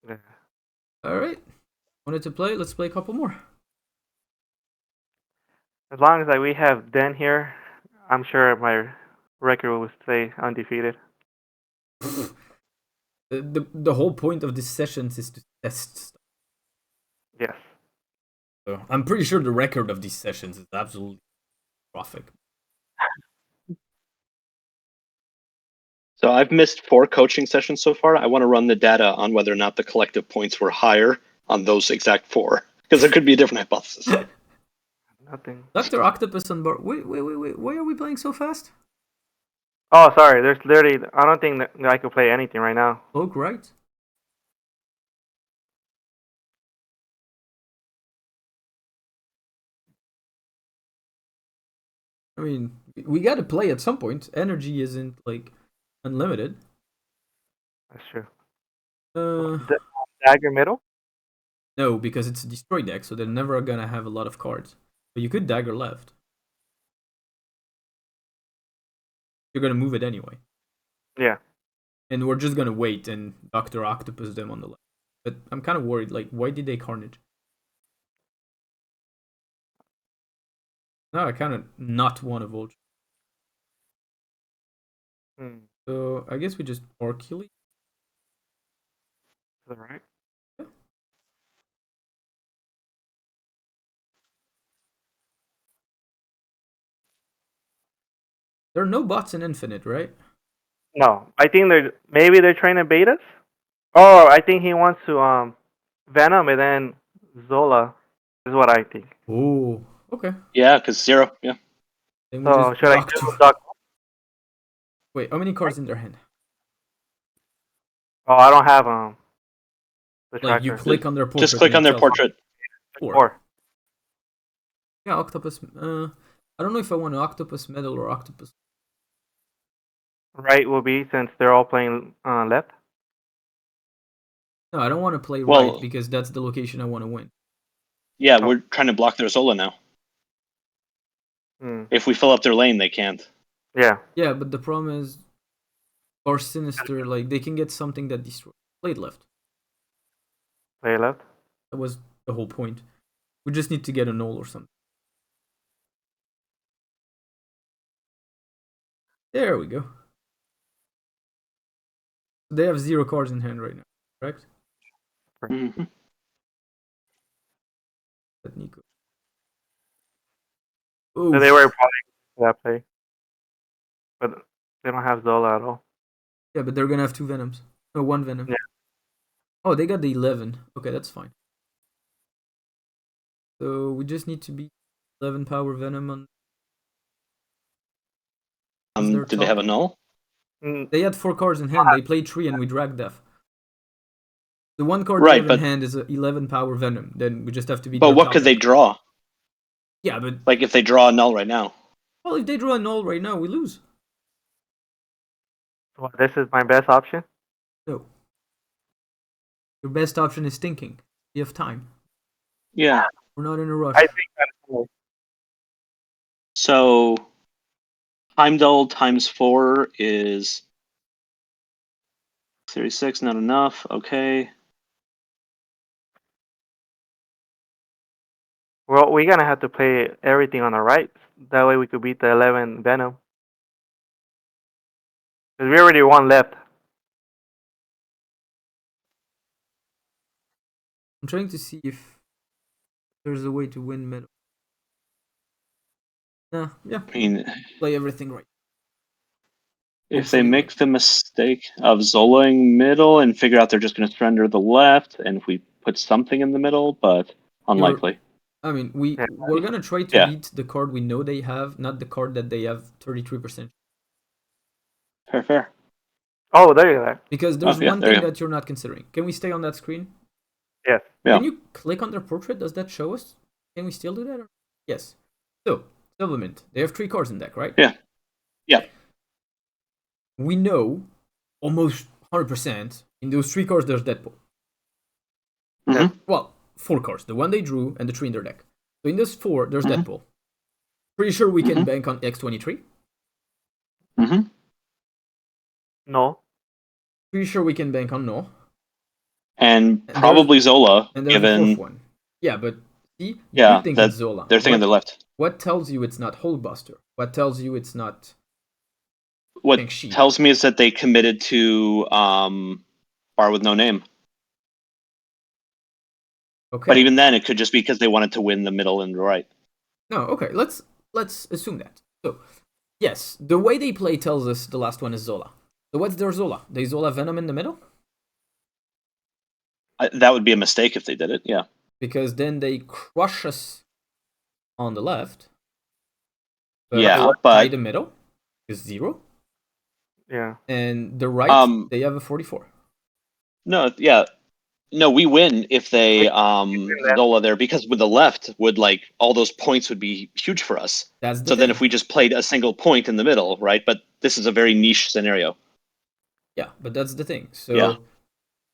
Yeah. Alright. Wanted to play? Let's play a couple more. As long as we have Den here, I'm sure my record will stay undefeated. The whole point of these sessions is to test stuff. Yes. So I'm pretty sure the record of these sessions is absolutely catastrophic. So I've missed 4 coaching sessions so far. I want to run the data on whether or not the collective points were higher on those exact 4, because there could be a different hypothesis. Nothing. Dr. Octopus on board. Wait. Why are we playing so fast? Oh, sorry. There's literally. I don't think that I could play anything right now. Cloak, right? I mean, we gotta play at some point. Energy isn't unlimited. That's true. Uh, Dagger middle. no, because it's a destroy deck, so they're never gonna have a lot of cards. But you could dagger left. You're gonna move it anyway. Yeah. And we're just gonna wait and Dr. Octopus them on the left. But I'm kind of worried. Why did they Carnage? No, I kind of not want a Vulture. So I guess we just Hercules. Is that right? Yeah. There are no bots in Infinite, right? No, I think they're trying to bait us. Oh, I think he wants to Venom and then Zola is what I think. Oh, okay. Yeah, because 0, yeah. Then we So just should I do Doc? Wait, how many cards in their hand? Oh, I don't have the tracker. You click on their portrait. Just click on their portrait. 4. Yeah, Octopus. I don't know if I want an Octopus Medal or Octopus. Right will be since they're all playing left. No, I don't want to play Well- right because that's the location I want to win. Yeah, we're trying to block their Zola now. If we fill up their lane, they can't. Yeah. Yeah, but the problem is, or Sinister, they can get something that destroys. Played left. Play left. That was the whole point. We just need to get a null or something. There we go. They have 0 cards in hand right now, correct? Mm-hmm. Let Nico. So they were probably that play, but they don't have Zola at all. Yeah, but they're gonna have 2 Venoms. No, 1 Venom. Yeah. Oh, they got the 11. Okay, that's fine. So we just need to beat 11 power Venom on. Did they have a null? They had 4 cards in hand. They played 3 and we dragged Death. The 1 card Right, they have but- in hand is a 11 power Venom. Then we just have to beat. But their what top could they deck. draw? Yeah, but Like if they draw a null right now. well, if they draw a null right now, we lose. So this is my best option. No. Your best option is thinking. You have time. Yeah. We're not in a rush. I think that's So Heimdall times 4 is 36, not enough. Okay. well, we're gonna have to play everything on the right. That way we could beat the 11 Venom. Because we already won left. I'm trying to see if there's a way to win middle. Yeah, I mean, play everything right. if they Hopefully make the mistake of Zoloing middle and figure out they're just going to surrender the left, and if we put something in the middle, but unlikely. I mean, Yeah. we're gonna try to Yeah. beat the card we know they have, not the card that they have 33%. Fair. Oh, there you are. Because there's yeah, one there you thing go. that you're not considering. Can we stay on that screen? Yes. Yeah. Can you click on their portrait? Does that show us? Can we still do that? Yes. So, Silvermint, they have 3 cards in deck, right? Yeah. Yeah. We know almost 100% in those 3 cards there's Deadpool. Mhm. Well, 4 cards. The one they drew and the 3 in their deck. So in those 4, there's Mhm. Deadpool. Pretty sure we can Mhm. bank on X23. Mhm. No. Pretty sure we can bank on No. And And probably Zola, And there's a 4th given one. Yeah, but see, yeah you think that it's Zola. they're thinking on the left. What tells you it's not Hulkbuster? What tells you it's not What Shang-Chi? tells me is that they committed to Bar with no name. Okay. But even then, it could just be because they wanted to win the middle and the right. No, okay. Let's assume that. So, yes, the way they play tells us the last one is Zola. So what's their Zola? They Zola Venom in the middle? That would be a mistake if they did it. Yeah. Because then they crush us on the left. Yeah, tie but the middle is 0. Yeah. And the right, Um, they have a 44. no, yeah, no, we win if they left. Zola there because with the left would like all those points would be huge for us. That's the So thing. then if we just played a single point in the middle, right? But this is a very niche scenario. Yeah, but that's the thing. So Yeah.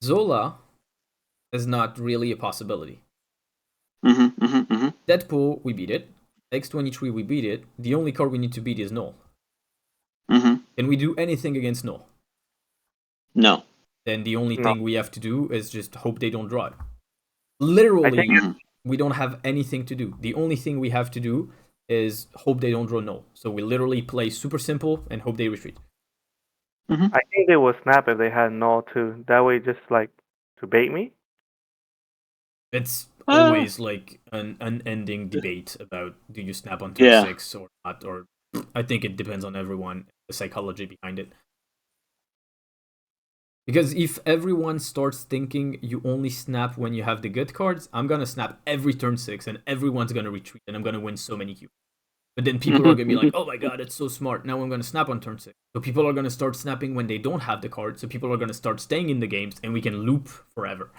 Zola is not really a possibility. Mm-hmm. Deadpool, we beat it. X23, we beat it. The only card we need to beat is Null. Mm-hmm. Can we do anything against Null? No. Then the only No. thing we have to do is just hope they don't draw it. Literally, think we don't have anything to do. The only thing we have to do is hope they don't draw Null. So we literally play super simple and hope they retreat. I think they would snap if they had null too. That way, just like to bait me. It's always like an unending debate about do you snap on turn Yeah. 6 or not, or I think it depends on everyone, the psychology behind it. Because if everyone starts thinking you only snap when you have the good cards, I'm gonna snap every turn 6 and everyone's gonna retreat and I'm gonna win so many cubes. But then people are gonna be like, oh my god, it's so smart. Now I'm gonna snap on turn 6. So people are gonna start snapping when they don't have the card, so people are gonna start staying in the games and we can loop forever.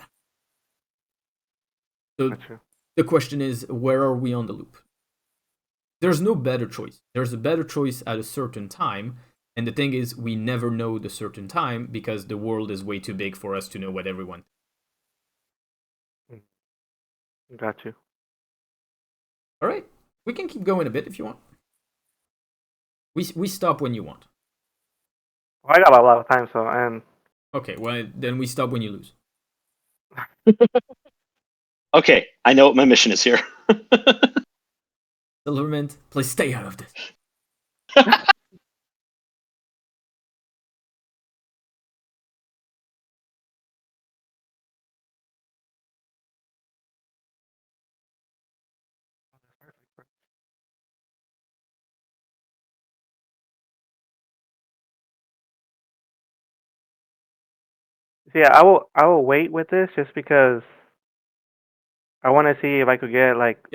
So Gotcha. the question is, where are we on the loop? There's no better choice. There's a better choice at a certain time, and the thing is, we never know the certain time because the world is way too big for us to know what everyone. Got you. All right, we can keep going a bit if you want. We stop when you want. Well, I got a lot of time, so and Okay, well then we stop when you lose. Okay, I know what my mission is here. Silvermint, please stay out of this. so yeah, I will wait with this just because I want to see if I could get like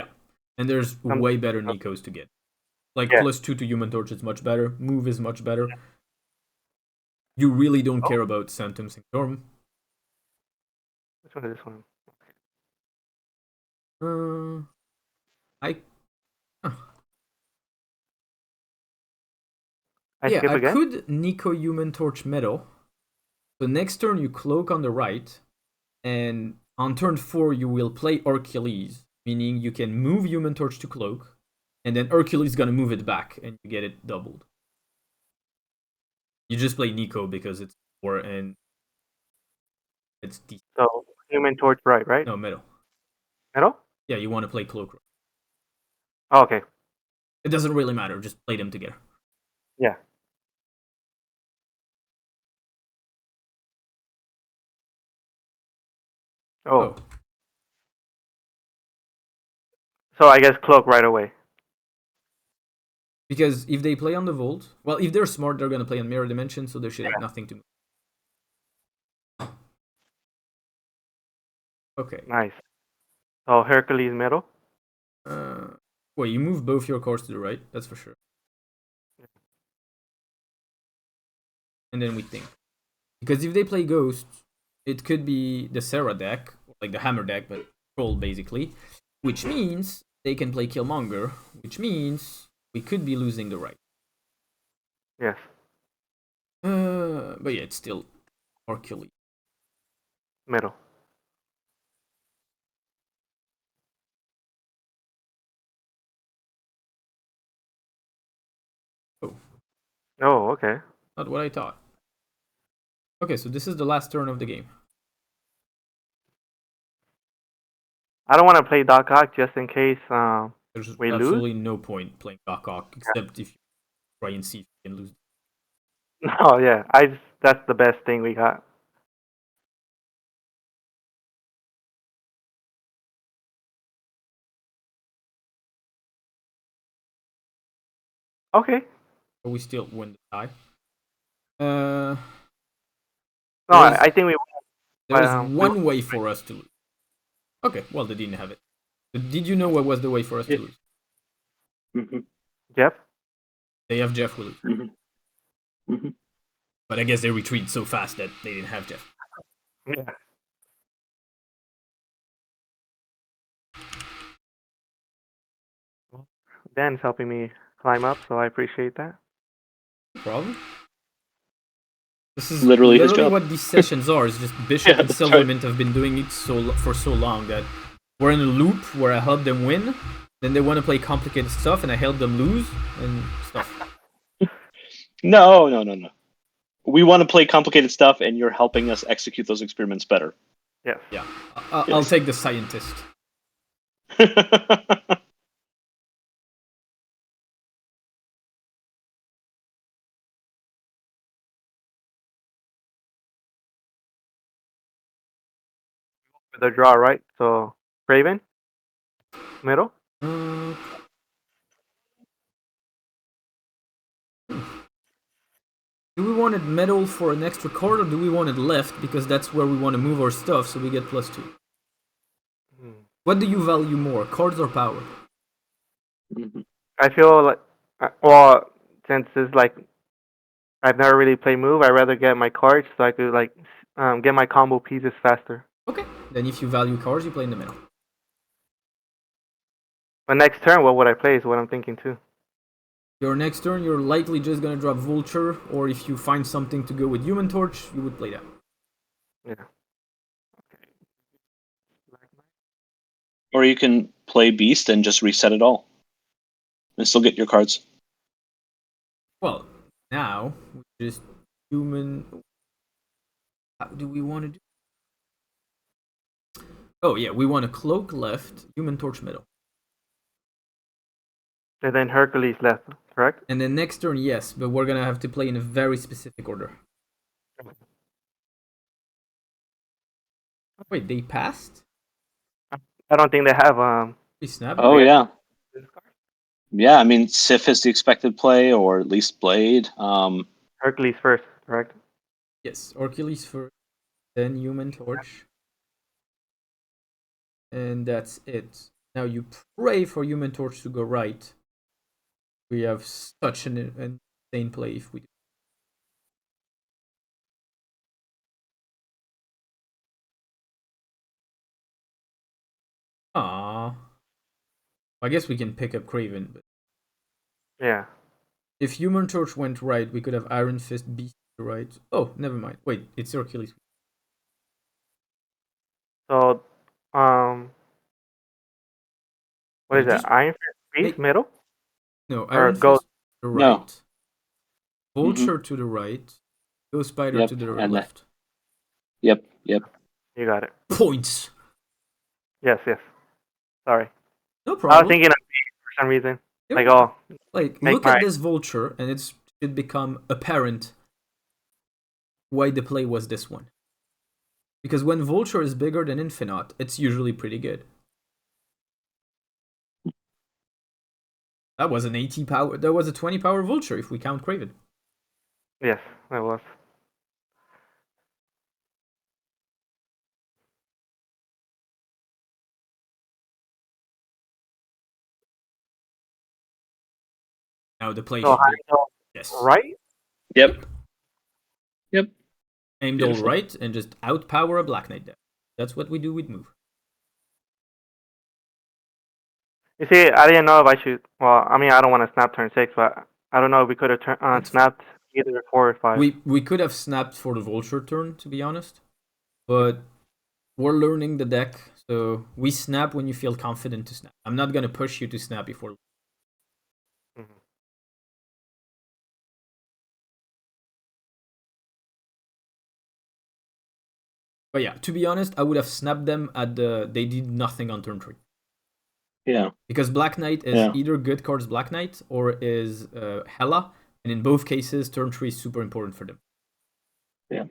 And there's way better Nikos to get. Like Yeah. +2 to Human Torch is much better. Move is much better. You really don't care about Sanctum Sanctorum. Which one is this one? I Yeah, skip I again? could Nico Human Torch Metal. So next turn you cloak on the right, and on turn 4 you will play Hercules, meaning you can move Human Torch to cloak, and then Hercules is gonna move it back, and you get it doubled. You just play Nico because it's 4 and it's decent. So Human Torch right? No, metal. Metal? Yeah, you want to play cloak. Oh, okay. It doesn't really matter, just play them together. Yeah. Oh. So I guess cloak right away. Because if they play on the Vault, well, if they're smart, they're gonna play on Mirror Dimension, so they should have nothing to move. Okay. Nice. So Hercules metal. Well, you move both your cards to the right, that's for sure. And then we think. Because if they play Ghost, it could be the Sarah deck, like the Hammer deck, but troll basically. Which means they can play Killmonger, which means we could be losing the right. Yes. But yeah, it's still Hercules. Metal. Oh. Oh, okay. Not what I thought. Okay, so this is the last turn of the game. I don't want to play Doc Ock just in case There's we lose. absolutely no point playing Doc Ock, except if you try and see if you can lose. Oh yeah, that's the best thing we got. Okay. But we still win the tie. No, There's, I think we. there's one way for us to lose. Okay, well, they didn't have it. But did you know what was the way for us to lose? Mm-hmm. Jeff? They have Jeff, we lose. Mm-hmm. Mm-hmm. But I guess they retreated so fast that they didn't have Jeff. Yeah. Dan's helping me climb up, so I appreciate that. No problem. This is Literally his job. what these sessions are. It's just Bishop and Silvermint have been doing it for so long that we're in a loop where I help them win, then they want to play complicated stuff and I help them lose and stuff. No. We want to play complicated stuff, and you're helping us execute those experiments better. Yes. Yeah, I'll take the scientist. With the draw, right? So Craven? Middle? Do we want it metal for an extra card or do we want it left because that's where we want to move our stuff so we get +2? What do you value more, cards or power? I feel like, well, since it's like I've never really played move, I'd rather get my cards so I could like get my combo pieces faster. Okay, then if you value cards, you play in the middle. But next turn, what would I play is what I'm thinking too. Your next turn, you're likely just gonna drop Vulture, or if you find something to go with Human Torch, you would play that. Yeah. Or you can play Beast and just reset it all, and still get your cards. Well, now we just Human. How do we want to do? Oh yeah, we want a Cloak left, Human Torch middle. And then Hercules left, correct? And then next turn, yes, but we're gonna have to play in a very specific order. Wait, they passed? I don't think they have Oh yeah. Yeah, I mean Sif is the expected play, or at least Blade. Hercules first, correct? Yes, Hercules first, then Human Torch. And that's it. Now you pray for Human Torch to go right. We have such an insane play if we do. Aww. I guess we can pick up Craven, but Yeah. if Human Torch went right, we could have Iron Fist Beast to the right. Oh, never mind. Wait, it's Hercules. So, what is Wait, it? just Iron Fist Beast make middle no or Iron Ghost? Fist to the No. right, Vulture to the right, Ghost Spider Yep, to the and left. Yep. You got it. Points. Yes. Sorry, No I was problem. thinking of Beast for some reason. Yeah, Like, oh, like make look my at this Vulture, and it should become apparent why the play was this one. Because when Vulture is bigger than Infinite, it's usually pretty good. That was an 80 power. That was a 20 power Vulture if we count Craven. yes, that was. Now the play So should be Heimdall, yes. right? Yep. Aimed all Beautiful. right and just outpower a Black Knight deck. That's what we do with move. You see, I didn't know if I should. Well, I mean, I don't want to snap turn 6, but I don't know if we could have snapped either 4 or 5. We could have snapped for the Vulture turn, to be honest. But we're learning the deck, so we snap when you feel confident to snap. I'm not gonna push you to snap before. Mhm. But yeah, to be honest, I would have snapped them at the. They did nothing on turn 3. Yeah. Because Black Knight is either good cards Black Knight or is Hela, and in both cases, turn 3 is super important for them. Yeah.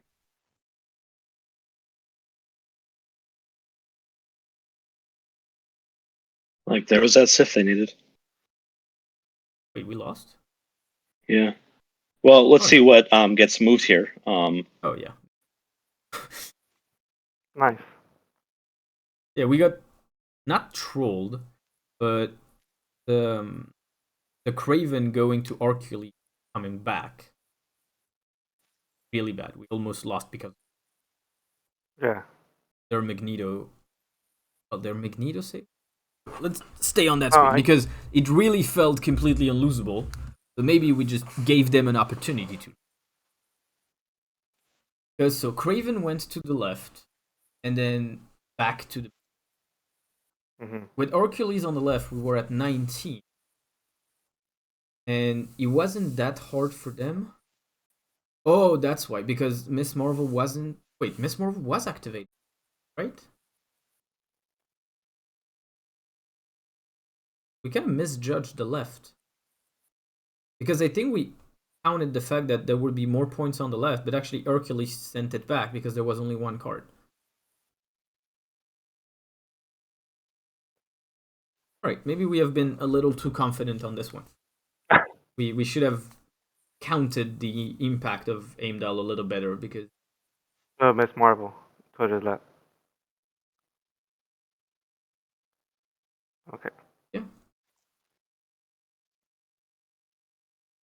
Like there was that Sith they needed. Wait, we lost? Yeah. Well, let's Oh, see no. what gets moved here. Oh yeah. Nice. Yeah, we got not trolled, but the Craven going to Hercules coming back. Really bad. We almost lost because Yeah. their Magneto. Oh, their Magneto save? Let's stay on that Oh, screen because it really felt completely unlosable. So maybe we just gave them an opportunity to. Because so Craven went to the left and then back to the. With Hercules on the left, we were at 19. And it wasn't that hard for them. Oh, that's why. Because Miss Marvel wasn't. Wait, Miss Marvel was activated, right? We kind of misjudged the left. Because I think we counted the fact that there would be more points on the left, but actually Hercules sent it back because there was only one card. Alright, maybe we have been a little too confident on this one. We should have counted the impact of Aimdal a little better because. Oh, Miss Marvel. So just that. Okay. Yeah.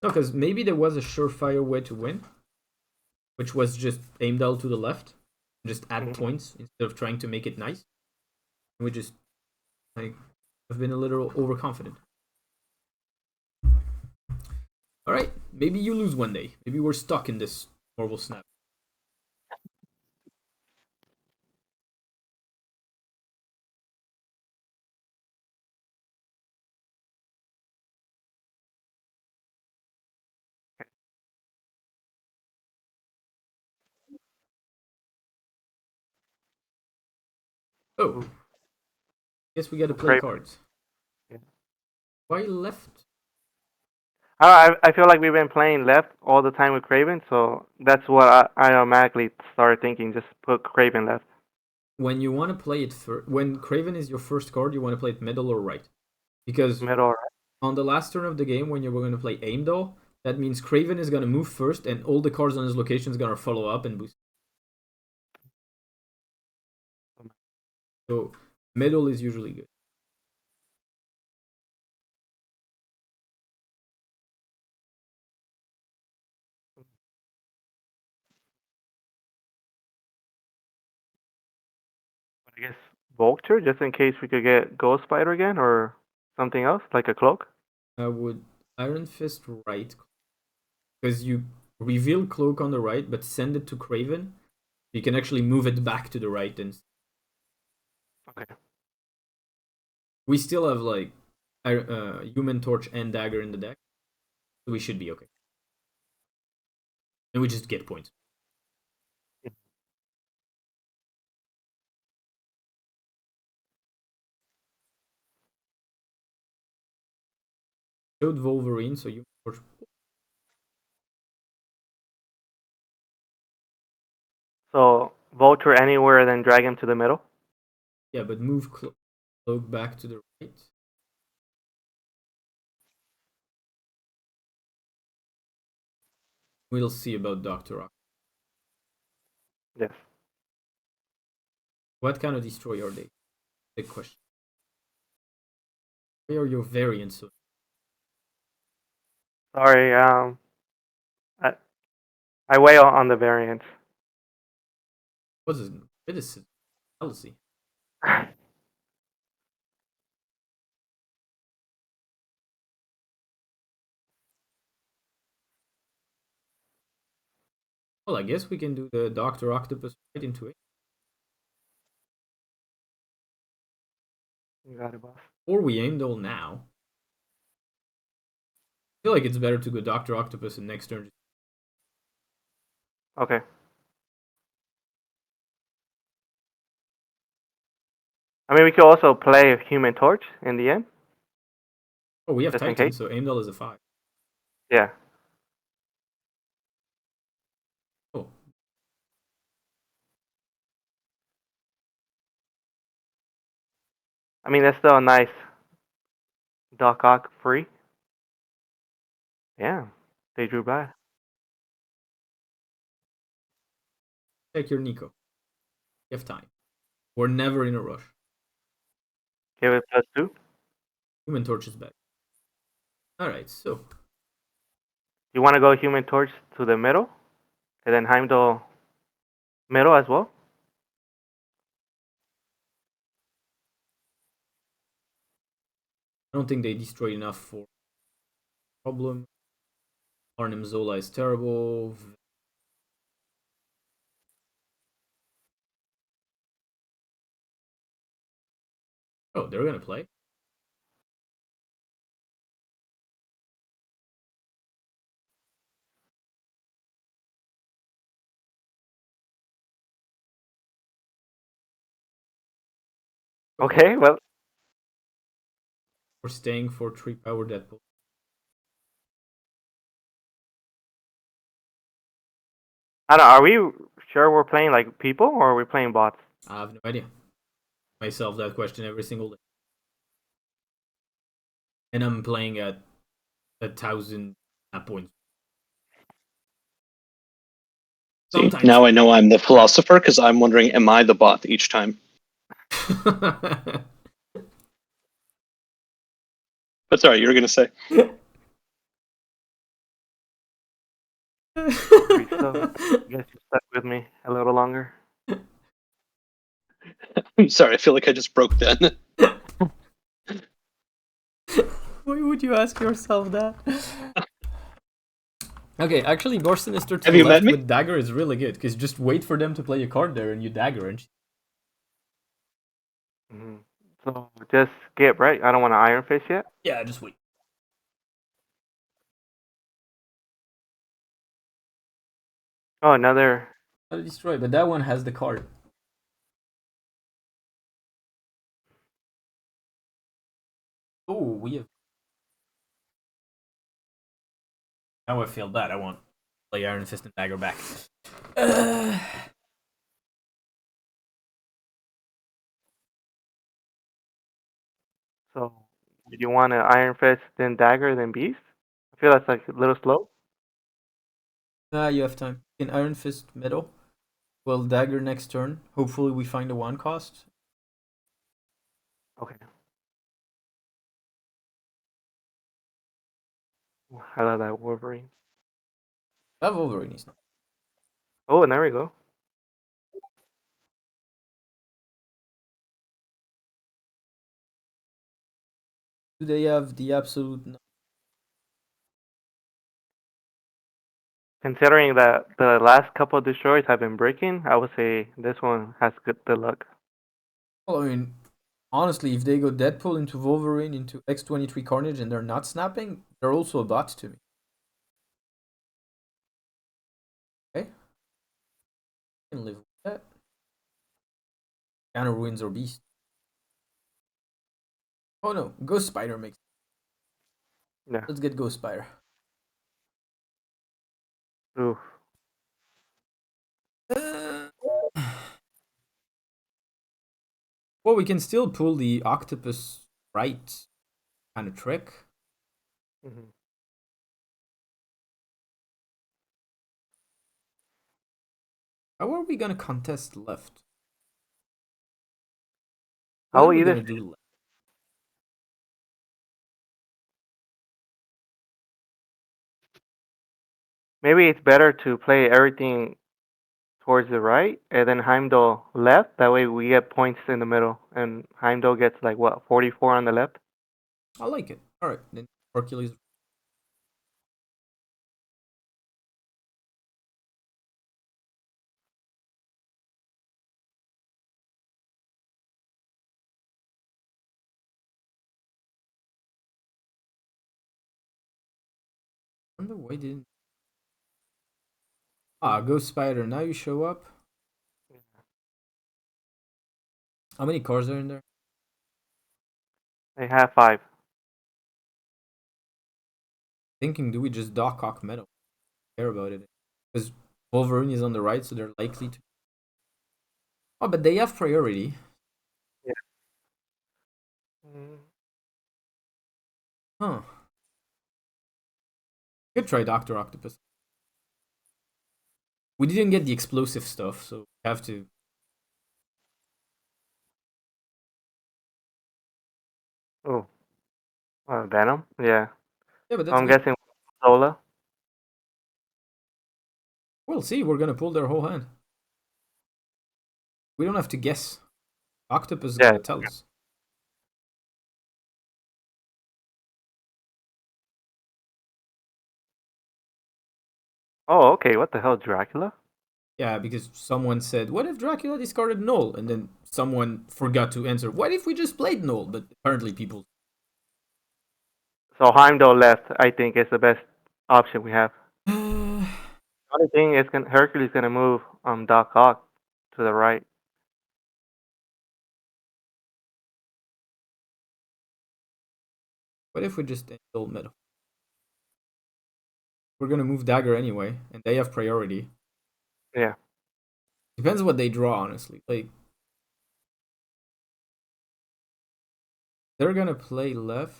No, because maybe there was a surefire way to win, which was just Aimdal to the left, just add points instead of trying to make it nice. And we just like have been a little overconfident. Alright, maybe you lose one day. Maybe we're stuck in this Marvel Snap. Oh, guess we gotta play Craven. cards. Yeah. Why left? I feel like we've been playing left all the time with Craven, so that's what I automatically started thinking. Just put Craven left. When you want to play it when Craven is your first card, you want to play it middle or right. Because Middle. on the last turn of the game, when you're going to play Aimdall, that means Craven is going to move first, and all the cards on his location is going to follow up and boost. So middle is usually good. I guess Vulture, just in case we could get Ghost Spider again or something else, like a cloak. I would Iron Fist right, because you reveal cloak on the right, but send it to Craven. You can actually move it back to the right, and Okay. we still have like Human Torch and Dagger in the deck, so we should be okay. And we just get points. Showed Wolverine, so Human Torch. So Vulture anywhere, then drag him to the middle. Yeah, but move cloak back to the right. We'll see about Doctor Rock. Yes. What kind of destroy are they? Big question. Where are your variants? Sorry. I weigh on the variants. What is it? It is fallacy. Well, I guess we can do the Doctor Octopus right into it. You got it, boss. Or we aim all now. I feel like it's better to go Doctor Octopus and next turn. Okay. I mean, we could also play Human Torch in the end. Oh, we have Just in Titan, case. so Aimdall is a 5. Yeah. Oh. I mean, that's still a nice Doc Ock free. Yeah. They drew by. Check your Nico. You have time. We're never in a rush. Give it +2. Human Torch is back. Alright, so. You want to go Human Torch to the middle? And then Heimdall middle as well? I don't think they destroyed enough for problem. Arnim Zola is terrible. Oh, they're gonna play. Okay, well. We're staying for 3 power Deadpool. I don't know, are we sure we're playing like people or are we playing bots? I have no idea. Myself that question every single day. And I'm playing at 1,000 points. See, Sometimes. now I know I'm the philosopher because I'm wondering, am I the bot each time? But sorry, you were going to say. So, I guess you stuck with me a little longer. I'm sorry, I feel like I just broke then. Why would you ask yourself that? Okay, actually, Gore Sinister to Have the you met left me? with Dagger is really good, because just wait for them to play a card there and you Dagger and Mm-hmm. So just skip, right? I don't want to Iron Fist yet. yeah, just wait. Oh, another. I'll destroy, but that one has the card. Oh, we have. Now I feel bad. I want to play Iron Fist and Dagger back. So, do you want to Iron Fist, then Dagger, then Beast? I feel that's like a little slow. You have time. In Iron Fist middle. Well, Dagger next turn. Hopefully, we find a 1 cost. Okay. I love that Wolverine. That Wolverine is not. Oh, and there we go. Do they have the absolute considering that the last couple of destroys have been breaking, I would say this one has good luck. Well, I mean, honestly, if they go Deadpool into Wolverine into X-23 Carnage and they're not snapping, they're also a bot to me. Okay? I can live with that. Counter ruins or beast. Oh no, Ghost Spider makes. Yeah. Let's get Ghost Spider. Oof. Well, we can still pull the octopus right kind of trick. Mm-hmm. How are we gonna contest left? I What will are we either gonna do left? maybe it's better to play everything towards the right and then Heimdall left. That way we get points in the middle, and Heimdall gets like what 44 on the left. I like it. All right, then Hercules. I wonder why didn't. Ghost Spider. Now you show up. How many cars are in there? They have 5. Thinking, do we just Doc Ock Metal? Care about it because Wolverine is on the right, so they're likely to. Oh, but they have priority. Yeah. Mm. Huh. Could try Doctor Octopus. We didn't get the explosive stuff, so we have to. Oh, Venom. Yeah. Yeah, but So that's I'm good. guessing Zola. We'll see. We're gonna pull their whole hand. We don't have to guess. Octopus is Yeah. gonna tell us. Oh, okay. What the hell, Dracula? Yeah, because someone said, "What if Dracula discarded Null?" And then someone forgot to answer, "What if we just played Null?" But apparently, people. So Heimdall left. I think is the best option we have. The only thing is, Hercules gonna move Doc Ock to the right. What if we just Null Metal? We're gonna move Dagger anyway, and they have priority. Yeah. Depends what they draw, honestly. Like, they're gonna play left.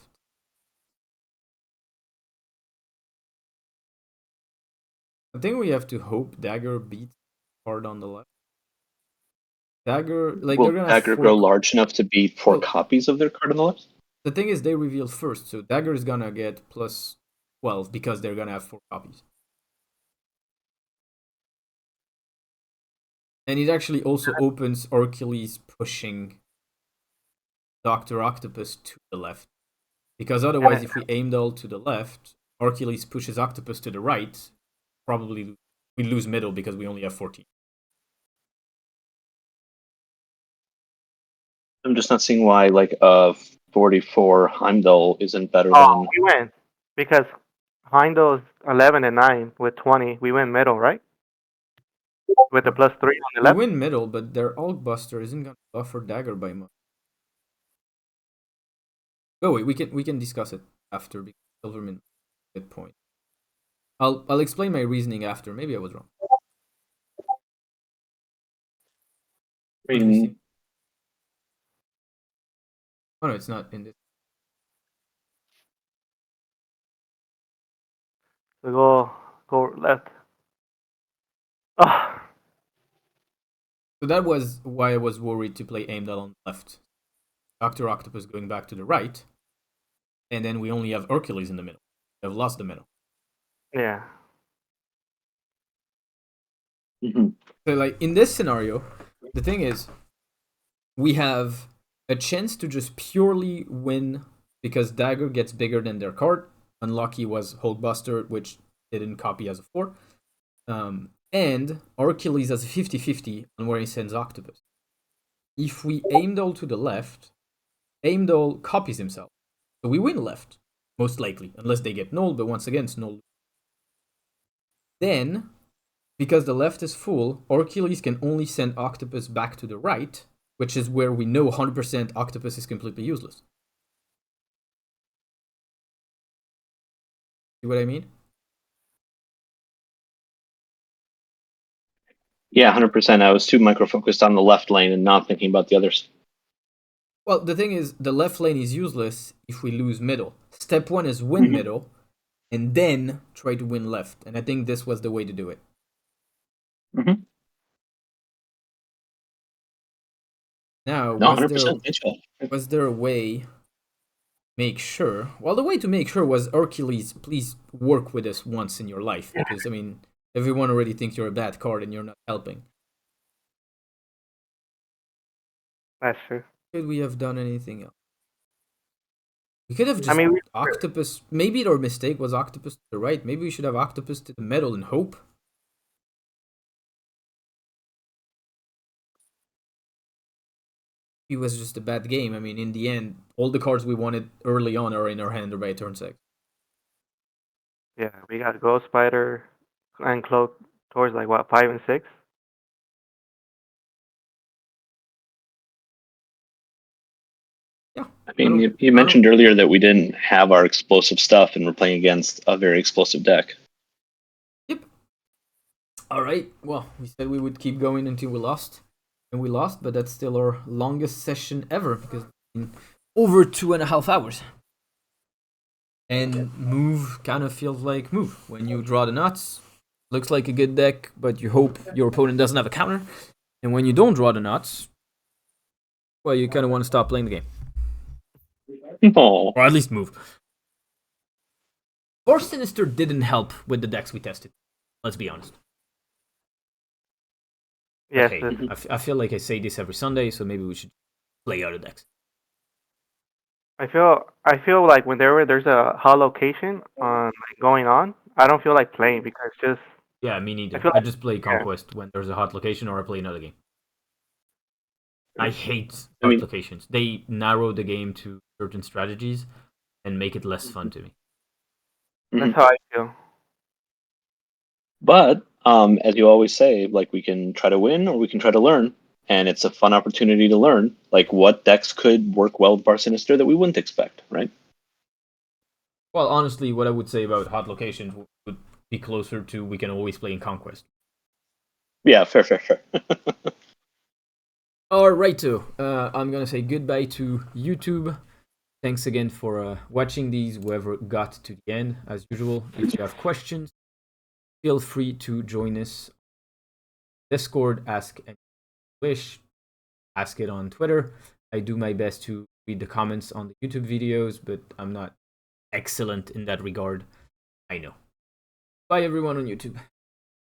I think we have to hope Dagger beats hard on the left. Dagger, like they're Will gonna have Dagger four. grow large enough to be 4 Well, copies of their card on the left? the thing is, they reveal first, so Dagger is gonna get plus 12 because they're gonna have 4 copies. And it actually also opens Hercules pushing Doctor Octopus to the left. Because otherwise, if we aim all to the left, Hercules pushes Octopus to the right. Probably we lose middle because we only have 14. I'm just not seeing why like a 44 Heimdall isn't better Oh, than. we win because Heimdall's 11 and 9 with 20. We win middle, right? With the +3 on the We left. win middle, but their Hulkbuster isn't gonna buffer Dagger by much. Oh wait, we can discuss it after because Silverman good point. I'll explain my reasoning after. Maybe I was wrong. I What do you mean, see? Oh no, it's not in this. We go left. Oh, So that was why I was worried to play Aimdal on the left. Doctor Octopus going back to the right, and then we only have Hercules in the middle. We have lost the middle. yeah. mhm. So like in this scenario, the thing is, we have a chance to just purely win because Dagger gets bigger than their card. Unlucky was Hulkbuster, which didn't copy as a 4. And Hercules has a 50-50 on where he sends Octopus. If we Aimdall to the left, Aimdall copies himself. So we win left, most likely, unless they get null, but once again, it's null. Then, because the left is full, Hercules can only send Octopus back to the right, which is where we know 100% Octopus is completely useless. See what I mean? Yeah, 100%. I was too micro-focused on the left lane and not thinking about the others. Well, the thing is, the left lane is useless if we lose middle. Step 1 is win middle, and then try to win left. And I think this was the way to do it. Mm-hmm. Now, No, 100%. was there a way make sure? Well, the way to make sure was Hercules, please work with us once in your life. Because, I mean, everyone already thinks you're a bad card and you're not helping. That's true. Could we have done anything else? We could have just Octopus. Maybe our mistake was Octopus to the right. Maybe we should have Octopus to the middle and hope. It was just a bad game. I mean, in the end, all the cards we wanted early on are in our hand by turn 6. Yeah, we got Ghost Spider and Cloak towards like what, 5 and 6? Yeah. I mean, you mentioned earlier that we didn't have our explosive stuff and we're playing against a very explosive deck. Yep. All right. Well, we said we would keep going until we lost. And we lost, but that's still our longest session ever because it's been over 2.5 hours. And move kind of feels like move. When you draw the nuts, looks like a good deck, but you hope your opponent doesn't have a counter. And when you don't draw the nuts, well, you kind of want to stop playing the game. Oh. Or at least move. Or Sinister didn't help with the decks we tested. Let's be honest. Yes. Okay. I feel like I say this every Sunday, so maybe we should play other decks. I feel like when there's a hot location on like going on, I don't feel like playing because just Yeah, me neither. I I just play Conquest when there's a hot location, or I play another game. I hate hot locations. They narrow the game to certain strategies and make it less fun to me. That's how I feel. But as you always say, like we can try to win or we can try to learn, and it's a fun opportunity to learn. Like what decks could work well with Bar Sinister that we wouldn't expect, right? Well, honestly, what I would say about hot locations would be closer to we can always play in Conquest. Yeah, fair. Alrighto, I'm gonna say goodbye to YouTube. Thanks again for watching these, whoever got to the end. As usual, if you have questions, feel free to join us on Discord, ask any wish, ask it on Twitter. I do my best to read the comments on the YouTube videos, but I'm not excellent in that regard. I know. Bye everyone on YouTube.